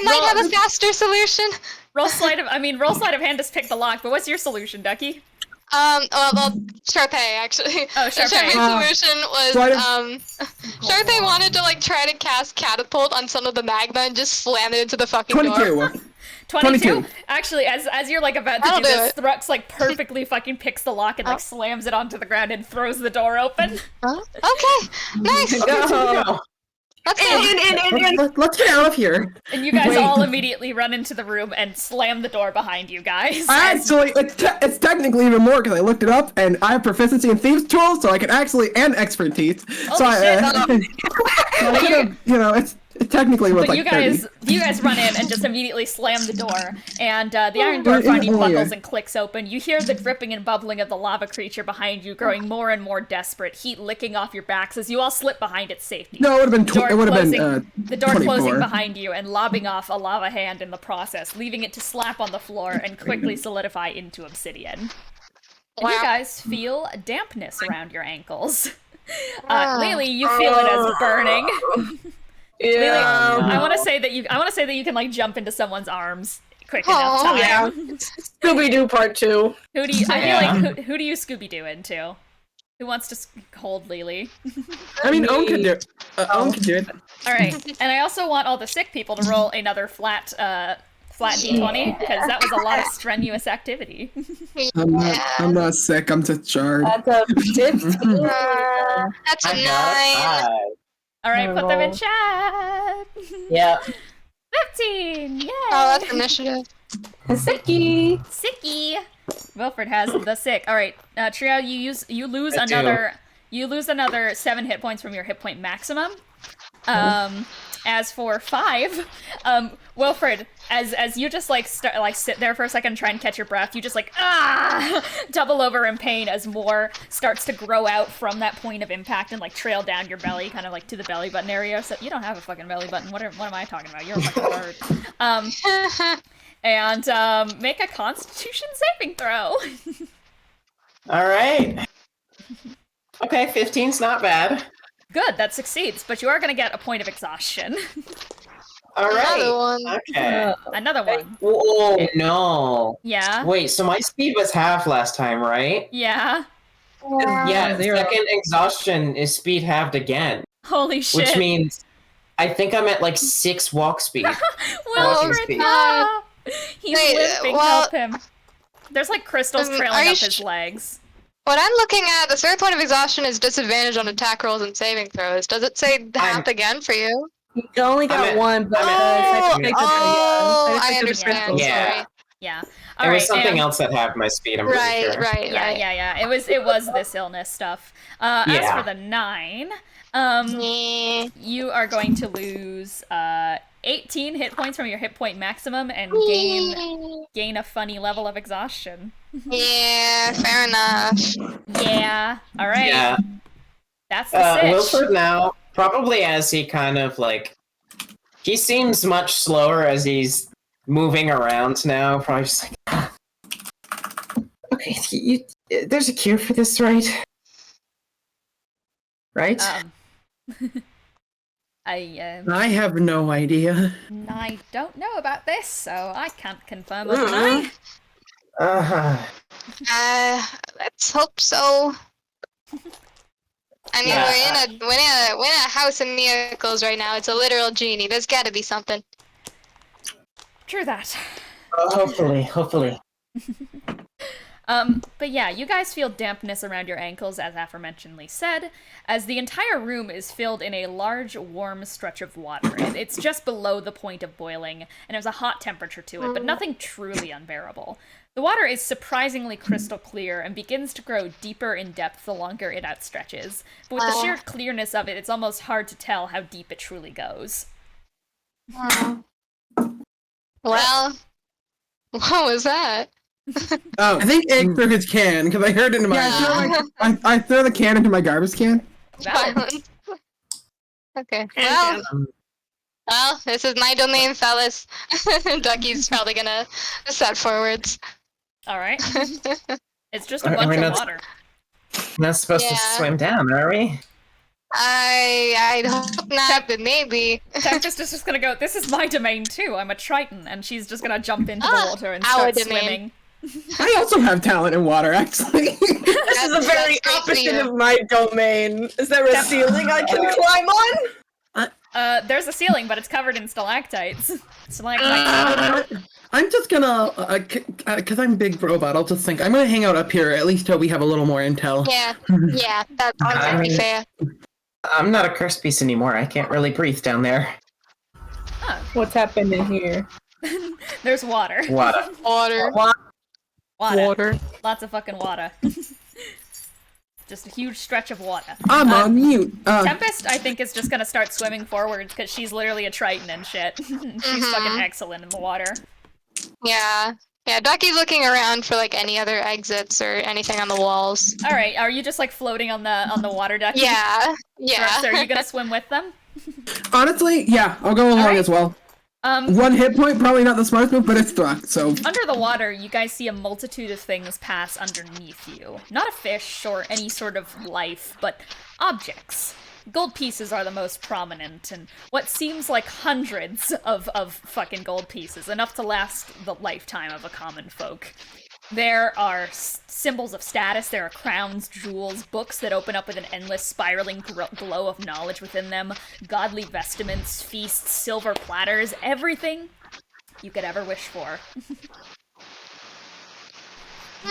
might have a faster solution. Roll sleight of hand to pick the lock, but what's your solution, Ducky? Well, Charpay, actually. Oh, Charpay. Charpay's solution was, Charpay wanted to, like, try to cast Catapult on some of the magma and just slam it into the fucking door. 22. Actually, as you're, like, about to That'll do this, do it. Thrux, like, perfectly fucking picks the lock and, like, slams it onto the ground and throws the door open. Okay, nice. Let's go. Let's get out of here. And you guys Wait. all immediately run into the room and slam the door behind you guys. Actually, it's technically even more because I looked it up and I have proficiency in thieves tools, so I can actually and expertise. So Holy I could have, it technically was But like you 30. guys run in and just immediately slam the door, and the iron door finally buckles and clicks open. You hear the dripping and bubbling of the lava creature behind you, growing more and more desperate, heat licking off your backs as you all slip behind its safety. No, it would have been The door 24. closing behind you and lobbing off a lava hand in the process, leaving it to slap on the floor and quickly solidify into obsidian. And you Wow. guys feel dampness around your ankles. Lily, you feel it as burning. Lily, I want to say that you can like jump into someone's arms quick enough time. Yeah. Scooby-Doo Part 2. Who do you? I feel like who do you Scooby Doo into? Who wants to hold Lily? I mean, Owen could do it. Owen could do it. All right, and I also want all the sick people to roll another flat d20 because that was a lot of strenuous activity. I'm not sick, I'm just charred. That's a 15. That's a 9. All right, put them in chat. Yeah. 15. Yay! Oh, that's initiative. Sicky. Sicky. Wilfred has the sick. All right, Triao, you lose another 7 hit points from your hit point maximum. As for 5, Wilfred, as you just sit there for a second and try and catch your breath, you just double over in pain as more starts to grow out from that point of impact and like trail down your belly, kind of like to the belly button area. So you don't have a fucking belly button. What am I talking about? You're a fucking bird. And make a Constitution saving throw. All right. Okay, 15's not bad. Good, that succeeds, but you are going to get a point of exhaustion. All right. Another one. Okay. Another one. Oh no. Yeah. Wait, so my speed was half last time, right? Yeah. Yeah, second exhaustion is speed halved again. Holy shit. Which means I think I'm at like 6 walk speed. Wilfred, speed. no! He's Wait, limping, well- help him. There's like crystals are trailing you up his legs. What I'm looking at, the third point of exhaustion is disadvantage on attack rolls and saving throws. Does it say half again for you? You only got one, but I understand. Yeah. Sorry. Yeah. There was something else that halved my speed, I'm pretty sure. Right. Yeah. It was this illness stuff. As for the 9, you are going to lose 18 hit points from your hit point maximum and gain a funny level of exhaustion. Yeah, fair enough. Yeah. All right. Yeah. That's the sitch. Wilfred now, probably as he kind of like, he seems much slower as he's moving around now. Probably just like, okay, there's a cure for this, right? Right? I have no idea. I don't know about this, so I can't confirm or deny. Let's hope so. I mean, we're in a house of miracles right now. It's a literal genie. There's got to be something. True that. Hopefully. But yeah, you guys feel dampness around your ankles, as aforementionedly said, as the entire room is filled in a large, warm stretch of water. It's just below the point of boiling, and there's a hot temperature to it, but nothing truly unbearable. The water is surprisingly crystal clear and begins to grow deeper in depth the longer it outstretches. But with the sheer clearness of it, it's almost hard to tell how deep it truly goes. Well, what was that? Oh, I think Egg threw his can because I heard it in my. I throw the can into my garbage can. Violence. Okay. Well, this is my domain, fellas. Ducky's probably gonna set forwards. Alright. It's just a bunch of water. We're not supposed to swim down, are we? I hope not, but maybe. Tempest is just gonna go, this is my domain too, I'm a Triton, and she's just gonna jump into the water and start swimming. I also have talent in water, actually. This is a very opposite of my domain. Is there a ceiling I can climb on? There's a ceiling, but it's covered in stalactites. Stalactites. I'm just gonna, cause I'm big robot, I'll just think, I'm gonna hang out up here, at least till we have a little more intel. Yeah, that's pretty fair. I'm not a curse piece anymore, I can't really breathe down there. What's happening here? There's water. Water. Water. Lots of fucking water. Just a huge stretch of water. I'm on mute. Tempest, I think, is just gonna start swimming forwards because she's literally a Triton and shit. She's fucking excellent in the water. Yeah, Ducky's looking around for like any other exits or anything on the walls. All right, are you just like floating on the water, Ducky? Yeah. So are you gonna swim with them? Honestly, yeah, I'll go along as well. One hit point, probably not the smartest move, but it's Thrux, so... Under the water, you guys see a multitude of things pass underneath you. Not a fish or any sort of life, but objects. Gold pieces are the most prominent, and what seems like hundreds of fucking gold pieces, enough to last the lifetime of a common folk. There are symbols of status, there are crowns, jewels, books that open up with an endless spiraling glow of knowledge within them, godly vestments, feasts, silver platters, everything you could ever wish for.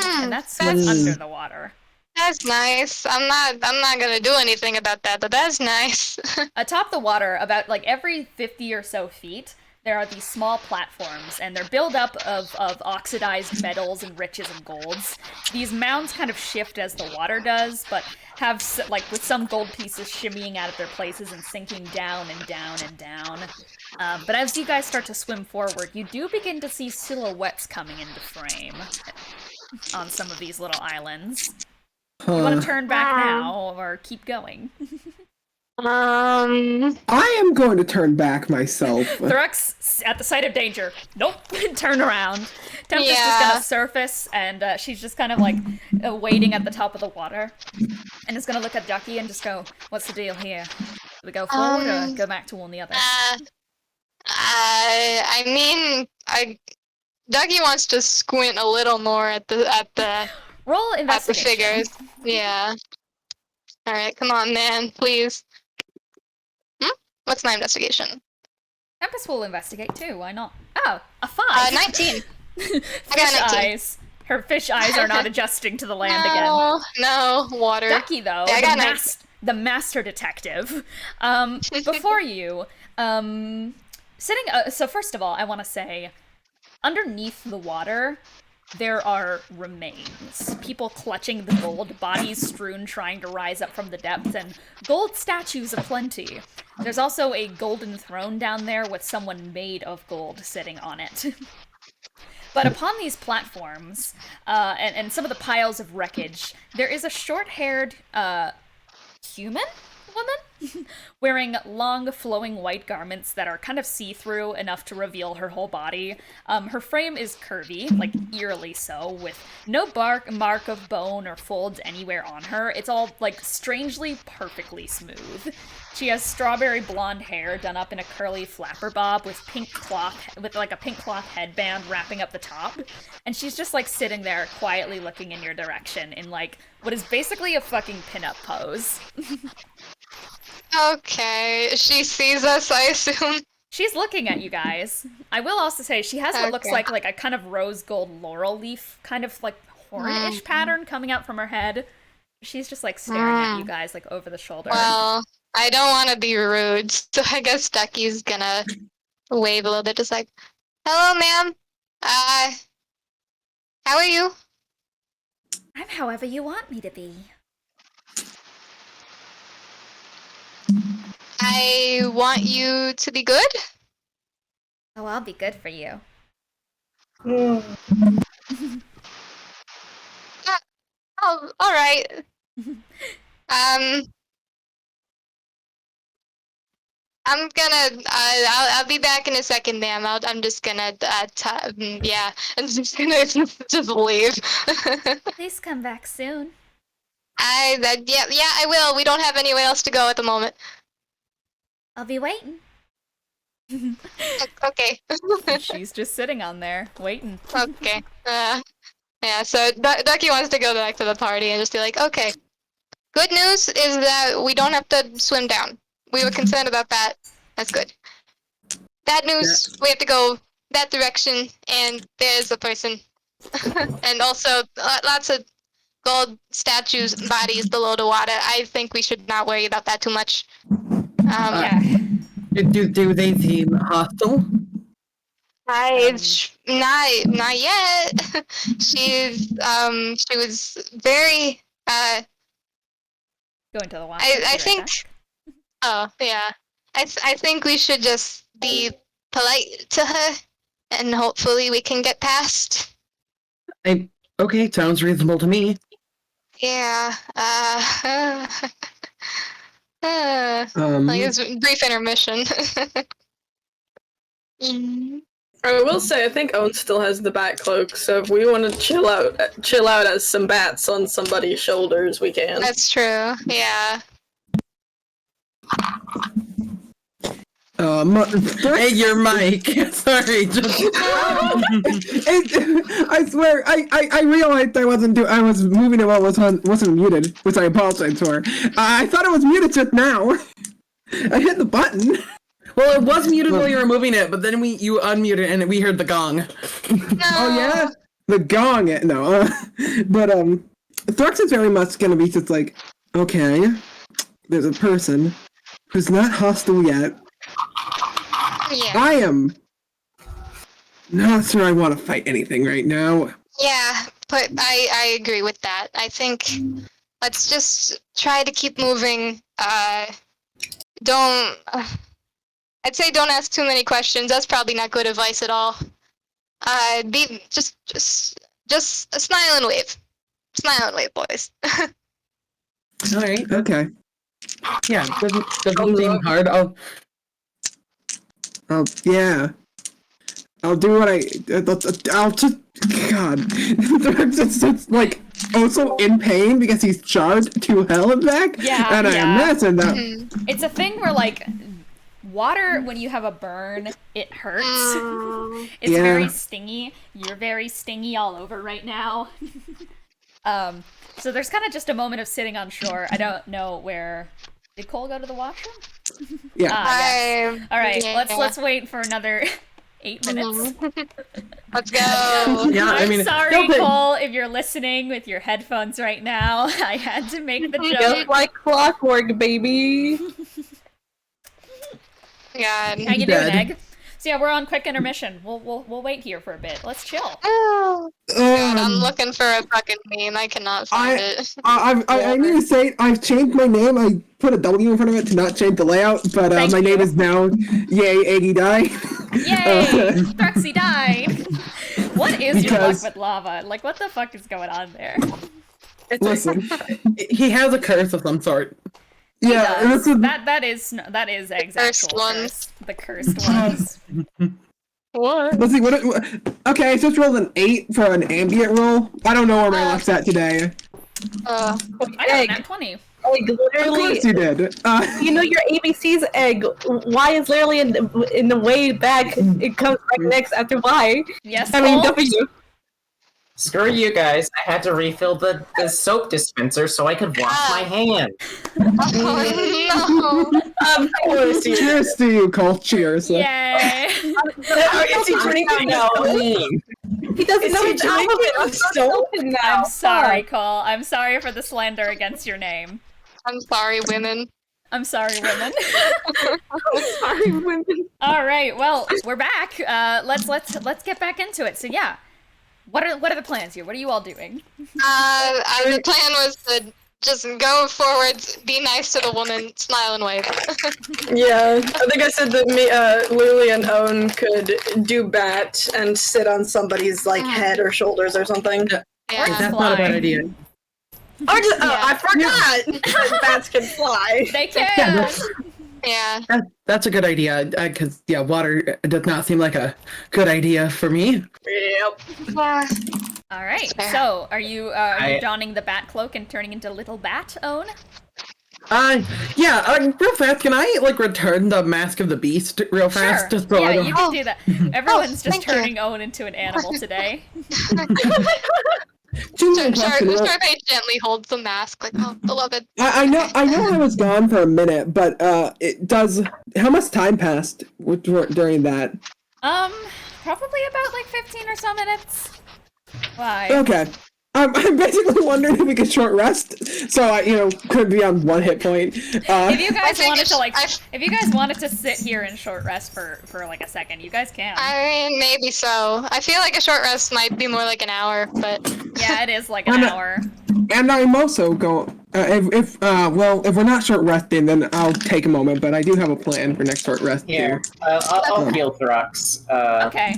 And that's what's under the water. That's nice. I'm not gonna do anything about that, but that's nice. Atop the water, about like every 50 or so feet, there are these small platforms, and they're built up of oxidized metals and riches and golds. These mounds kind of shift as the water does, but have, like, with some gold pieces shimmying out of their places and sinking down and down and down. But as you guys start to swim forward, you do begin to see silhouettes coming into frame on some of these little islands. You want to turn back now, or keep going? I am going to turn back myself. Thrux, at the sight of danger, nope, turn around. Tempest is gonna surface, and she's just kind of like waiting at the top of the water, and is gonna look at Ducky and just go, "What's the deal here? Do we go forward or go back to warn the others?" I mean, Ducky wants to squint a little more at the roll investigation. At the figures. Yeah. All right, come on, man, please. What's my investigation? Tempest will investigate too, why not? Oh, a 5! 19! Fish I got 19. eyes. Her fish eyes are not adjusting to the land again. No, water. Ducky, though, Yeah, I got the master detective. Before you, sitting... so first of all, I want to say, underneath the water, there are remains. People clutching the gold, bodies strewn trying to rise up from the depths, and gold statues aplenty. There's also a golden throne down there with someone made of gold sitting on it. But upon these platforms, and some of the piles of wreckage, there is a short-haired, human woman wearing long flowing white garments that are kind of see-through enough to reveal her whole body. Her frame is curvy, like eerily so, with no mark of bone or folds anywhere on her. It's all like strangely perfectly smooth. She has strawberry blonde hair done up in a curly flapper bob with like a pink cloth headband wrapping up the top, and she's just like sitting there quietly looking in your direction in like what is basically a fucking pinup pose. Okay, she sees us, I assume. She's looking at you guys. I will also say she has what looks like a kind of rose gold laurel leaf, kind of like horn-ish pattern coming out from her head. She's just like staring at you guys like over the shoulder. Well, I don't want to be rude, so I guess Ducky's gonna wave a little bit, just like, "Hello, ma'am. How are you? I'm however you want me to be. I want you to be good. Oh, I'll be good for you. Oh, all right. I'm gonna. I'll be back in a second, ma'am. I'm just gonna. Yeah. I'm just gonna just leave. Please come back soon. Yeah, I will. We don't have anywhere else to go at the moment. I'll be waiting. Okay. She's just sitting on there, waiting. Okay. Yeah. So Ducky wants to go back to the party and just be like, okay. Good news is that we don't have to swim down. We were concerned about that. That's good. Bad news, we have to go that direction, and there's a person. And also, lots of gold statues, bodies below the water. I think we should not worry about that too much. Yeah. Do they seem hostile? Not yet. She was very, Going to the water. I think. Oh yeah, I think we should just be polite to her, and hopefully we can get past. Okay, sounds reasonable to me. Yeah. Like it's a brief intermission. I will say, I think Owen still has the bat cloak, so if we want to chill out as some bats on somebody's shoulders, we can. That's true. Yeah. Hey, your mic. Sorry. I swear, I realized I was moving it while it wasn't muted, which I apologize for. I thought it was muted just now. I hit the button. Well, it was muted while you were moving it, but then you unmuted and we heard the gong. No. Oh yeah, the gong. No, but Thrux is very much gonna be just like, okay, there's a person who's not hostile yet. Yeah. I am not sure I want to fight anything right now. Yeah, but I agree with that. I think let's just try to keep moving. I'd say don't ask too many questions. That's probably not good advice at all. Be just a smile and wave. Smile and wave, boys. All right. Okay. Yeah, doesn't seem hard. Yeah. I'll do what I'll just. God. They're just like also in pain because he's charged to hell and back. Yeah, and I imagine that. It's a thing where, like, water, when you have a burn, it hurts. It's very stingy. You're very stingy all over right now. So there's kind of just a moment of sitting on shore. I don't know where... Did Cole go to the washroom? Yeah. Yes. All right, Yeah. let's wait for another 8 minutes. Let's go. Yeah, I mean, I'm sorry, Cole, if you're listening with your headphones right now. I had to make the joke. Just like clockwork, baby. God. How you doing, Egg? So yeah, we're on quick intermission. We'll wait here for a bit. Let's chill. Oh, God, I'm looking for a fucking meme. I cannot find it. I need to say I've changed my name. I put a W in front of it to not change the layout, but my name is now Yay Eggy Die. Yay! Thruxy died. What is your luck with lava? Like, what the fuck is going on there? Listen, he has a curse of some sort. yeah, That is Egg's actual curse. The cursed ones. What? let's see. Okay, I just rolled an 8 for an ambient roll. I don't know where my luck's at today. I got a nat 20. Egg, Of literally, course you did. you know your ABC's Egg. Y is literally in the way back. It comes right next after Y. Yes, I mean Cole? W. Screw you guys. I had to refill the soap dispenser so I could wash my hands. Oh, no. Cheers to you, Cole. Cheers. Yay! How is he drinking now? He doesn't know it's alphabet. Soap now. I'm sorry, Cole. I'm sorry for the slander against your name. I'm sorry, women. I'm sorry, women. I'm sorry, women. All right, well, we're back. Let's get back into it. So yeah, what are the plans here? What are you all doing? The plan was to just go forwards, be nice to the woman, smile and wave. Yeah, I think I said that Lily and Owen could do bat and sit on somebody's like head or shoulders or something. Yeah. That's not a bad idea. Or just, I forgot! that bats can fly. They can! Yeah. That's a good idea, because, water does not seem like a good idea for me. Yep. Yeah. Alright, Fair. so are you donning the bat cloak and turning into little bat, Owen? Real fast, can I, return the Mask of the Beast real fast? Sure. Just so I Yeah, don't... you can do that. Everyone's just thank you. turning Owen into an animal today. Charpay gently holds the mask, like, oh, beloved. I know I was gone for a minute, but how much time passed during that? Probably about 15 or so minutes. Why? Okay. I'm basically wondering if we could short rest, so I, could be on 1 hit point. If you guys wanted to sit here and short rest for a second, you guys can. I mean, maybe so. I feel like a short rest might be more like an hour, but... Yeah, it is like an hour. And I'm also going. If we're not short resting, then I'll take a moment. But I do have a plan for next short rest. Here, I'll heal Thrux. Okay.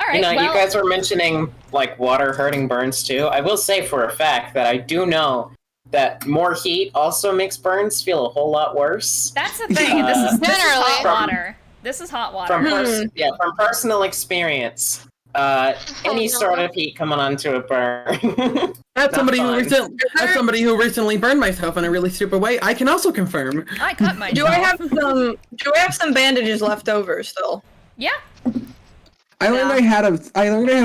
All right. You guys were mentioning water hurting burns too. I will say for a fact that I do know that more heat also makes burns feel a whole lot worse. That's the thing. This is hot Generally. water. This is hot water. From personal experience. Any sort of heat coming onto a burn. As somebody who recently burned myself in a really stupid way, I can also confirm. I cut myself. Do I have some bandages left over still? Yeah. I learned I had a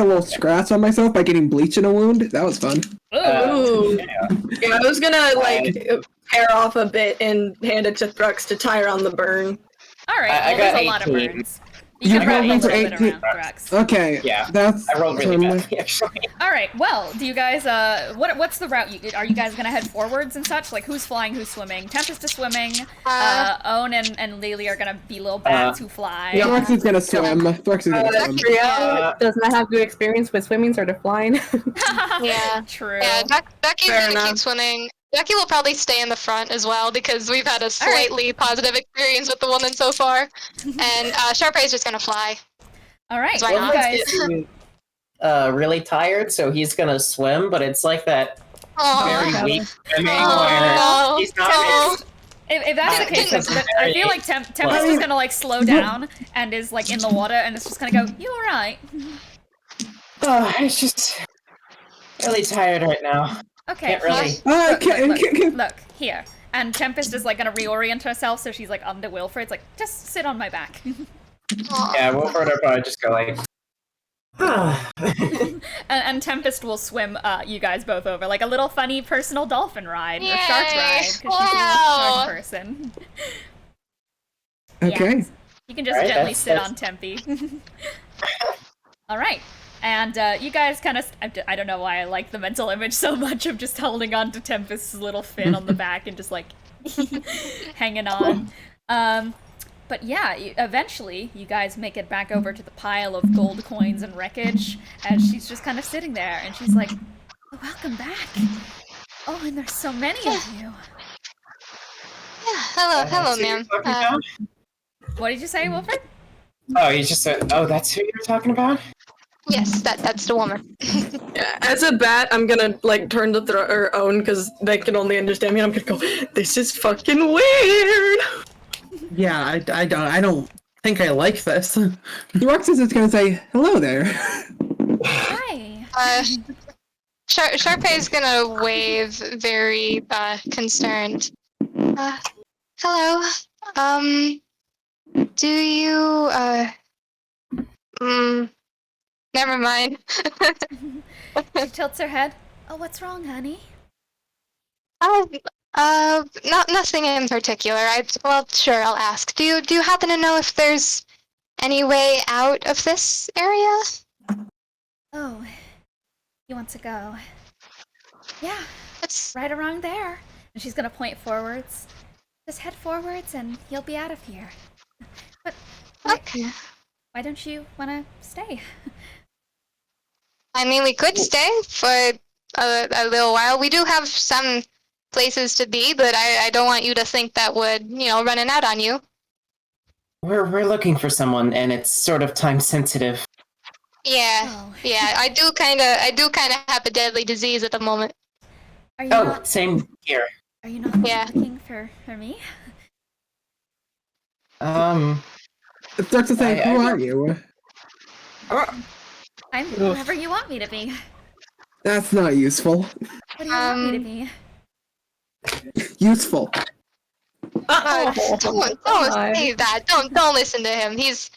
little scratch on myself by getting bleach in a wound. That was fun. Ooh. Yeah, I was gonna tear off a bit and hand it to Thrux to tie around the burn. All right. I Well, there's got a lot of 18. burns. You can rolled roll a into little bit 18. around Thrux. Okay. Yeah. That's. I rolled really badly, actually. All right. Well, do you guys? What's the route? Are you guys gonna head forwards and such? Who's flying? Who's swimming? Tempest is swimming. Owen and Lily are gonna be little bats who fly. Thrux is gonna swim. Thrux is gonna swim. Triao does not have good experience with swimming, sort of flying. Yeah. True. Yeah, Ducky's Fair gonna enough. keep swimming. Ducky will probably stay in the front as well, because we've had a slightly positive experience with the woman so far. And Charpay is just gonna fly. All right. Why Well, not? you guys. Really tired, so he's gonna swim, but it's like that very weak swimming where he's not. If that's the case, I feel like Tempest is gonna slow down and is in the water and it's just gonna go. You all right? It's just really tired right now. Okay. Can't really. Look here. And Tempest is gonna reorient herself so she's under Wilfred. It's just sit on my back. Yeah, Wilfred will probably just go and Tempest will swim you guys both over a little funny personal dolphin ride or shark ride because she's a shark person. Okay. Yeah, you can just gently sit on Tempe. All right. And you guys kind of, I don't know why I like the mental image so much of just holding on to Tempest's little fin on the back and just hanging on. But yeah, eventually you guys make it back over to the pile of gold coins and wreckage, and she's just kind of sitting there, and she's like, oh, welcome back. Oh, and there's so many of you. Yeah, hello, ma'am. What did you say, Wilfred? Oh, you just said, oh, that's who you were talking about? Yes, that's the woman. Yeah, as a bat, I'm gonna turn to Owen because they can only understand me. And I'm gonna go. This is fucking weird. Yeah, I don't think I like this. Thrux is just gonna say hello there. Hi. Charpay is gonna wave, very concerned. Hello. Do you never mind. She tilts her head. Oh, what's wrong, honey? Nothing in particular. Well, sure, I'll ask. Do you happen to know if there's any way out of this area? Oh, you want to go? Yeah, It's right around there. And she's gonna point forwards. Just head forwards and you'll be out of here. But okay. why don't you want to stay? I mean, we could stay for a little while. We do have some places to be, but I don't want you to think that would, running out on you. We're looking for someone, and it's sort of time sensitive. Yeah, Oh. yeah. I do kind of have a deadly disease at the moment. Are you Oh, not? same here. Are you not Yeah. looking for me? Thrux is saying, who are you? I'm whoever you want me to be. That's not useful. What do you want me to be? Useful. Don't say that. Don't listen to him. He's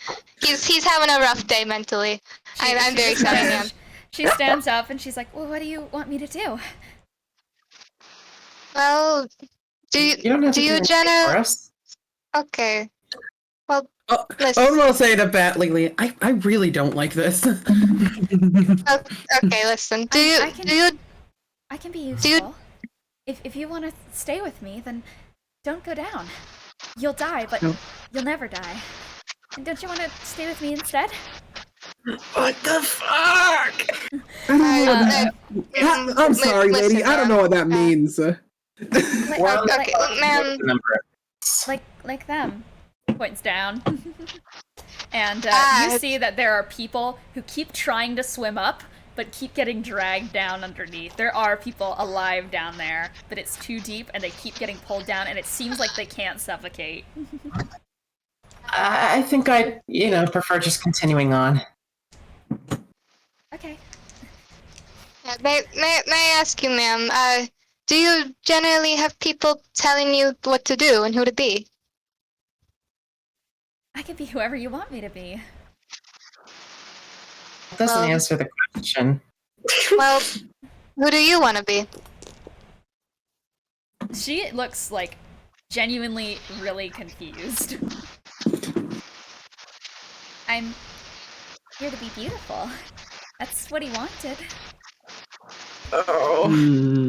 having a rough day mentally. I'm very sorry, ma'am. She stands up and she's like, "Well, what do you want me to do?" Well, You don't have to do anything for Jenna? us. Okay. Well, Oh, listen. Owen will say to Bat legally, I really don't like this. Okay, listen. I can be useful. If you want to stay with me, then don't go down. You'll die, but you'll never die. And don't you want to stay with me instead? What the fuck? I don't know that. I'm sorry, listen, lady. I don't know what that means. Well, Okay, ma'am. Like them. Points down. And Ah, you see that there are people who keep trying to swim up, but keep getting dragged down underneath. There are people alive down there, but it's too deep and they keep getting pulled down, and it seems like they can't suffocate. I think I'd, prefer just continuing on. Okay. May I ask you, ma'am? Do you generally have people telling you what to do and who to be? I can be whoever you want me to be. That doesn't answer the question. Well, who do you want to be? She looks like genuinely really confused. I'm here to be beautiful. That's what he wanted. Oh.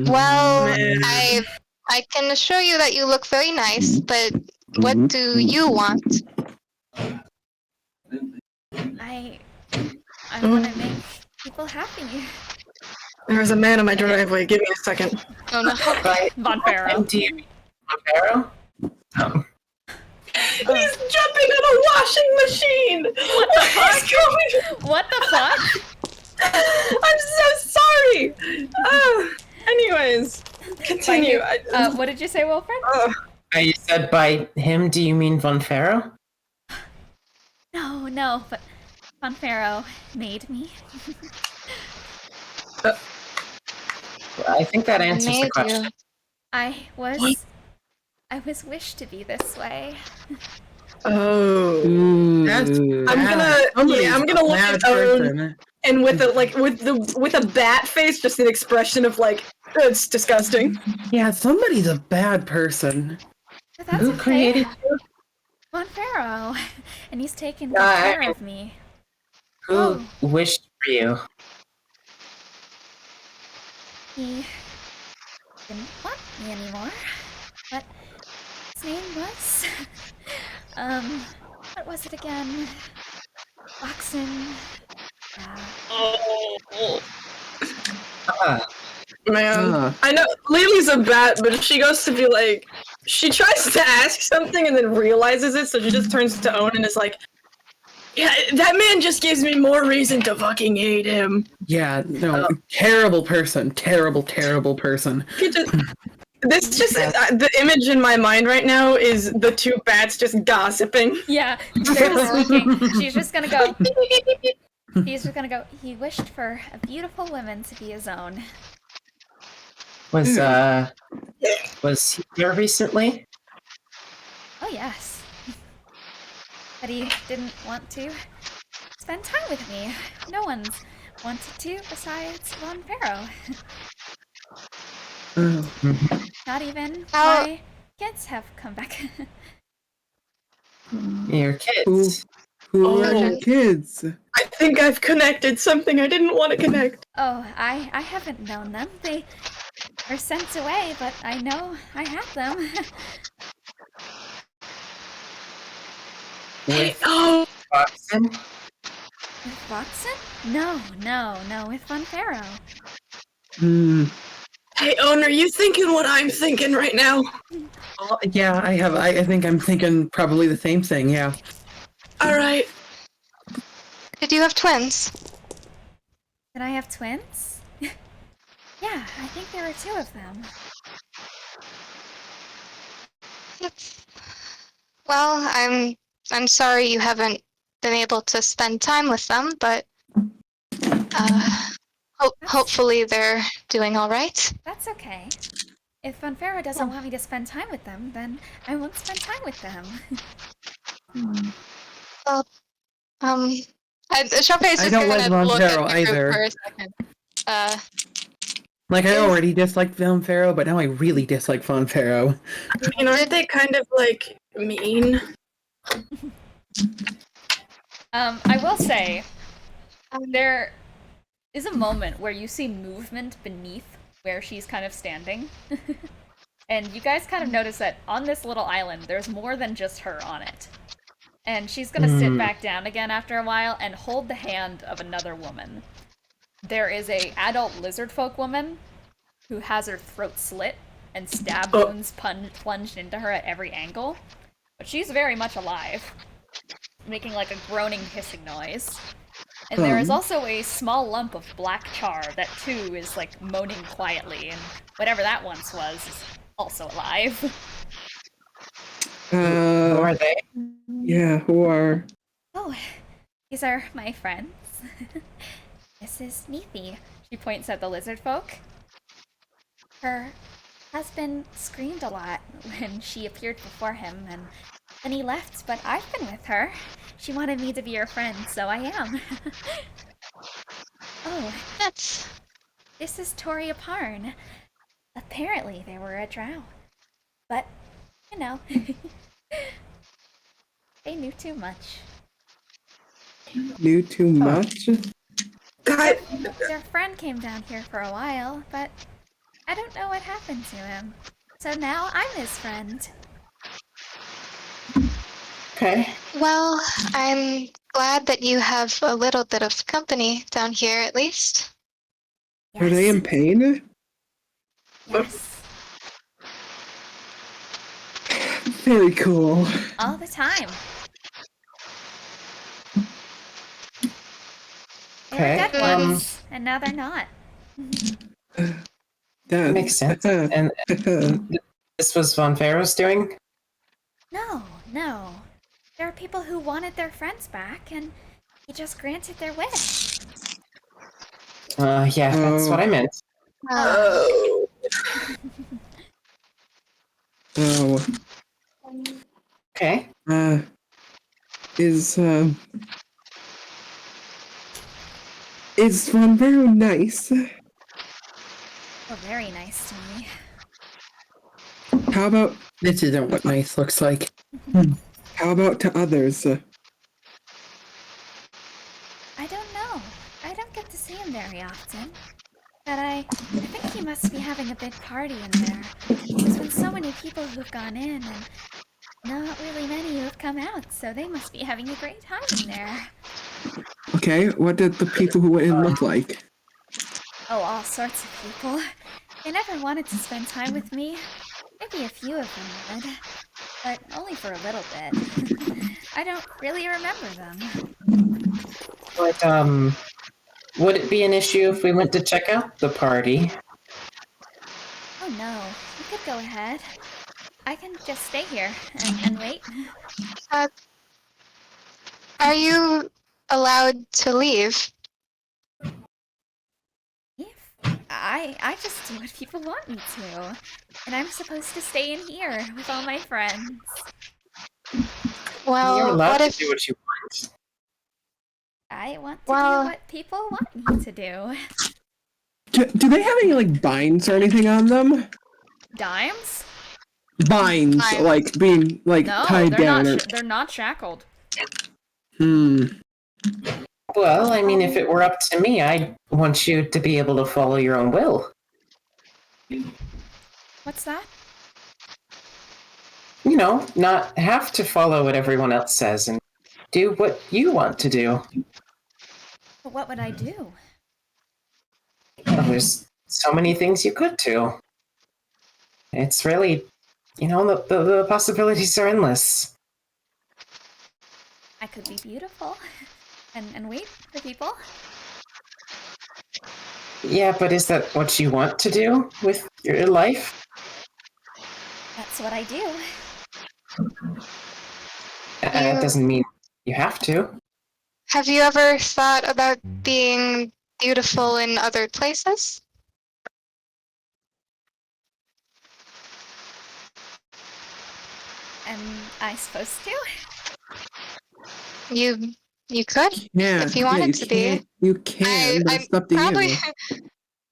Well, Man. I can assure you that you look very nice, but what do you want? I want to make people happy. There's a man in my driveway. Give me a second. Oh no. Vonferro. Do you mean Vonferro? Oh. He's jumping on a washing machine! What the fuck? I'm so sorry! Anyways, continue. What did you say, Wilfred? You said by him, do you mean Vonferro? No, but Vonferro made me. I think that answers Made the you. question. I was wished to be this way. Oh. That's I'm gonna look at Owen and with a bat face, just an expression of like, it's disgusting. Yeah, somebody's a bad person. But that's Who okay. created you? Vonferro, and he's taken good care of me. Who wished for you? He didn't want me anymore, but his name was, what was it again? Oxen. Man, I know Lily's a bat, but she goes to be like, she tries to ask something and then realizes it, so she just turns to Owen and is like, yeah, that man just gives me more reason to fucking hate him. Yeah, no, terrible person, terrible person. The image in my mind right now is the two bats just gossiping. Yeah, they're speaking. She's just gonna go. He's just gonna go. He wished for a beautiful woman to be his own. Was he here recently? Oh yes, but he didn't want to spend time with me. No one's wanted to besides Vonferro. Not even my kids have come back. Your kids. Who are your kids? I think I've connected something I didn't want to connect. Oh, I haven't known them. They were sent away, but I know I have them. With Oh, Oxen? With Watson? No, with Vonferro. Hey, Owen, are you thinking what I'm thinking right now? Yeah, I have. I think I'm thinking probably the same thing. Yeah. All right. Did you have twins? Did I have twins? Yeah, I think there were 2 of them. Well, I'm sorry you haven't been able to spend time with them, but hopefully they're doing all right. That's okay. If Vonferro doesn't want me to spend time with them, then I won't spend time with them. Well, Charpay's I just don't like gonna look at Vonferro the either. group for a second. Like I already disliked Vonferro, but now I really dislike Vonferro. You know, aren't they kind of like mean? I will say, there is a moment where you see movement beneath where she's kind of standing. And you guys kind of notice that on this little island, there's more than just her on it. And she's gonna sit back down again after a while and hold the hand of another woman. There is a adult lizard folk woman who has her throat slit and stab wounds plunged into her at every angle. But she's very much alive, making like a groaning, hissing noise. And there is also a small lump of black char that too is like moaning quietly, and whatever that once was is also alive. Who are they? Yeah, who are... Oh, these are my friends. This is Neethi. She points at the lizard folk. Her husband screamed a lot when she appeared before him, and then he left, but I've been with her. She wanted me to be her friend, so I am. Oh, this is Toria Parn. Apparently they were a drow. But, you know, they knew too much. Knew too much? God. Their friend came down here for a while, but I don't know what happened to him. So now I'm his friend. Okay. Well, I'm glad that you have a little bit of company down here, at least. Are they in pain? Yes. Very cool. All the time. They were Okay, dead once, and now they're not. That makes sense. And this was Vonferro's doing? No. There are people who wanted their friends back, and he just granted their wish. Yeah, that's what I meant. Oh. Okay. Is Vonferro nice? Oh, very nice to me. How about... This isn't what nice looks like. How about to others? I don't know. I don't get to see him very often. But I think he must be having a big party in there. There's been so many people who've gone in, and not really many who have come out, so they must be having a great time in there. Okay, what did the people who went in look like? Oh, all sorts of people. They never wanted to spend time with me. Maybe a few of them would, but only for a little bit. I don't really remember them. But, would it be an issue if we went to check out the party? Oh no, you could go ahead. I can just stay here and wait. Are you allowed to leave? I just do what people want me to. And I'm supposed to stay in here with all my friends. Well, You're allowed what to if... do what you want. I want to do what people want me to do. Do they have any, like, binds or anything on them? Dimes? Binds, like, being, like, No, tied down. they're not shackled. Well, I mean, if it were up to me, I'd want you to be able to follow your own will. What's that? You know, not have to follow what everyone else says and do what you want to do. But what would I do? Well, there's so many things you could do. It's really, the possibilities are endless. I could be beautiful and wait for people. Yeah, but is that what you want to do with your life? That's what I do. That doesn't mean you have to. Have you ever thought about being beautiful in other places? Am I supposed to? You could, Yeah, if you wanted to be. You can, but it's up to Probably you.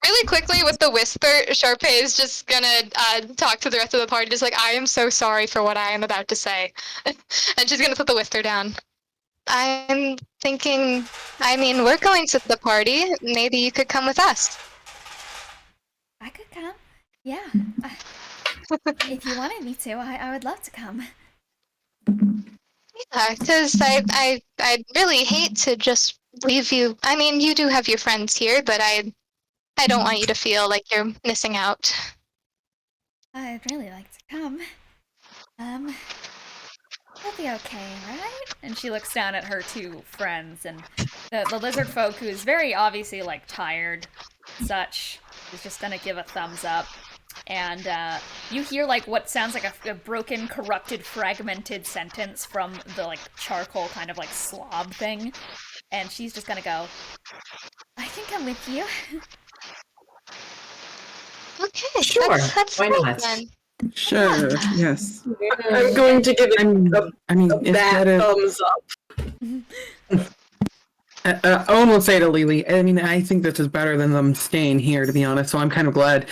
really quickly with the whisper, Charpay is just gonna talk to the rest of the party, just like, I am so sorry for what I am about to say. And she's gonna put the whisper down. I'm thinking, we're going to the party. Maybe you could come with us. I could come. Yeah. If you wanted me to, I would love to come. Yeah, because I'd really hate to just leave you. You do have your friends here, but I don't want you to feel like you're missing out. I'd really like to come. You'll be okay, right? And she looks down at her two friends, and the lizard folk, who is very obviously, like, tired, such, is just gonna give a thumbs up. And you hear, like, what sounds like a broken, corrupted, fragmented sentence from the, like, charcoal kind of, like, slob thing. And she's just gonna go, I can come with you. Okay, Sure, that's why great, not? then. Sure, yes. I'm going to give it a Instead of... thumbs up. Owen will say to Lily, I think this is better than them staying here, to be honest, so I'm kind of glad.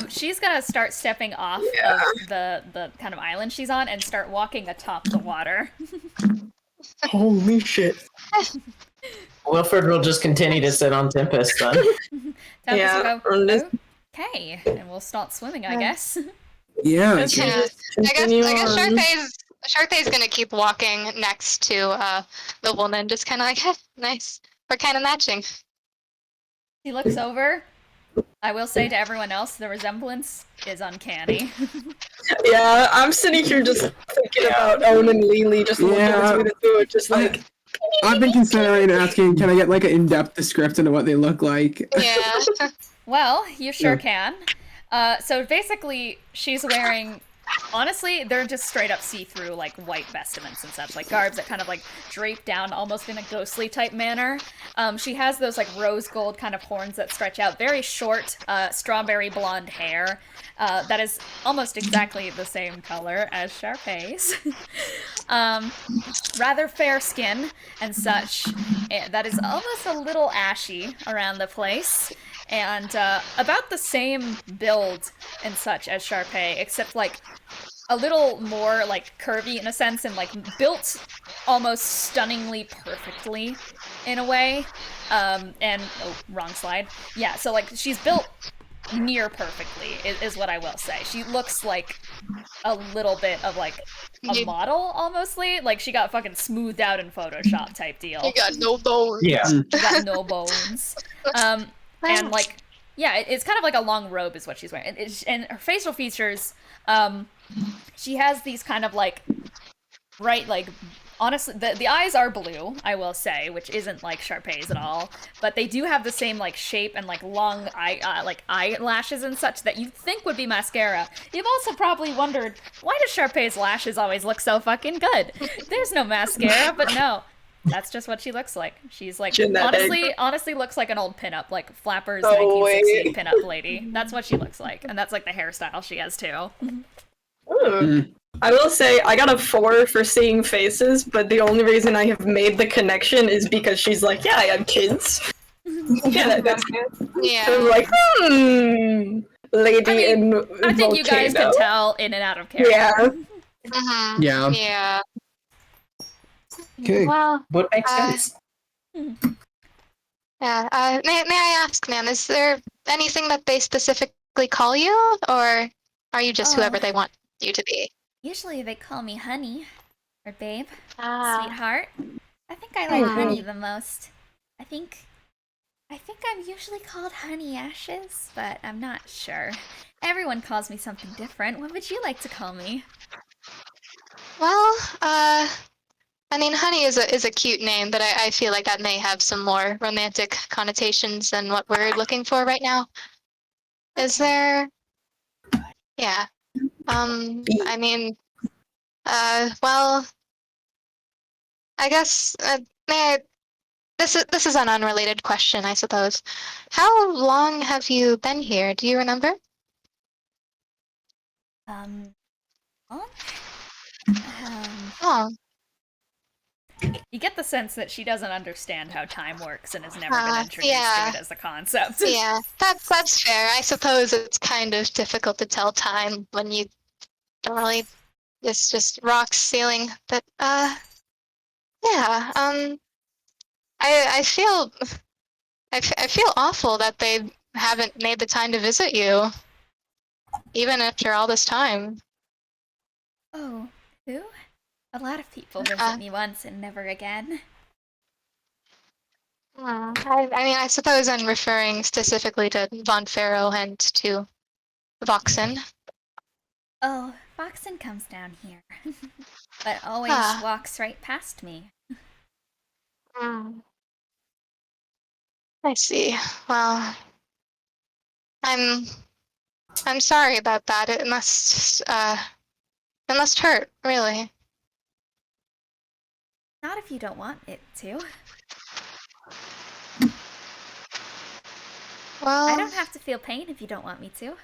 She's gonna start stepping off of the kind of island she's on and start walking atop the water. Holy shit. Wilfred will just continue to sit on Tempest then. Tempest Yeah, will go, okay, and we'll start swimming, I guess. Yeah. Yeah, I guess Charpay's gonna keep walking next to the woman, just kind of like, nice. We're kind of matching. She looks over. I will say to everyone else, the resemblance is uncanny. Yeah, I'm sitting here just thinking about Owen and Lily, just looking between the two, just like... I've been considering asking, can I get like an in-depth description of what they look like? Yeah. Well, you sure can. So basically, she's wearing... Honestly, they're just straight up see-through, like, white vestments and such, like garbs that kind of, like, drape down almost in a ghostly type manner. She has those, like, rose gold kind of horns that stretch out, very short, strawberry blonde hair, that is almost exactly the same color as Charpay's. Rather fair skin and such, that is almost a little ashy around the place. And about the same build and such as Charpay, except, like, a little more, like, curvy in a sense, and, like, built almost stunningly perfectly in a way. Wrong slide. Yeah, so, like, she's built near perfectly, is what I will say. She looks like a little bit of, like, a model, almostly. Like, she got fucking smoothed out in Photoshop type deal. You got no bones. Yeah. She got no bones. And, like, yeah, it's kind of like a long robe is what she's wearing. And her facial features, she has these kind of, like, bright, like, honestly, the eyes are blue, I will say, which isn't like Charpay's at all, but they do have the same, like, shape and, like, long eyelashes and such that you'd think would be mascara. You've also probably wondered, why does Charpay's lashes always look so fucking good? There's no mascara, but no. That's just what she looks like. She's like, honestly looks like an old pinup, like Flapper's 1960 pinup lady. That's what she looks like, and that's like the hairstyle she has too. I will say, I got a 4 for seeing faces, but the only reason I have made the connection is because she's like, yeah, I have kids. Yeah, that's good. Yeah. So I'm like, lady in I think you guys can tell in and out of character. Yeah. Mm-hmm. Yeah. Yeah. Okay. Well, Would make sense. Yeah. May I ask, ma'am, is there anything that they specifically call you, or are you just whoever they want you to be? Usually they call me honey, or babe, Ah. sweetheart. I think I like honey the most. I think I'm usually called Honey Ashes, but I'm not sure. Everyone calls me something different. What would you like to call me? Well, I mean, Honey is a cute name, but I feel like that may have some more romantic connotations than what we're looking for right now. Is there? Yeah. I mean, well, I guess this is an unrelated question, I suppose. How long have you been here? Do you remember? Long? Oh, You get the sense that she doesn't understand how time works and has never been introduced yeah. to it as a concept. Yeah, that's fair. I suppose it's kind of difficult to tell time when you don't really. It's just rocks ceiling. But yeah. I feel I feel awful that they haven't made the time to visit you, even after all this time. Oh, who? A lot of people visit me once and never again. I mean, I suppose I'm referring specifically to Vonferro and to Voxen. Oh, Foxen comes down here, but always walks right past me. I see. Well, I'm sorry about that. It must hurt, really. Not if you don't want it to. Well, I don't have to feel pain if you don't want me to.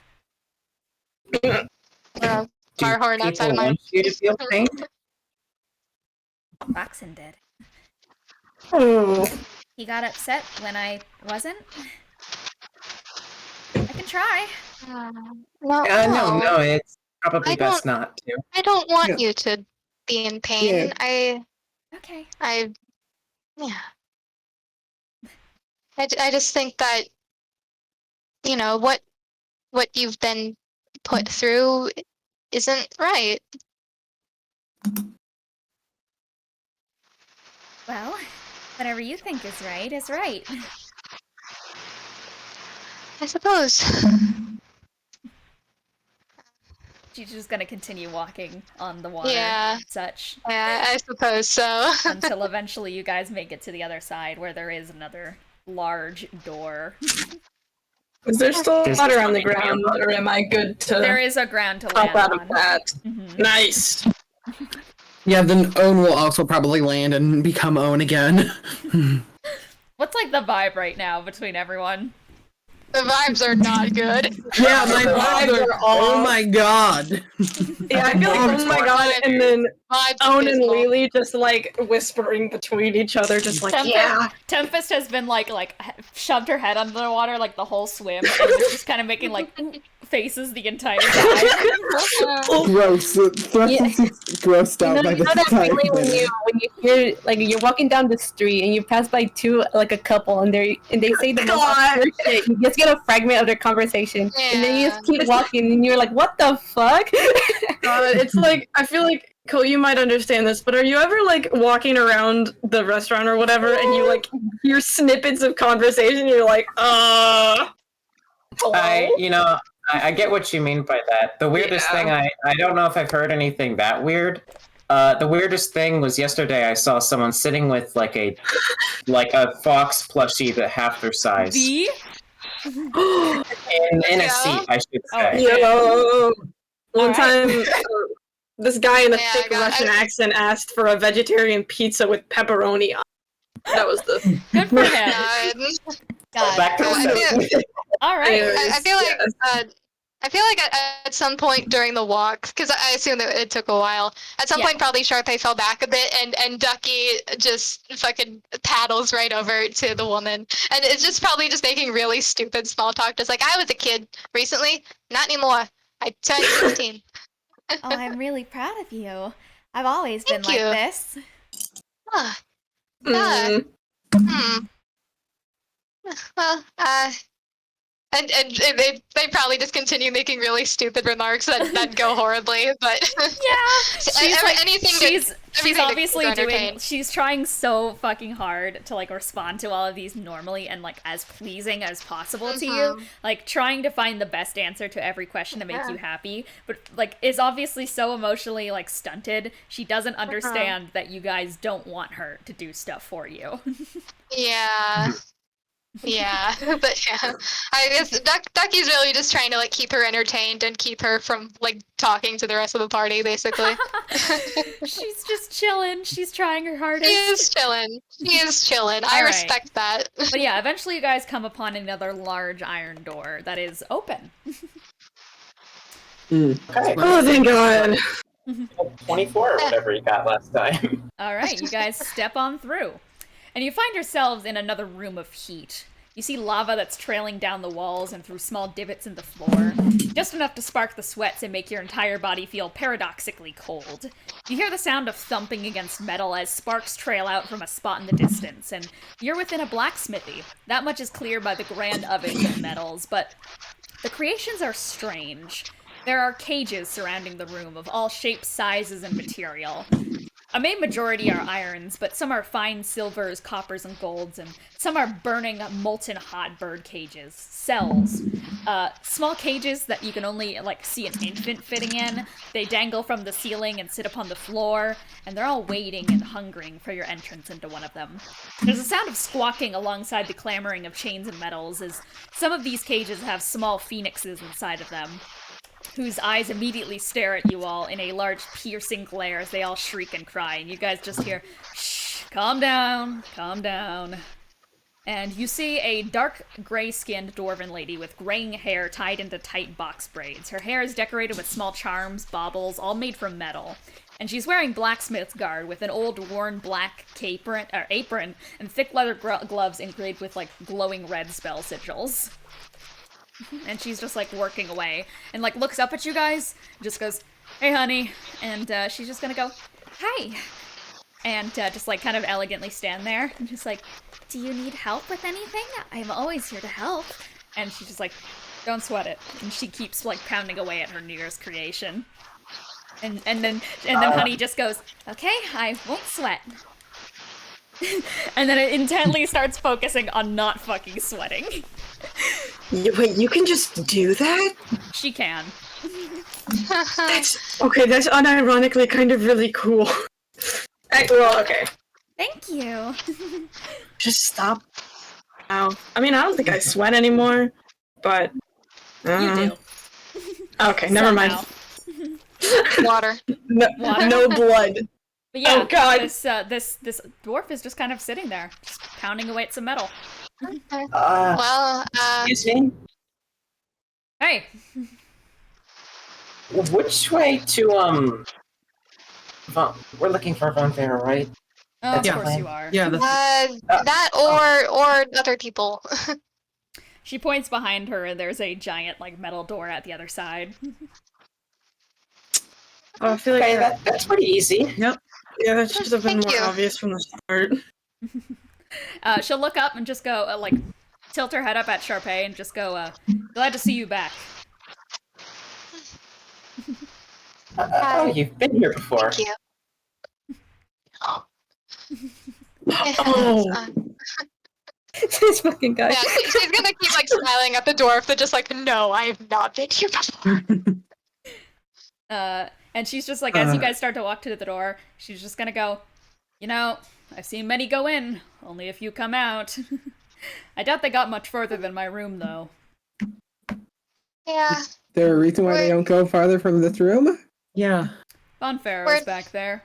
Fire horn outside of my. Want you to feel pain? Foxen did. Oh. He got upset when I wasn't. I can try. No, it's probably I best not to. I don't want Yeah. you to be in pain. Yeah. Okay. Yeah. I just think that, you know, what you've been put through isn't right. Well, whatever you think is right is right. I suppose. She's just gonna continue walking on the water Yeah. and such. Yeah, I suppose so. Until eventually you guys make it to the other side where there is another large door. Is there still water on the ground, or am I good to There is a ground to hop land out on. of that? Mhm. Nice. Yeah, then Own will also probably land and become Own again. What's like the vibe right now between everyone? The vibes are not good. Yeah, my vibes are. Oh my god. Yeah, I feel like, oh my god, and then Vibes Owen and abysmal. Lily just like whispering between each other, just like, Tempest, yeah. Tempest has been like shoved her head under the water like the whole swim and is just kind of making like faces the entire time. Gross. Thrux is grossed out by this that time. feeling when you hear like you're walking down the street and you pass by a couple and they say the most awkward shit. You just get a fragment of their conversation and then you just keep walking and you're like, what the fuck? It's like, I feel like, Cole, you might understand this, but are you ever like walking around the restaurant or whatever and you like hear snippets of conversation and you're like, hello? I get what you mean by that. The weirdest thing, I don't know if I've heard anything that weird. The weirdest thing was yesterday I saw someone sitting with like a fox plushie but half their size. V? In a seat, I should say. Yo! One Alright. time, this guy in a Yeah, thick I got- Russian accent asked for a vegetarian pizza with pepperoni on it. That was the... Good for him. God. Back to the Alright. I feel like at some point during the walk, because I assume that it took a while, at some point probably Charpay fell back a bit and Ducky just fucking paddles right over to the woman. And it's just probably just making really stupid small talk, just like, I was a kid recently, not anymore. I turned 15. Oh, I'm really proud of you. I've always been Thank you. like this. Huh. Mm. Well, and they probably just continue making really stupid remarks that go horribly. But Yeah, she's like, she's everything to obviously keep her doing. entertained. She's trying so fucking hard to like respond to all of these normally and like as pleasing as possible to you. Like trying to find the best answer to every question to make you happy, but like is obviously so emotionally like stunted. She doesn't understand that you guys don't want her to do stuff for you. Yeah. Yeah, but yeah, I guess Ducky's really just trying to like keep her entertained and keep her from like talking to the rest of the party, basically. She's just chilling. She's trying her hardest. She is chilling. She is chilling. I All right. respect that. But yeah, eventually you guys come upon another large iron door that is open. Okay. Oh, thank God. 24 or whatever you got last time. All right, you guys step on through. And you find yourselves in another room of heat. You see lava that's trailing down the walls and through small divots in the floor, just enough to spark the sweats and make your entire body feel paradoxically cold. You hear the sound of thumping against metal as sparks trail out from a spot in the distance, and you're within a blacksmithy. That much is clear by the grand ovens and metals, but the creations are strange. There are cages surrounding the room of all shapes, sizes, and material. A main majority are irons, but some are fine silvers, coppers, and golds, and some are burning, molten hot bird cages. Cells. Small cages that you can only, like, see an infant fitting in. They dangle from the ceiling and sit upon the floor, and they're all waiting and hungering for your entrance into one of them. There's a sound of squawking alongside the clamoring of chains and metals, as some of these cages have small phoenixes inside of them, whose eyes immediately stare at you all in a large piercing glare as they all shriek and cry, and you guys just hear, shh, calm down, calm down. And you see a dark gray-skinned dwarven lady with graying hair tied into tight box braids. Her hair is decorated with small charms, baubles, all made from metal. And she's wearing blacksmith's garb with an old worn black apron and thick leather gloves engraved with like glowing red spell sigils. And she's just, like, working away. And, like, looks up at you guys. Just goes, hey, honey. And, she's just gonna go, hi. And, just, like, kind of elegantly stand there. And just like, do you need help with anything? I'm always here to help. And she's just like, don't sweat it. And she keeps, like, pounding away at her New Year's creation. And then honey just goes, okay, I won't sweat. And then it intently starts focusing on not fucking sweating. Wait, you can just do that? She can. That's unironically kind of really cool. Well, okay. Thank you. Just stop. Ow. I mean, I don't think I sweat anymore, but... You do. Okay, never mind. Water. No blood. But yeah, oh, God. this dwarf is just kind of sitting there, just pounding away at some metal. Well, Excuse me? Hey! Which way to, we're looking for Vonferro, right? Oh, of Yeah. course you are. Yeah, that or other people. She points behind her and there's a giant, like, metal door at the other side. Oh, I feel like Okay, that's pretty easy. Yep. yeah, that should have been Thank more you. obvious from the start. She'll look up and just go, like, tilt her head up at Charpay and just go, glad to see you back. Oh, you've been here before. Thank you. Oh. This fucking guy. Yeah, she's gonna keep like smiling at the dwarf, but just like, no, I have not been here before. And she's just like, as you guys start to walk to the door, she's just gonna go, you know, I've seen many go in, only a few come out. I doubt they got much further than my room, though. Yeah. Is there a reason why they don't go farther from this room? Yeah. Vonferro's back there.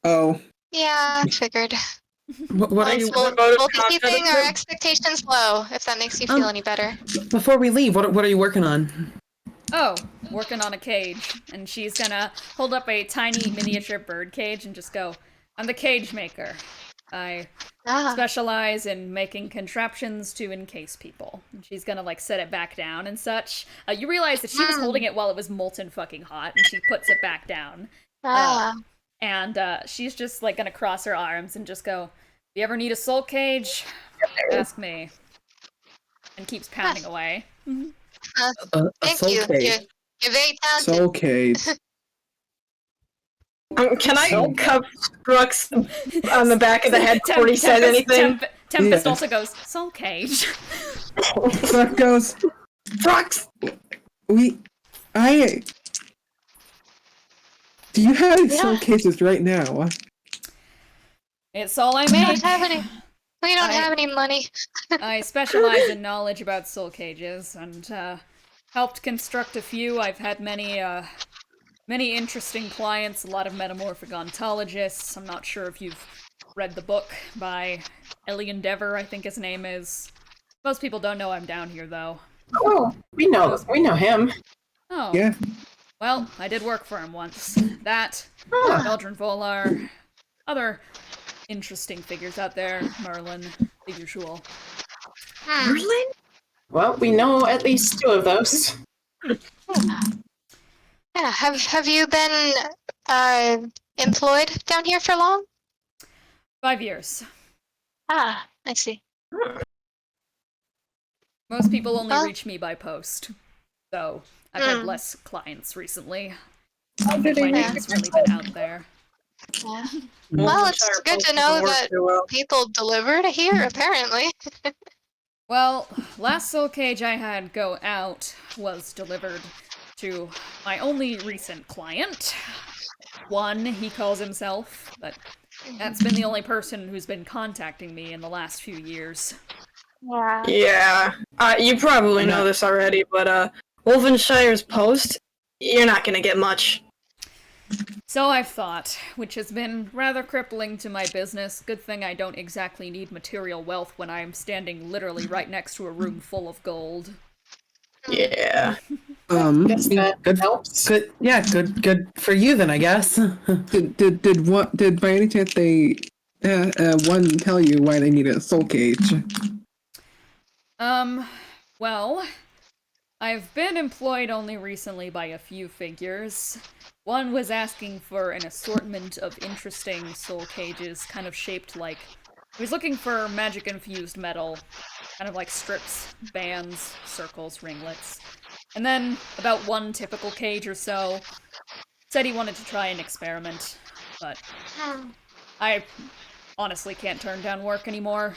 Oh. Yeah, I figured. What are you? We'll be keeping our expectations low, if that makes you feel any better. Before we leave, what are you working on? Oh, working on a cage. And she's gonna hold up a tiny miniature bird cage and just go, I'm the Cagemaker. I specialize in making contraptions to encase people. And she's gonna, like, set it back down and such. You realize that she was holding it while it was molten fucking hot, and she puts it back down. And she's just, like, gonna cross her arms and just go, if you ever need a soul cage, ask me. and keeps pounding away. Thank you. You're very talented. Soul cage. Can I cup Thrux on the back of the head before he says anything? Tempest also goes, Soul Cage. Thrux goes, Thrux! Do you have any soul cages right now? It's all I We make. don't have any. We don't have any money. I specialize in knowledge about soul cages, and helped construct a few. I've had many interesting clients, a lot of metamorphic ontologists. I'm not sure if you've read the book by Ellie Endeavor, I think his name is. Most people don't know I'm down here, though. Oh, we know him. Oh. Yeah. Well, I did work for him once. That, Eldrin Volar, other interesting figures out there, Merlin, the usual. Merlin? Well, we know at least 2 of those. Yeah. Have you been employed down here for long? 5 years. Ah, I see. Most people only reach me by post, so I've had less clients recently. My name's really been out there. Yeah. Well, it's good to know that people delivered here, apparently. Well, last soul cage I had go out was delivered to my only recent client. One, he calls himself, but that's been the only person who's been contacting me in the last few years. Yeah. You probably know this already, but Wolfenshire's post, you're not gonna get much. So I've thought, which has been rather crippling to my business. Good thing I don't exactly need material wealth when I'm standing literally right next to a room full of gold. Yeah. Guess that helps. Good. Yeah. Good for you then, I guess. Did by any chance they one tell you why they need a soul cage? Well, I've been employed only recently by a few figures. One was asking for an assortment of interesting soul cages, kind of shaped like... He was looking for magic-infused metal, kind of like strips, bands, circles, ringlets. And then, about one typical cage or so, said he wanted to try an experiment, but I honestly can't turn down work anymore.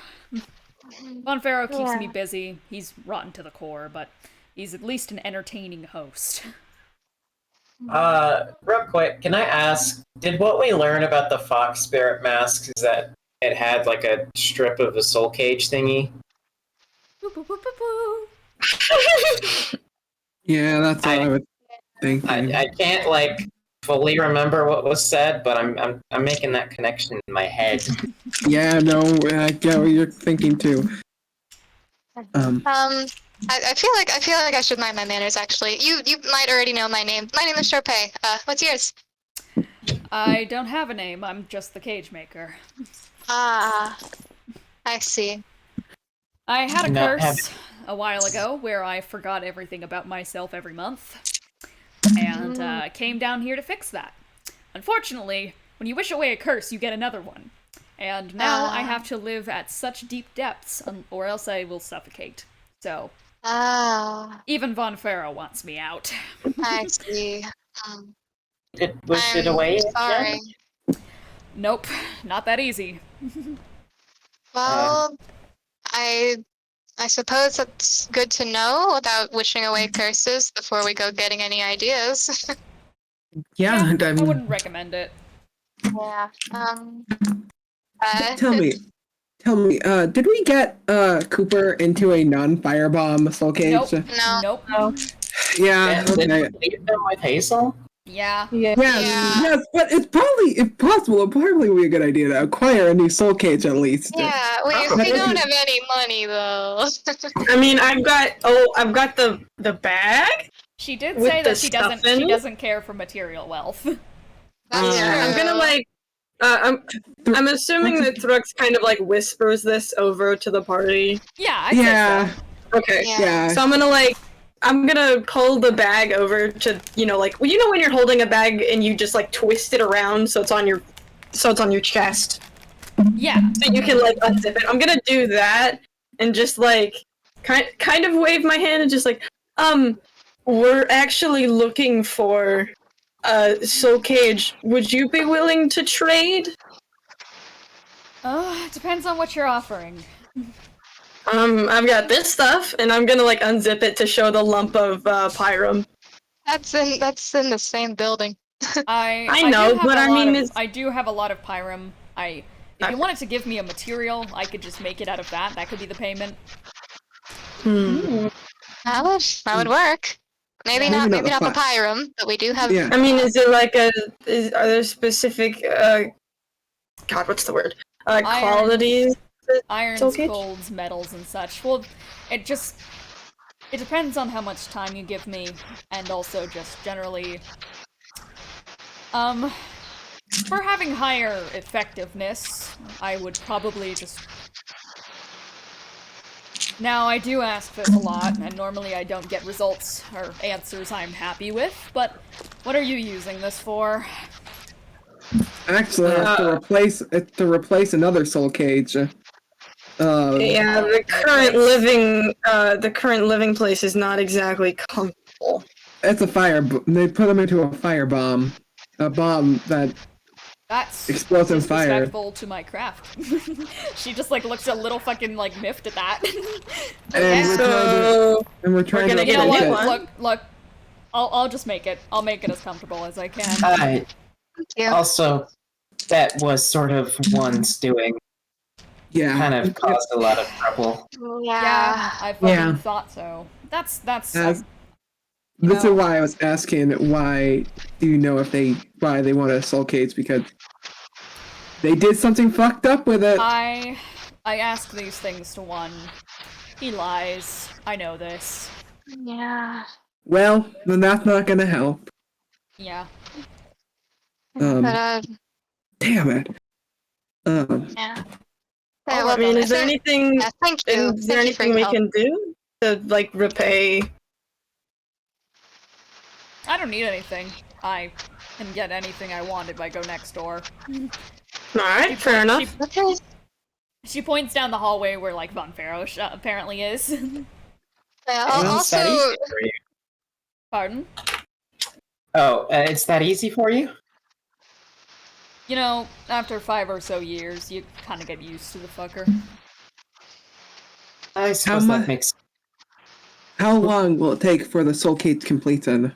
Vonferro keeps me busy. He's rotten to the core, but he's at least an entertaining host. Real quick, can I ask, did what we learn about the fox spirit masks is that it had like a strip of a soul cage thingy? Boo, boo, boo, boo, boo. Yeah, that's what I would think. I can't like fully remember what was said, but I'm making that connection in my head. Yeah, no, I get what you're thinking too. I feel like I should mind my manners. Actually, you might already know my name. My name is Charpay. What's yours? I don't have a name. I'm just the Cagemaker. Ah, I see. I had a curse a while ago where I forgot everything about myself every month, and came down here to fix that. Unfortunately, when you wish away a curse, you get another one. And now I have to live at such deep depths, or else I will suffocate. So, even Vonferro wants me out. I see. Did wish it away? Sorry. Nope, not that easy. Well, I suppose that's good to know about wishing away curses before we go getting any ideas. Yeah, I wouldn't recommend it. Yeah. Tell me, did we get Cooper into a non-firebomb soul cage? Nope. Yeah, okay. Did we leave them with Hazel? Yeah. Yes, but it's probably, if possible, it'd probably be a good idea to acquire a new soul cage at least. Yeah, we don't have any money though. I mean, I've got the bag. She did with say the that she doesn't care for material wealth. That's true. I'm gonna like. I'm assuming that Thrux kind of like whispers this over to the party. Yeah, I think so. Okay. Yeah. So I'm gonna pull the bag over to, like, well, when you're holding a bag and you just like twist it around so it's on your chest. Yeah. So you can like unzip it. I'm gonna do that and just like kind of wave my hand and just like, we're actually looking for Soul Cage. Would you be willing to trade? It depends on what you're offering. I've got this stuff, and I'm gonna like unzip it to show the lump of pyrum. That's in the same building. I know, but I mean, I do have a lot of pyrum. If you wanted to give me a material, I could just make it out of that. That could be the payment. That would work. Maybe not for pyrum, but we do have. Yeah. I mean, is it like are there specific God, what's the word? Qualities? Irons, Soul Cage? golds, metals, and such. Well, it depends on how much time you give me, and also just generally, for having higher effectiveness, I would probably just... Now, I do ask this a lot, and normally I don't get results or answers I'm happy with, but what are you using this for? Actually, it's to replace another soul cage. Yeah, the current living place is not exactly comfortable. It's a fire. They put them into a fire bomb, a bomb That's explodes in fire. disrespectful to my craft. She just like looks a little fucking like miffed at that. And we're trying to get a replace new it. one. Look. I'll just make it. I'll make it as comfortable as I can. Alright. Thank you. Also, that was sort of one's doing. Yeah. Kind of caused a lot of trouble. Yeah, I fucking thought so. That's This is why I was asking why do you know why they want a soul cage, because they did something fucked up with it. I ask these things to one. He lies. I know this. Yeah. Well, then that's not gonna help. Yeah. But, Damn it. yeah. I mean, is there anything? Yeah, thank you. Is there Thank you for anything your we help. can do to like repay? I don't need anything. I can get anything I want if I go next door. All right, fair enough. Okay. She points down the hallway where like Vonferro apparently is. Yeah, It's that also, easy for you. Pardon? Oh, it's that easy for you? You know, after 5 or so years, you kind of get used to the fucker. I suppose that makes... How long will it take for the soul cage completed?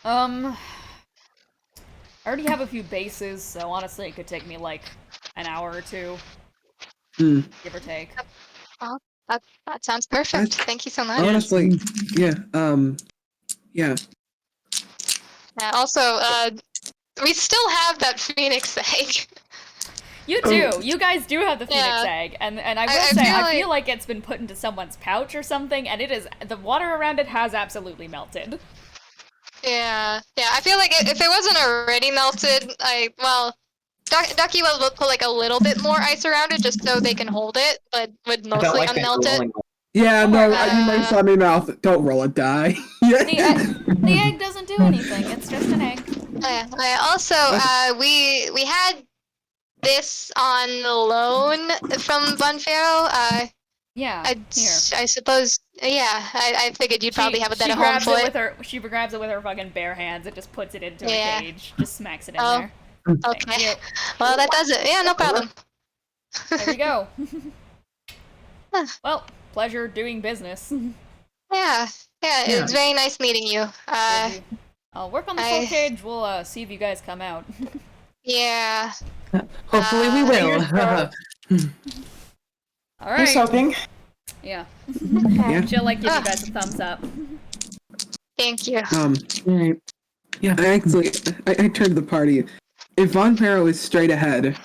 I already have a few bases, so honestly it could take me like an hour or two. Give or take. well, that sounds perfect. Thank you so much. Honestly, yeah. Yeah. Yeah, also, we still have that phoenix egg. You do. You guys do have the phoenix egg, and I will say I feel like it's been put into someone's pouch or something, and it is the water around it has absolutely melted. Yeah, I feel like if it wasn't already melted, Ducky will put like a little bit more ice around it just so they can hold it, but would mostly unmelt it. Yeah, no, you might saw me mouth. Don't roll a die. The egg doesn't do anything. It's just an egg. Also, we had this on loan from Vonferro. Yeah. I suppose. Yeah, I figured you'd probably have it at home for it. She grabs it with her fucking bare hands and just puts it into a cage. Just smacks it in there. Okay. Well, that does it. Yeah, no problem. There we go. Well, pleasure doing business. Yeah, it's very nice meeting you. I'll work on the soul cage. We'll see if you guys come out. Yeah. Hopefully we will. All right. Here's hoping. Yeah. Yeah. She'll like give you guys a thumbs up. Thank you. Yeah. I turned the party. If Vonferro is straight ahead,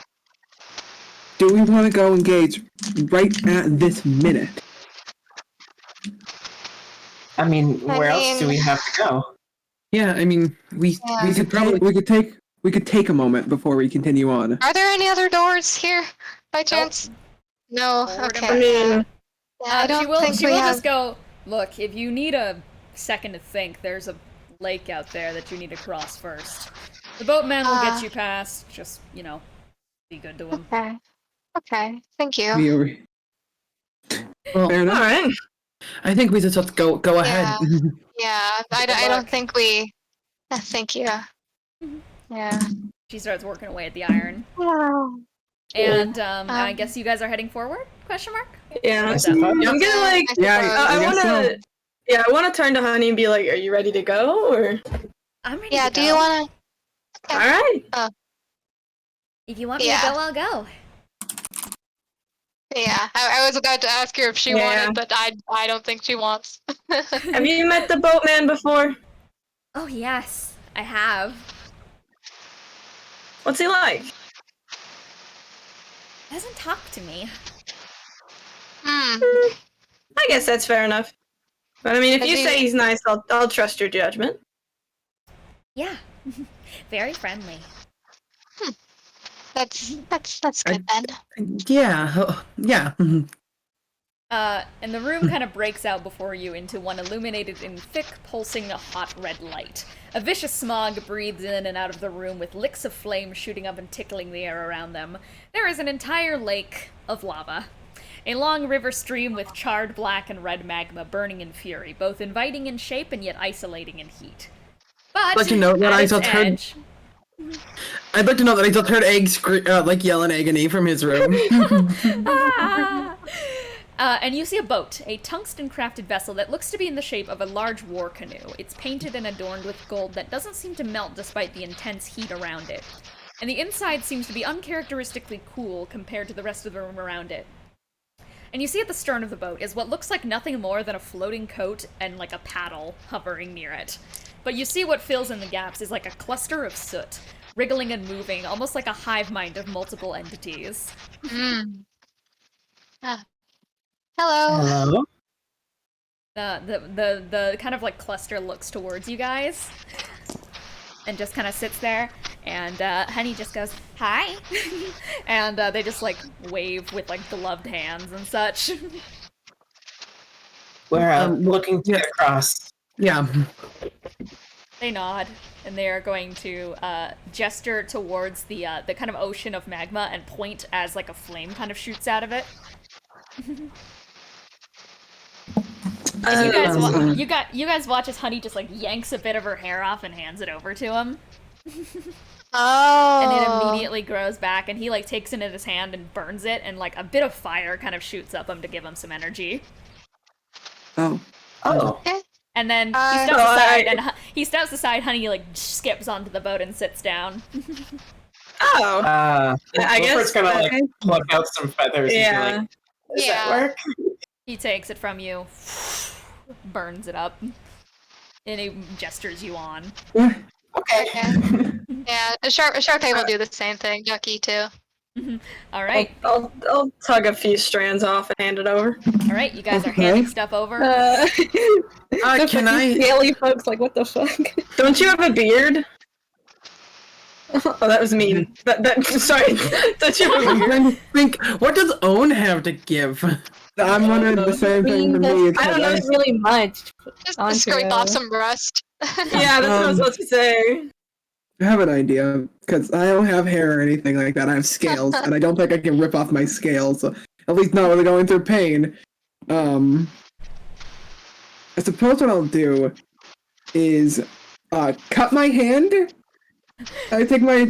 do we want to go engage right at this minute? I mean, where else do we have to go? Yeah, I mean, we could take a moment before we continue on. Are there any other doors here, by chance? No. Okay. I mean, I don't think she we will have. just go, look, if you need a second to think, there's a lake out there that you need to cross first. The boatman will get you past, just, be good to him. Okay. Thank you. Well, fair enough. all right. I think we just have to go ahead. Yeah, I don't think we. Thank you. Yeah. She starts working away at the iron. Wow. And I guess you guys are heading forward? Question mark? Yeah. I suppose. I'm gonna like. I guess wanna. so. Yeah, I wanna turn to Honey and be like, "Are you ready to go?" Or. I'm ready Yeah. to Do go. you wanna? All right. If you want me Yeah. to go, I'll go. Yeah. I was about to ask her if she wanted, but I don't think she wants. Have you met the boatman before? Oh, yes. I have. What's he like? Doesn't talk to me. Hmm. I guess that's fair enough. But I mean, if you say he's nice, I'll trust your judgment. Yeah. Very friendly. That's good then. Yeah. Yeah. And the room kind of breaks out before you into one illuminated in thick, pulsing, hot red light. A vicious smog breathes in and out of the room with licks of flame shooting up and tickling the air around them. There is an entire lake of lava. A long river stream with charred black and red magma burning in fury, both inviting in shape and yet isolating in heat. But I'd like to note that I just heard. I'd like to know that I just heard Egg like yell in agony from his room. And you see a boat, a tungsten-crafted vessel that looks to be in the shape of a large war canoe. It's painted and adorned with gold that doesn't seem to melt despite the intense heat around it. And the inside seems to be uncharacteristically cool compared to the rest of the room around it. And you see at the stern of the boat is what looks like nothing more than a floating coat and like a paddle hovering near it. But you see what fills in the gaps is like a cluster of soot, wriggling and moving, almost like a hive mind of multiple entities. Hello. Hello? The kind of like cluster looks towards you guys and just kind of sits there, and Honey just goes, "Hi," and they just like wave with like gloved hands and such. We're looking to get across. Yeah. They nod, and they are going to gesture towards the kind of ocean of magma and point as like a flame kind of shoots out of it. And you guys watch as Honey just like yanks a bit of her hair off and hands it over to him. Oh. And it immediately grows back, and he like takes it in his hand and burns it, and like a bit of fire kind of shoots up him to give him some energy. Oh. Oh. And then he steps aside, and he steps aside. Honey like skips onto the boat and sits down. Oh. I guess Wilfred's gonna like pluck out some feathers. Yeah. And be like, does that work? He takes it from you, burns it up, and he gestures you on. Okay. Yeah, Charpay will do the same thing. Ducky too. All right. I'll tug a few strands off and hand it over. All right, you guys are handing stuff over. Can I? Scaly folks, like, what the fuck? Don't you have a beard? Oh, that was mean. Sorry. Don't you have a beard? I think. What does Own have to give? I'm wondering the same thing to me. I don't know really much. Just scrape off some rust. Yeah, that's what I was supposed to say. I have an idea, because I don't have hair or anything like that. I have scales, and I don't think I can rip off my scales, so at least not really going through pain. I suppose what I'll do is cut my hand. I take my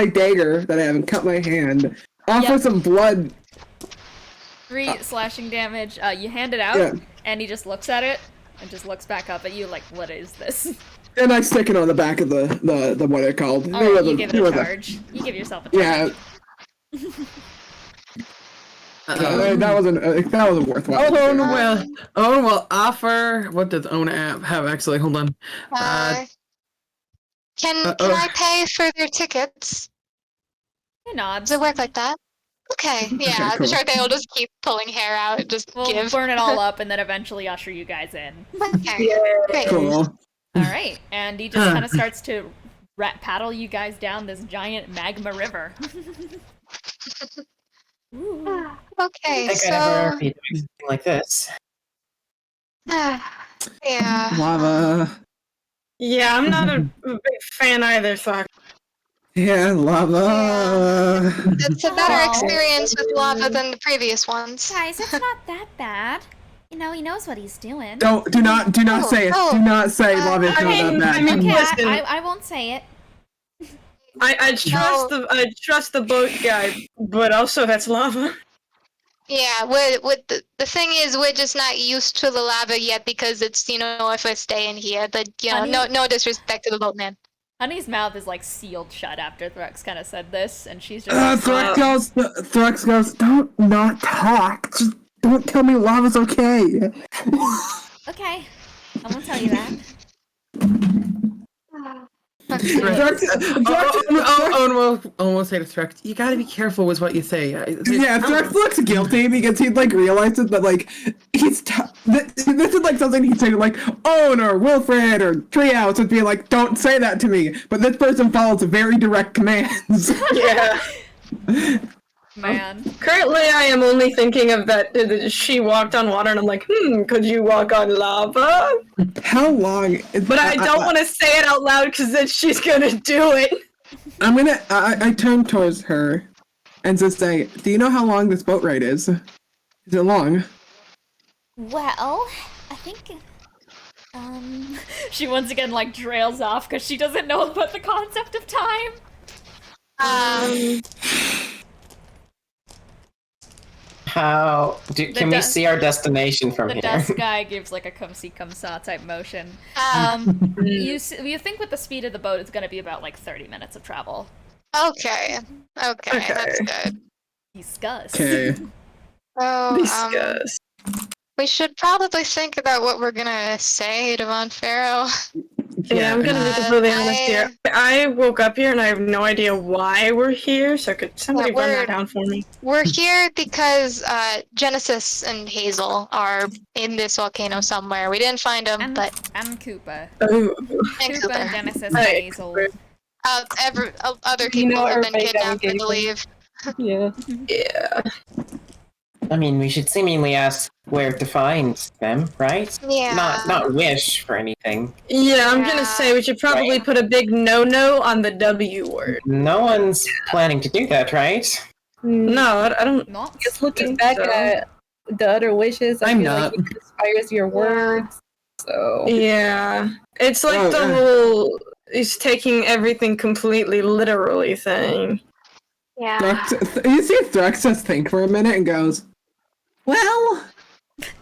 dagger that I have and cut my hand, offer some blood. 3 slashing damage. You hand it out, and he just looks at it and just looks back up at you like, "What is this?" And I stick it on the back of the what are called? Alright, you give it a charge. You give yourself a charge. Yeah. That wasn't worthwhile. Own will offer. What does Own have? Actually, hold on. Can I pay for their tickets? He nods. Does it work like that? Okay, yeah. Okay, cool. Charpay will just keep pulling hair out. Just We'll give. burn it all up and then eventually usher you guys in. Okay, great. Cool. Alright, and he just kind of starts to paddle you guys down this giant magma river. Ooh. Okay, I think I'd ever be doing something like this. Yeah. Lava. Yeah, I'm not a big fan either, so Yeah, lava. It's a better experience with lava than the previous ones. Guys, it's not that bad. You know, he knows what he's doing. Do not say it. Do not say Lava is not that bad. Okay, listen. I won't say it. I trust the boat guy, but also that's lava. Yeah, the thing is, we're just not used to the lava yet because it's, you know, our first day in here. But, you know, no disrespect to the boatman. Honey's mouth is like sealed shut after Thrux kind of said this, and she's just. Thrux goes, don't not talk. Just don't tell me lava's okay. Okay, I won't tell you that. Owen will say to Thrux, you gotta be careful with what you say. Yeah, Thrux looks guilty because he like realizes that like he's this is like something he'd say to like Owen or Wilfred or Triao would be like, don't say that to me. But this person follows very direct commands. Yeah. Man. Currently, I am only thinking of that she walked on water, and I'm like, could you walk on lava? How long? But I don't want to say it out loud because then she's gonna do it. I turn towards her and just say, do you know how long this boat ride is? Is it long? Well, I think. She once again like trails off because she doesn't know about the concept of time. Can we see our destination from here? The desk guy gives like a come see come saw type motion. You think with the speed of the boat, it's gonna be about like 30 minutes of travel. Okay, that's good. Discuss. Okay. So, we should probably think about what we're gonna say to Vonferro. Yeah, I'm gonna be completely honest here. I woke up here and I have no idea why we're here, so could somebody run that down for me? We're here because Genesis and Hazel are in this volcano somewhere. We didn't find them, but... And Koopa. Oh. And Koopa, Koopa. Genesis, and Hazel. Other people have been kidnapped, I believe. Yeah. Yeah. I mean, we should seemingly ask where to find them, right? Yeah. Not wish for anything. Yeah, I'm gonna say we should probably put a big no-no on the W word. No one's planning to do that, right? No, I don't. Not Just looking back at the other wishes, I I'm feel not. like it inspires your words. So Yeah, it's like the whole "he's taking everything completely literally" thing. Yeah. You see Thrux just think for a minute and goes, well...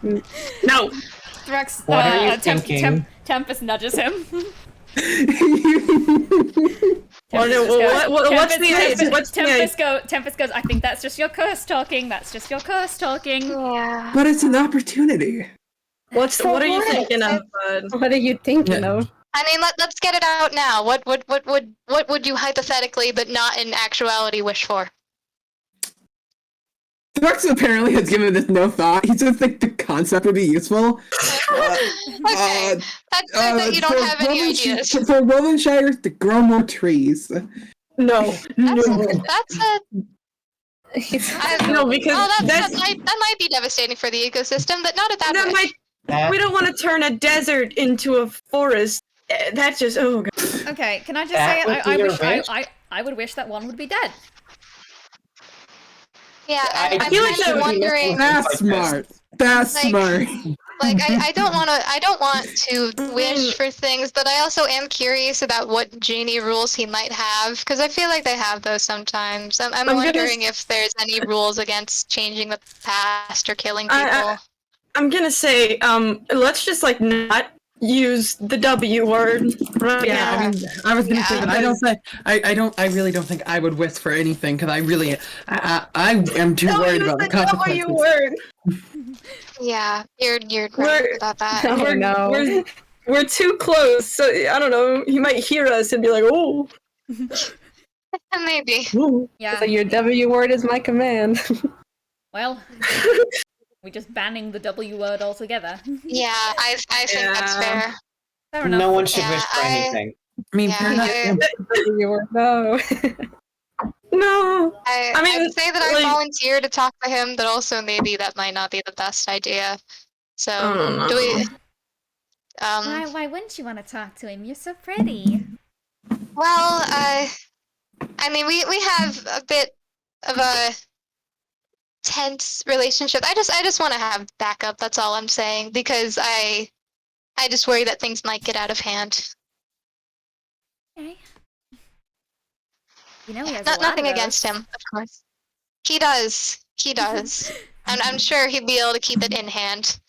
No! Thrux, What are you thinking? Tempest nudges him. Tempest goes, I think that's just your curse talking. That's just your curse talking. Yeah. But it's an opportunity. What are you thinking of, bud? what are you thinking of? I mean, let's get it out now. What would you hypothetically, but not in actuality, wish for? Thrux apparently has given this no thought. He just think the concept would be useful. Okay. That's good that you don't have any ideas. For Willenshire to grow more trees. No. That's a... No, because that might be devastating for the ecosystem, but not at that rate. We don't want to turn a desert into a forest. That's just God. Okay, can I just say I would wish that one would be dead. Yeah, I I'm feel kind of wondering. That's smart. That's smart. Like I don't want to wish for things, but I also am curious about what genie rules he might have, because I feel like they have those sometimes. I'm wondering if there's any rules against changing the past or killing people. I'm gonna say, let's just like not use the W word. Right? Yeah, I mean, I was gonna say that. I really don't think I would wish for anything because I am too worried about the consequences. W word. Yeah, you're right about that. We're too close, so I don't know. He might hear us and be like, "Oh." Maybe. Yeah. So your W word is my command. Well, we're just banning the W word altogether. Yeah, I think that's fair. Fair enough. No one should wish for anything. I mean, W word, no. No. I mean, would say that I volunteer to talk to him, but also maybe that might not be the best idea. So, do we... Why wouldn't you want to talk to him? You're so pretty. Well, I mean, we have a bit of a intense relationship. I just want to have backup. That's all I'm saying, because I just worry that things might get out of hand. Okay. You know he has Nothing against him, of course. He does. He does. And I'm sure he'd be able to keep it in hand,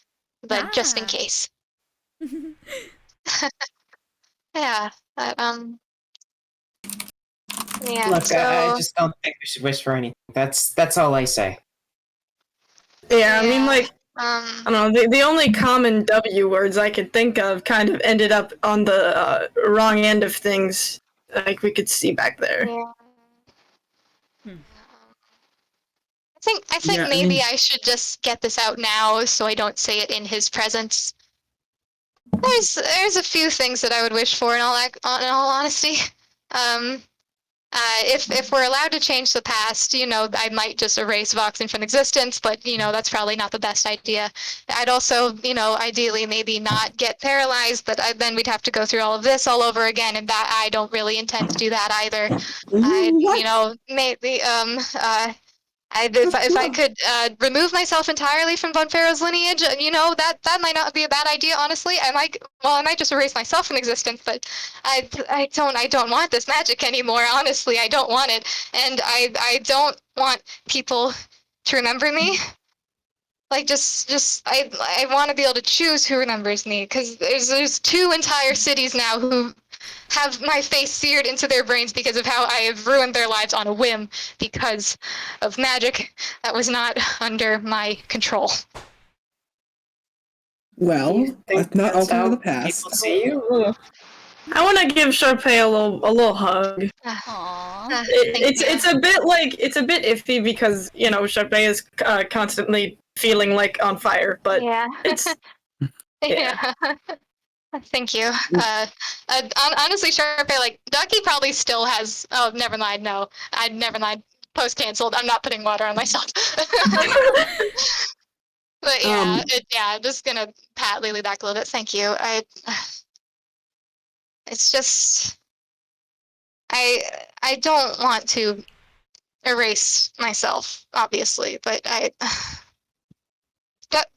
but just in case. Yeah. Yeah. Look, So, I just don't think we should wish for anything. That's all I say. Yeah, I mean, like, I don't know, the only common W words I could think of kind of ended up on the wrong end of things, like we could see back there. yeah. I think Yeah, I maybe mean- I should just get this out now so I don't say it in his presence. There's a few things that I would wish for in all honesty. If we're allowed to change the past, I might just erase Voxen from existence, but that's probably not the best idea. I'd also, ideally maybe not get paralyzed, but then we'd have to go through all of this all over again, and that I don't really intend to do that either. Maybe if I could remove myself entirely from Vonferro's lineage, that might not be a bad idea. Honestly, I might just erase myself from existence. But I don't want this magic anymore. Honestly, I don't want it, and I don't want people to remember me. Like I want to be able to choose who remembers me, because there's 2 entire cities now who have my face seared into their brains because of how I have ruined their lives on a whim because of magic that was not under my control. Well, let's not That's alter how the past. people see you. I want to give Charpay a little hug. Aww. It's a bit iffy because Charpay is constantly feeling like on fire, but Yeah. it's Yeah. Thank you. Honestly, Charpay, like, Ducky probably still has. Oh, never mind. No, never mind. Post canceled. I'm not putting water on myself. But yeah, I'm just gonna pat Lily back a little bit. Thank you. It's just, I don't want to erase myself, obviously, but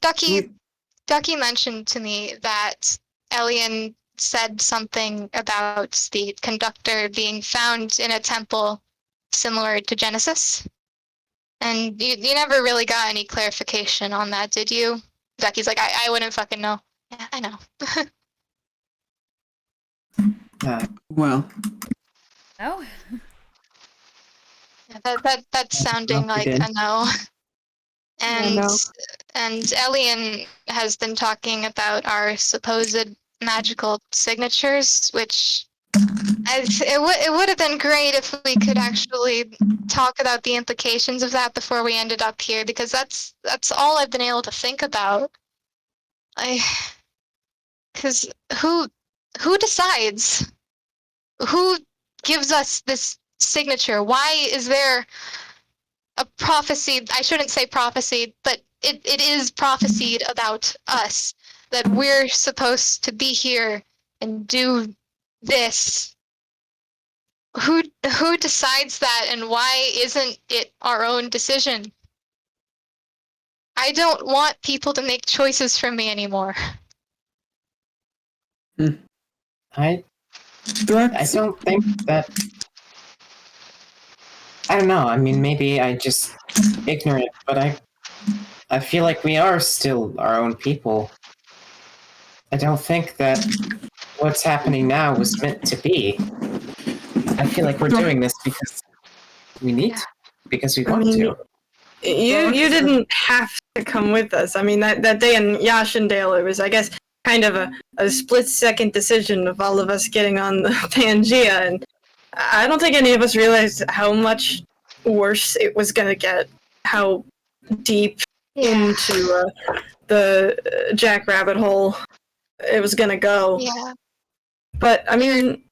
Ducky mentioned to me that Elian said something about the conductor being found in a temple similar to Genesis. And you never really got any clarification on that, did you? Ducky's like, I wouldn't fucking know. Yeah, I know. Well, Oh. That's sounding like did. a no. And no. and Elian has been talking about our supposed magical signatures, which it would have been great if we could actually talk about the implications of that before we ended up here, because that's all I've been able to think about. Because who decides? Who gives us this signature? Why is there a prophecy? I shouldn't say prophecy, but it is prophesied about us, that we're supposed to be here and do this. Who decides that, and why isn't it our own decision? I don't want people to make choices for me anymore. I Thrux, don't think that. I don't know. I mean, maybe I just ignorant, but I feel like we are still our own people. I don't think that what's happening now was meant to be. I feel like we're doing this because we need to, because we want to. You didn't have to come with us. I mean, that day in Yashendale, it was, I guess, kind of a split-second decision of all of us getting on the Pangea, and I don't think any of us realized how much worse it was going to get, how deep into the jackrabbit hole it was going to go. Yeah. But, I mean,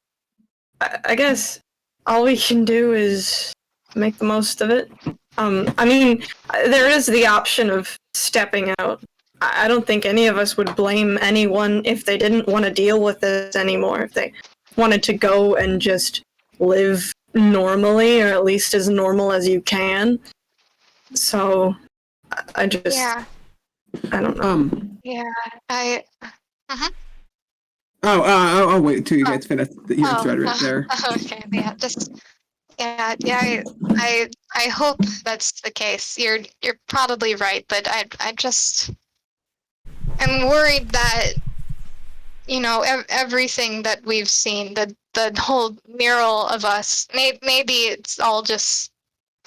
I guess all we can do is make the most of it. I mean, there is the option of stepping out. I don't think any of us would blame anyone if they didn't want to deal with this anymore, if they wanted to go and just live normally, or at least as normal as you can. So, I just, Yeah. I don't know. Yeah. I. I'll wait until you guys finish your Oh, thread right there. okay. Yeah. Just. Yeah. Yeah. I hope that's the case. You're probably right, but I just. I'm worried that. You know, everything that we've seen, the whole mural of us. Maybe it's all just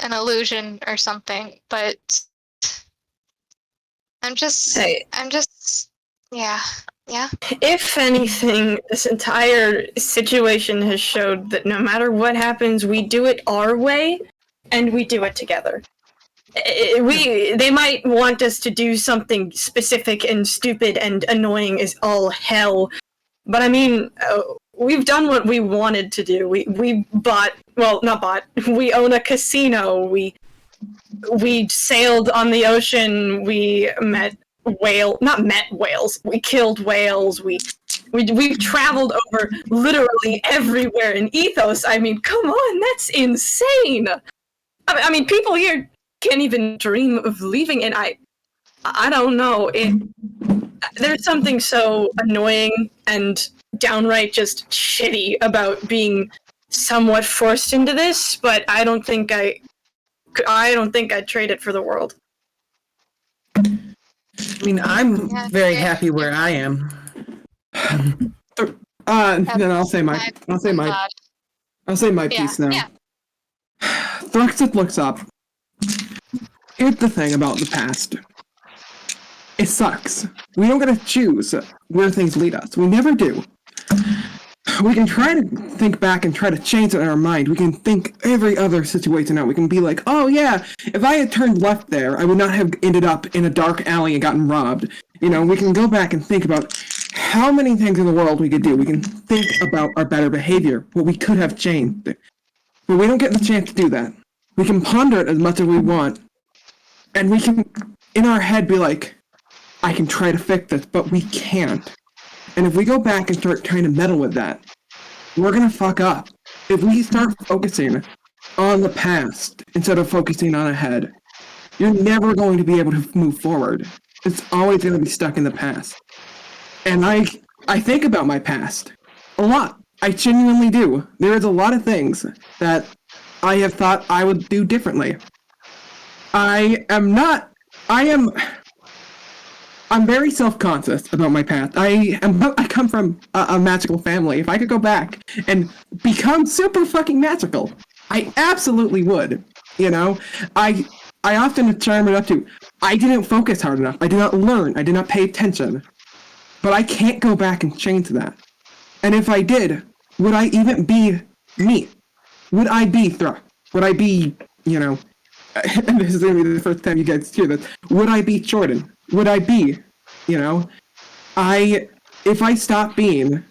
an illusion or something, but I'm just, yeah. If anything, this entire situation has showed that no matter what happens, we do it our way, and we do it together. They might want us to do something specific and stupid and annoying as all hell, but I mean, we've done what we wanted to do. We bought, well, not bought. We own a casino. We sailed on the ocean. We not met whales. We killed whales. We've traveled over literally everywhere in Ethos. I mean, come on, that's insane. I mean, people here can't even dream of leaving, and I don't know. There's something so annoying and downright just shitty about being somewhat forced into this, but I don't think I'd trade it for the world. I mean, I'm very happy where I am. Then I'll say my piece now. Yeah. Thrux looks up. Here's the thing about the past. It sucks. We don't get to choose where things lead us. We never do. We can try to think back and try to change it in our mind. We can think every other situation out. We can be like, oh yeah, if I had turned left there, I would not have ended up in a dark alley and gotten robbed. You know, we can go back and think about how many things in the world we could do. We can think about our better behavior, what we could have changed. But we don't get the chance to do that. We can ponder it as much as we want. And we can, in our head, be like, I can try to fix this, but we can't. And if we go back and start trying to meddle with that, we're gonna fuck up. If we start focusing on the past instead of focusing on ahead, you're never going to be able to move forward. It's always gonna be stuck in the past. And I think about my past a lot. I genuinely do. There is a lot of things that I have thought I would do differently. I'm very self-conscious about my past. I come from a magical family. If I could go back and become super fucking magical, I absolutely would. You know, I often chime it up to, I didn't focus hard enough. I did not learn. I did not pay attention. But I can't go back and change that. And if I did, would I even be me? Would I be Thrux? Would I be, you know, and this is going to be the first time you guys hear this, would I be Jordan? Would I be, you know, if I stop being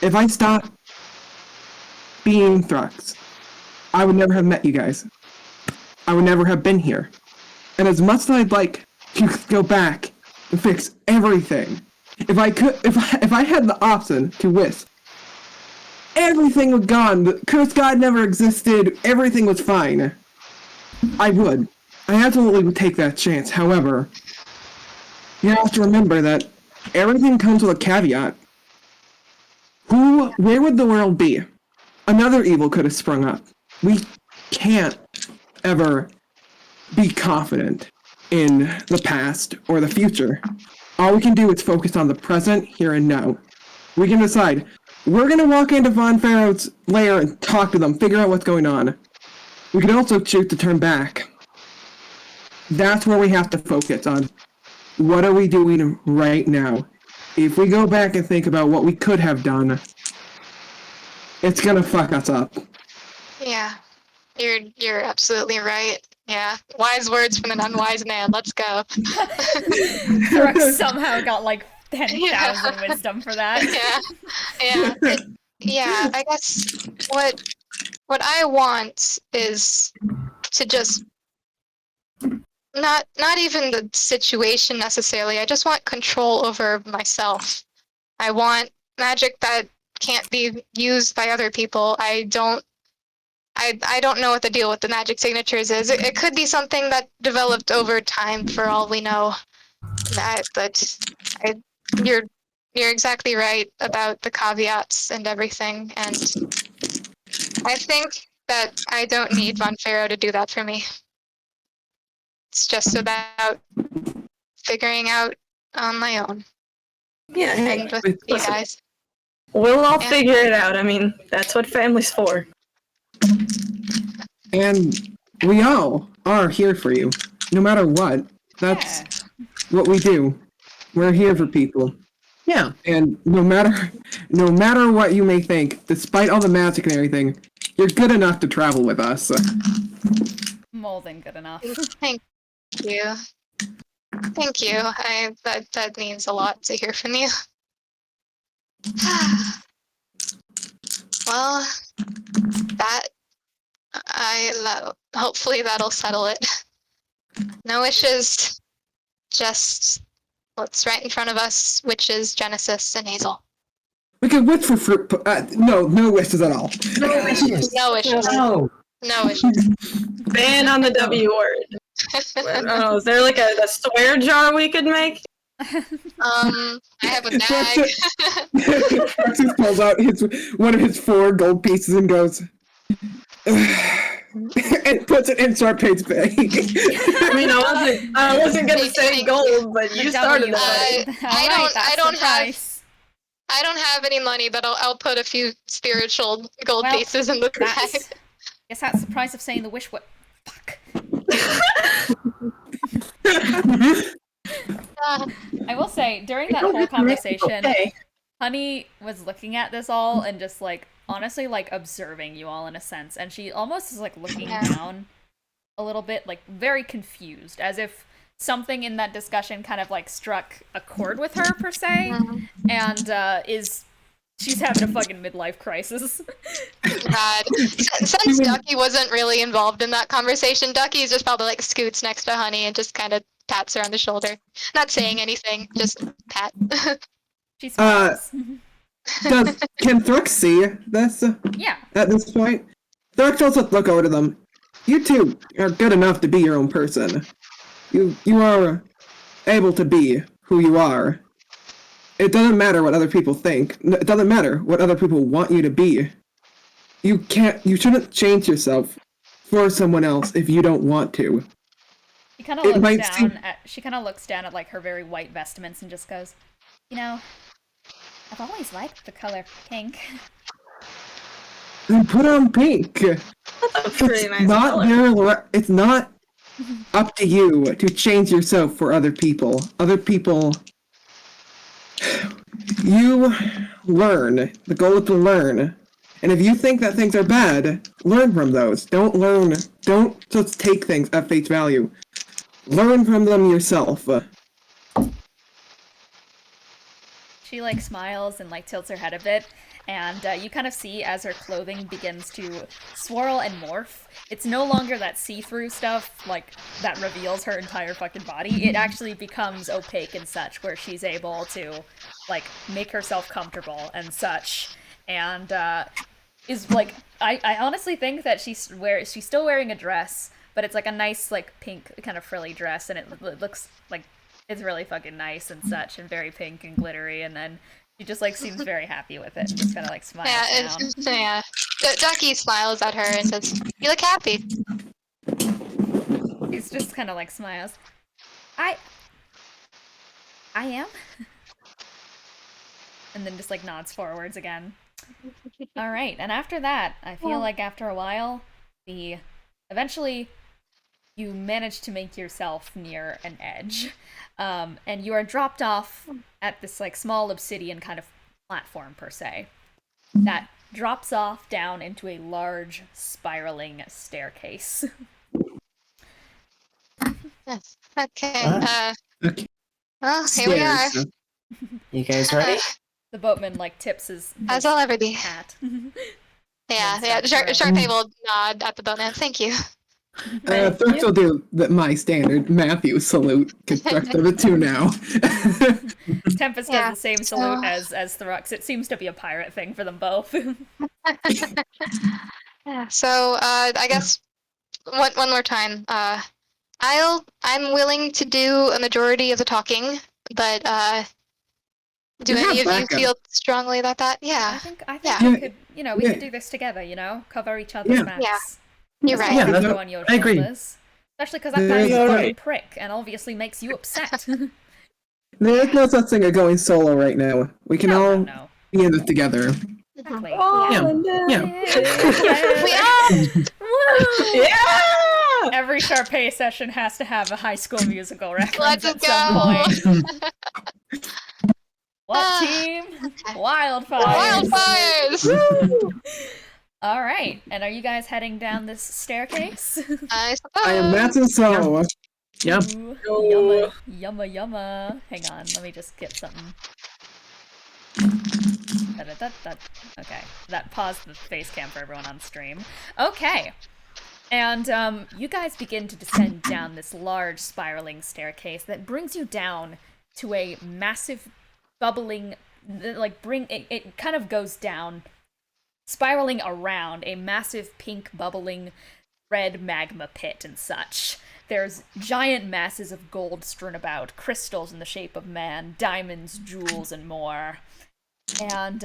Thrux, I would never have met you guys. I would never have been here. And as much as I'd like to go back and fix everything, if I had the option to wish everything was gone, the cursed god never existed, everything was fine, I would. I absolutely would take that chance. However, you have to remember that everything comes with a caveat. Where would the world be? Another evil could have sprung up. We can't ever be confident in the past or the future. All we can do is focus on the present, here and now. We can decide, we're going to walk into Vonferro's lair and talk to them, figure out what's going on. We can also choose to turn back. That's where we have to focus on. What are we doing right now? If we go back and think about what we could have done, it's gonna fuck us up. Yeah, you're absolutely right. Yeah, wise words from an unwise man. Let's go. Thrux somehow got like 10,000 wisdom for that. Yeah. I guess what I want is to just not even the situation necessarily. I just want control over myself. I want magic that can't be used by other people. I don't I don't know what the deal with the magic signatures is. It could be something that developed over time, for all we know. You're exactly right about the caveats and everything, and I think that I don't need Vonferro to do that for me. It's just about figuring out on my own. Yeah, hey, And with you listen, guys. we'll all Yeah. figure it out. I mean, that's what family's for. And we all are here for you, no matter what. That's what we do. We're here for people. Yeah. And no matter what you may think, despite all the magic and everything, you're good enough to travel with us. More than good enough. Thank you. Thank you. That means a lot to hear from you. Well, hopefully that'll settle it. No wishes, just what's right in front of us, which is Genesis and Hazel. We can wish for fruit. No wishes at all. No wishes. No. No wishes. Ban on the W word. I don't know, is there like a swear jar we could make? I have a bag. Praxis pulls out one of his 4 gold pieces and goes, and puts it in Charpay's bag. I mean, I wasn't gonna say gold, but you started that. I don't have any money, but I'll put a few spiritual gold pieces in the bag. Guess that's the price of saying the wish word. Fuck. I will say, during that whole conversation, Honey was looking at this all and just, like, honestly, like, observing you all in a sense. And she almost is, like, looking down a little bit, like, very confused, as if something in that discussion kind of, like, struck a chord with her, per se, and she's having a fucking midlife crisis. God. Since Ducky wasn't really involved in that conversation, Ducky's just probably, like, scoots next to Honey and just kind of pats her on the shoulder. Not saying anything, just pat. She smiles. Can Thrux see this? Yeah. At this point? Thrux also look over to them. You two are good enough to be your own person. You are able to be who you are. It doesn't matter what other people think. It doesn't matter what other people want you to be. You shouldn't change yourself for someone else if you don't want to. She kind of looks down at like her very white vestments and just goes, you know, I've always liked the color pink. Then put on pink. That's a pretty nice color. It's not up to you to change yourself for other people. Other people. You learn. The goal is to learn. And if you think that things are bad, learn from those. Don't just take things at face value. Learn from them yourself. She like smiles and like tilts her head a bit, and you kind of see as her clothing begins to swirl and morph. It's no longer that see-through stuff like that reveals her entire fucking body. It actually becomes opaque and such, where she's able to like make herself comfortable and such, and is like I honestly think that she's still wearing a dress, but it's like a nice like pink kind of frilly dress, and it looks like it's really fucking nice and such, and very pink and glittery, and then she just like seems very happy with it and just kind of like smiles down. Ducky smiles at her and says, "You look happy." He's just kind of like smiles. I am. And then just like nods forwards again. All right, and after that, I feel like after a while, eventually you manage to make yourself near an edge, and you are dropped off at this like small obsidian kind of platform per se that drops off down into a large spiraling staircase. Yes. Okay. Okay. Well, here we are. You guys ready? The boatman like tips his As I'll ever be. hat. Yeah. Charpay will nod at the boatman. Thank you. Thrux will do my standard Matthew salute, construct of the two now. Tempest does the same salute as Thrux. It seems to be a pirate thing for them both. Yeah. So I guess one more time. I'm willing to do a majority of the talking, but do You have any of you backup. feel strongly about that? Yeah. I think Yeah. we could, we Yeah. could do this together, cover each other's Yeah. backs. Yeah. You're Doesn't right. Yeah, have to that's- go on your I agree. shoulders. Especially because that There guy's you a go. fucking prick and obviously makes you upset. There is no such thing as going solo right now. We can all No. be in this together. Exactly. Oh, Yeah. We are. Woo! Yeah! Every Charpay session has to have a High School Musical reference Let's at some point. go. What team? Wildfire. Wildfires. All right. And are you guys heading down this staircase? I suppose. I am Matt and so. Yeah. Ooh, yumma. Hang on, let me just get something. Okay, that paused the face cam for everyone on stream. Okay. And you guys begin to descend down this large spiraling staircase that brings you down to a massive bubbling, it kind of goes down, spiraling around a massive pink bubbling red magma pit and such. There's giant masses of gold strewn about, crystals in the shape of man, diamonds, jewels, and more. And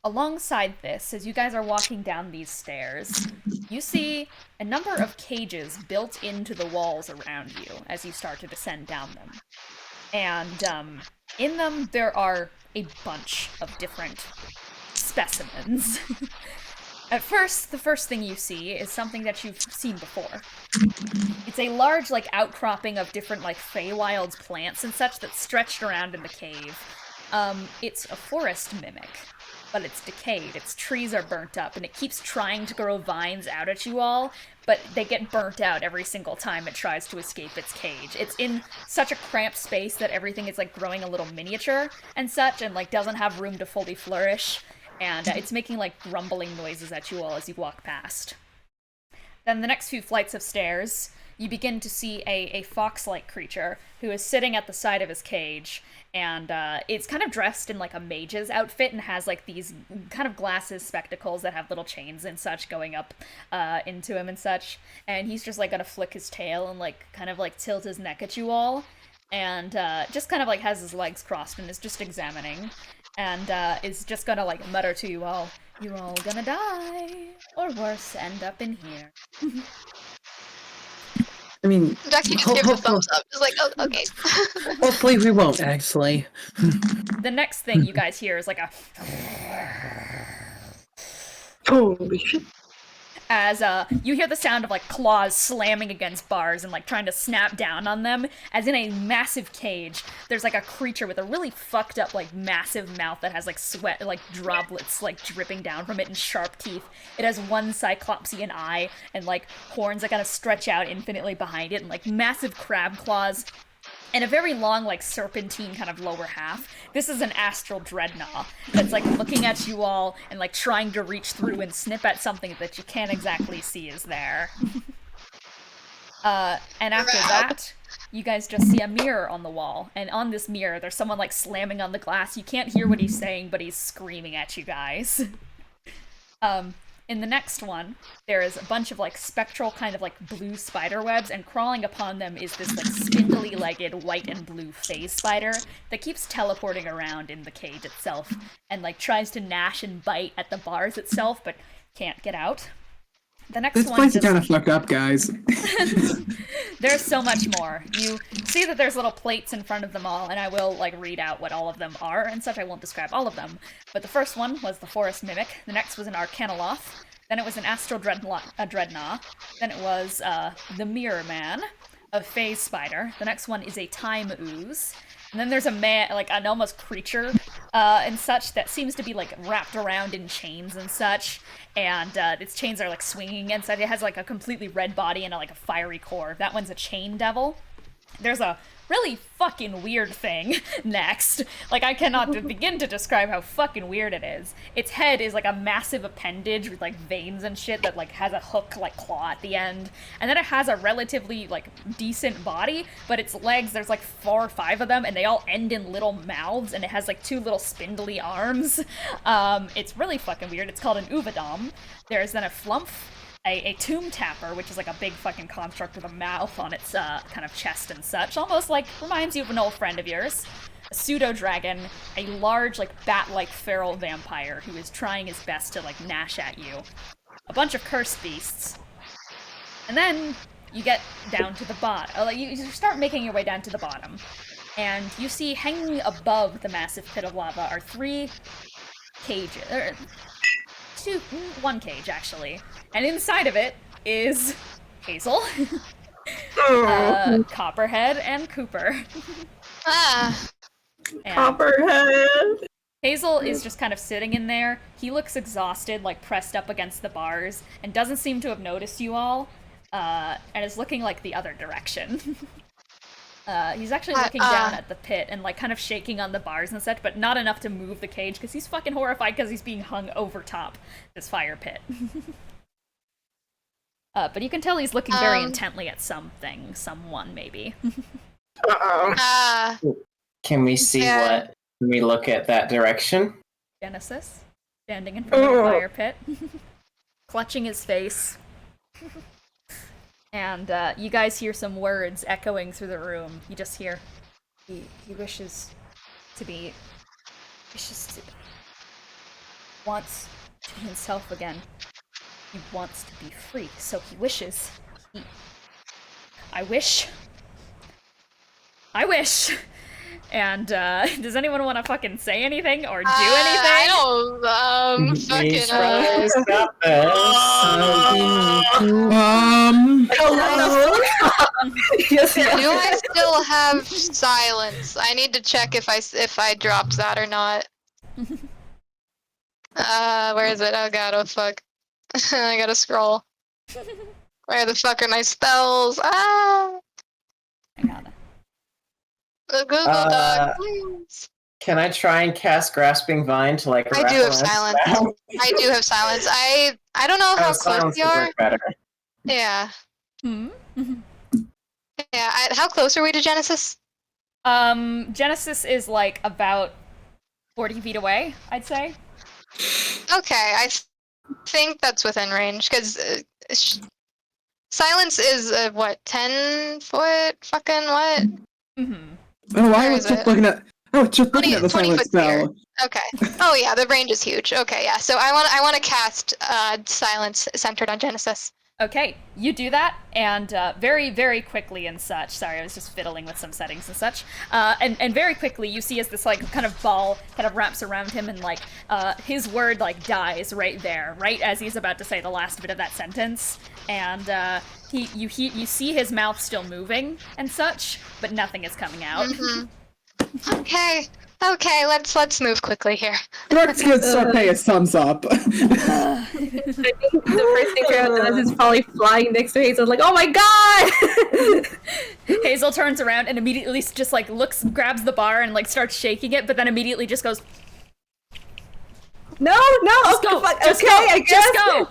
alongside this, as you guys are walking down these stairs, you see a number of cages built into the walls around you as you start to descend down them. And in them, there are a bunch of different specimens. At first, the first thing you see is something that you've seen before. It's a large, outcropping of different, Feywild's plants and such that's stretched around in the cave. It's a forest mimic, but it's decayed. Its trees are burnt up, and it keeps trying to grow vines out at you all, but they get burnt out every single time it tries to escape its cage. It's in such a cramped space that everything is, growing a little miniature and such, and, doesn't have room to fully flourish. And it's making, grumbling noises at you all as you walk past. Then the next few flights of stairs, you begin to see a fox-like creature who is sitting at the side of his cage, and it's kind of dressed in, a mage's outfit and has, these kind of glasses, spectacles that have little chains and such going up into him and such. And he's just, gonna flick his tail and, kind of, tilt his neck at you all. And just kind of, has his legs crossed and is just examining. And is just gonna, mutter to you all, "You're all gonna die, or worse, end up in here." I mean, Ducky just gives a thumbs up. Just oh, okay. hopefully we won't, actually. The next thing you guys hear is a... Holy shit. As you hear the sound of claws slamming against bars and trying to snap down on them, as in a massive cage there's a creature with a really fucked up massive mouth that has sweat droplets dripping down from it and sharp teeth. It has one cyclopsian eye and horns that kind of stretch out infinitely behind it, and massive crab claws and a very long, serpentine kind of lower half. This is an astral dreadnought that's, looking at you all and, trying to reach through and snip at something that you can't exactly see is there. And after that, you guys just see a mirror on the wall. And on this mirror, there's someone, slamming on the glass. You can't hear what he's saying, but he's screaming at you guys. In the next one, there is a bunch of spectral kind of blue spider webs, and crawling upon them is this spindly-legged white and blue phase spider that keeps teleporting around in the cage itself and tries to gnash and bite at the bars itself, but can't get out. The next This one place is just... kind of fucked up, guys. There's so much more. You see that there's little plates in front of them all, and I will read out what all of them are and such. I won't describe all of them. But the first one was the Forest Mimic. The next was an Arcanoloth. Then it was an Astral Dreadnought. Then it was the Mirror Man, a Phase Spider. The next one is a Time Ooze. And then there's a man, an almost creature and such that seems to be wrapped around in chains and such. And its chains are swinging and such. It has a completely red body and a fiery core. That one's a Chain Devil. There's a really fucking weird thing next. Like, I cannot begin to describe how fucking weird it is. Its head is like a massive appendage with like veins and shit that like has a hook like claw at the end. And then it has a relatively like decent body, but its legs, there's like 4 or 5 of them, and they all end in little mouths, and it has like 2 little spindly arms. It's really fucking weird. It's called an Uvadom. There's then a Flumph, a Tomb Tapper, which is like a big fucking construct with a mouth on its kind of chest and such, almost like reminds you of an old friend of yours. A Pseudo-Dragon, a large, like, bat-like feral vampire who is trying his best to, like, gnash at you. A bunch of cursed beasts. And then you get down to the bottom. Like, you start making your way down to the bottom. And you see hanging above the massive pit of lava are 3 cages. One cage, actually. And inside of it is Hazel, Copperhead, and Cooper. And Copperhead! Hazel is just kind of sitting in there. He looks exhausted, like pressed up against the bars, and doesn't seem to have noticed you all, and is looking like the other direction. He's actually looking down at the pit and like kind of shaking on the bars and such, but not enough to move the cage because he's fucking horrified because he's being hung over top this fire pit. But you can tell he's looking very intently at something, someone maybe. Can we see what? Can we look at that direction? Genesis, standing in front of the fire pit, clutching his face. And you guys hear some words echoing through the room. You just hear, he wishes to be, wants to be himself again. He wants to be free, so he wishes. I wish. And, does anyone want to fucking say anything or do anything? I don't, fucking, Do I still have silence? I need to check if I dropped that or not. Where is it? Oh god, oh fuck. I gotta scroll. Where the fuck are my spells? I got it. The Google Doc, please. Can I try and cast Grasping Vine to like? I do have silence. I do have silence. I don't know how close you are. Yeah. Yeah. How close are we to Genesis? Genesis is like about 40 feet away, I'd say. Okay, I think that's within range because silence is what 10 foot? Fucking what? Oh, I was just looking at. Oh, just looking at the silence spell. Okay. Oh yeah, the range is huge. Okay, yeah. So I want to cast silence centered on Genesis. Okay, you do that, and very, very quickly and such. Sorry, I was just fiddling with some settings and such. And very quickly, you see as this like kind of ball kind of wraps around him, and like his word like dies right there, right as he's about to say the last bit of that sentence. And you see his mouth still moving and such, but nothing is coming out. Okay, let's move quickly here. Thrux gives Charpay a thumbs up. I think the first thing Triao does is probably flying next to Hazel, like, oh my god! Hazel turns around and immediately just like looks, grabs the bar and like starts shaking it, but then immediately just goes, No, just go, just okay, go, I guess. just go!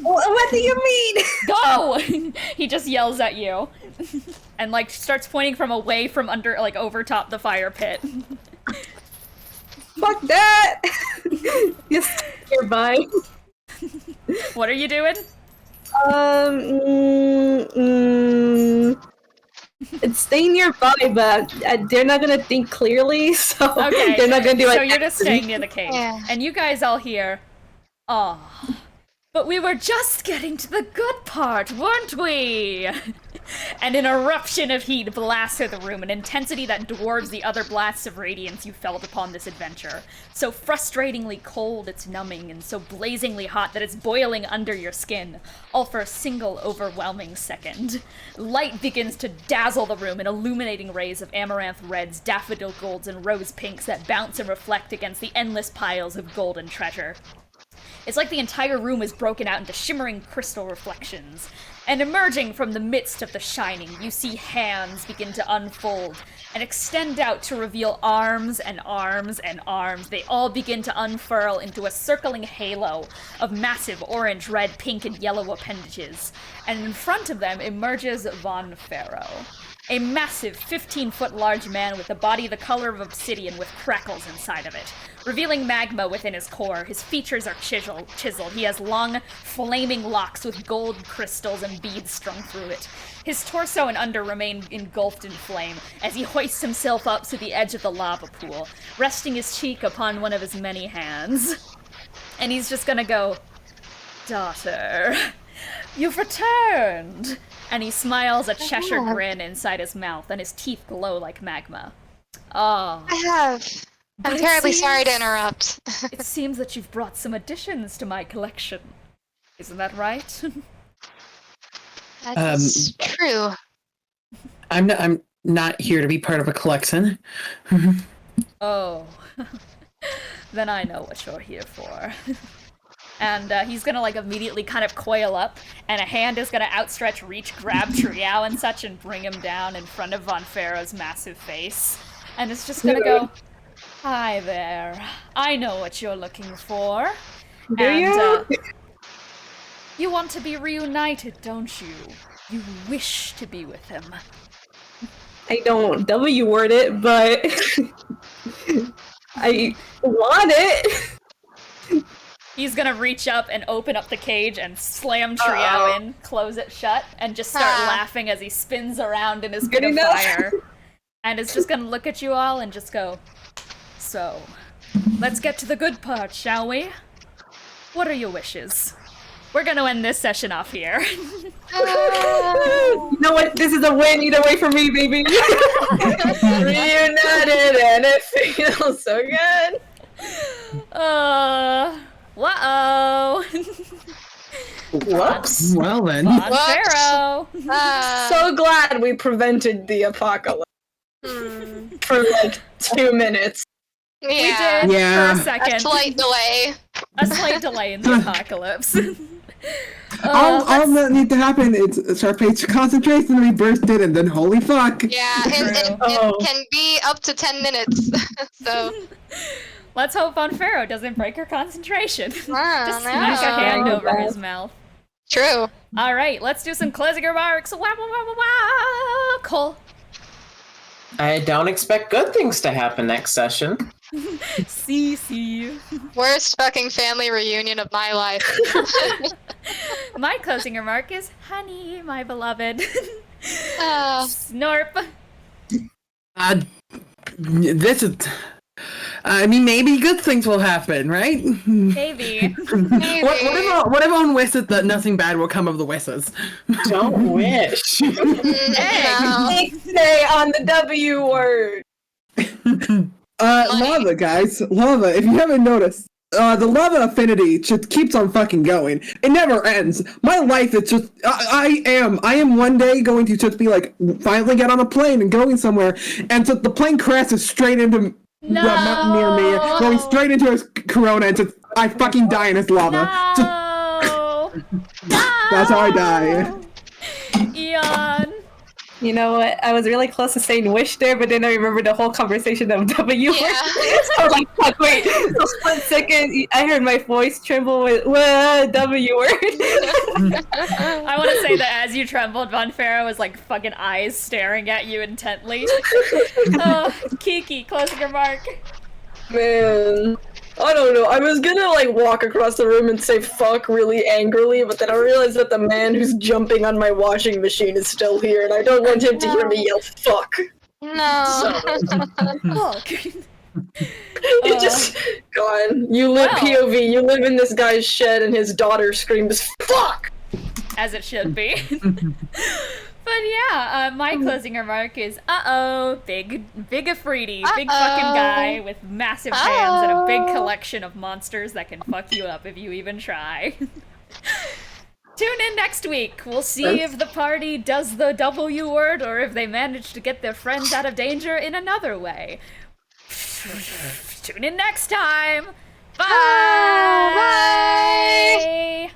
What do you mean? Go! He just yells at you. And like starts pointing from away from under, like over top the fire pit. Fuck that! Yes, nearby. What are you doing? It's staying nearby, but they're not gonna think clearly, so Okay, they're not gonna do it. so you're just staying near the cave. Yeah. And you guys all hear, "Oh, but we were just getting to the good part, weren't we?" An eruption of heat blasts through the room, an intensity that dwarves the other blasts of radiance you felt upon this adventure. So frustratingly cold it's numbing, and so blazingly hot that it's boiling under your skin, all for a single overwhelming second. Light begins to dazzle the room in illuminating rays of amaranth reds, daffodil golds, and rose pinks that bounce and reflect against the endless piles of golden treasure. It's like the entire room is broken out into shimmering crystal reflections. And emerging from the midst of the shining, you see hands begin to unfold and extend out to reveal arms and arms and arms. They all begin to unfurl into a circling halo of massive orange, red, pink, and yellow appendages. And in front of them emerges Vonferro, a massive 15-foot large man with a body the color of obsidian with crackles inside of it. Revealing magma within his core, his features are chiseled. He has long, flaming locks with gold crystals and beads strung through it. His torso and under remain engulfed in flame as he hoists himself up to the edge of the lava pool, resting his cheek upon one of his many hands. And he's just gonna go, "Daughter, you've returned!" And he smiles a Cheshire grin inside his mouth, and his teeth glow like magma. Oh. I have. I'm terribly sorry to interrupt. It seems that you've brought some additions to my collection. Isn't that right? That's true. I'm not here to be part of a collection. Oh. Then I know what you're here for. And he's gonna like immediately kind of coil up, and a hand is gonna outstretch, reach, grab Triao and such, and bring him down in front of Vonferro's massive face. And it's just gonna go, "Hi there. I know what you're looking for." Do you? You want to be reunited, don't you? You wish to be with him. I don't W-word it, but I want it. He's gonna reach up and open up the cage and slam Triao in, close it shut, and just start laughing as he spins around in his bit of fire. And is just gonna look at you all and just go, "So, let's get to the good part, shall we? What are your wishes?" We're gonna end this session off here. You know what? This is a win either way for me, baby. Reunited and it feels so good. Whoa. Whoops. Well then. Vonferro. So glad we prevented the apocalypse. For like 2 minutes. Yeah. We did for a second. A slight delay. A slight delay in the apocalypse. All that need to happen is Charpay concentrates and we burst it, and then holy fuck. Yeah, it can be up to 10 minutes. So. Let's hope Vonferro doesn't break her concentration. Just no. smack a hand over his mouth. True. All right, let's do some closing remarks. Cole. I don't expect good things to happen next session. CC. Worst fucking family reunion of my life. My closing remark is, honey, my beloved. Snorp. This is... I mean, maybe good things will happen, right? Maybe. What if one wishes that nothing bad will come of the wishes? Don't wish. Hey, stay on the W word. Lava, guys. Lava, if you haven't noticed, the lava affinity just keeps on fucking going. It never ends. My life is just... I am one day going to just be like, finally get on a plane and going somewhere, and so the plane crashes straight into... No. Mountain near me, going straight into his corona, and just, I fucking die in his lava. No. That's how I die. Eon. You know what? I was really close to saying wish there, but then I remembered the whole conversation of W word. Yeah. So I was like, fuck, wait. So split second, I heard my voice tremble with W word. I want to say that as you trembled, Vonferro was like fucking eyes staring at you intently. Kiki, closing remark. Man, I don't know. I was gonna like walk across the room and say fuck really angrily, but then I realized that the man who's jumping on my washing machine is still here, and I don't want him to hear me yell fuck. No. Look. He just gone. You live POV. You live in this guy's shed, and his daughter screams fuck. As it should be. But yeah, my closing remark is, big Efreeti, big fucking guy with massive hands and a big collection of monsters that can fuck you up if you even try. Tune in next week. We'll see if the party does the W word or if they manage to get their friends out of danger in another way. Tune in next time. Bye. Bye.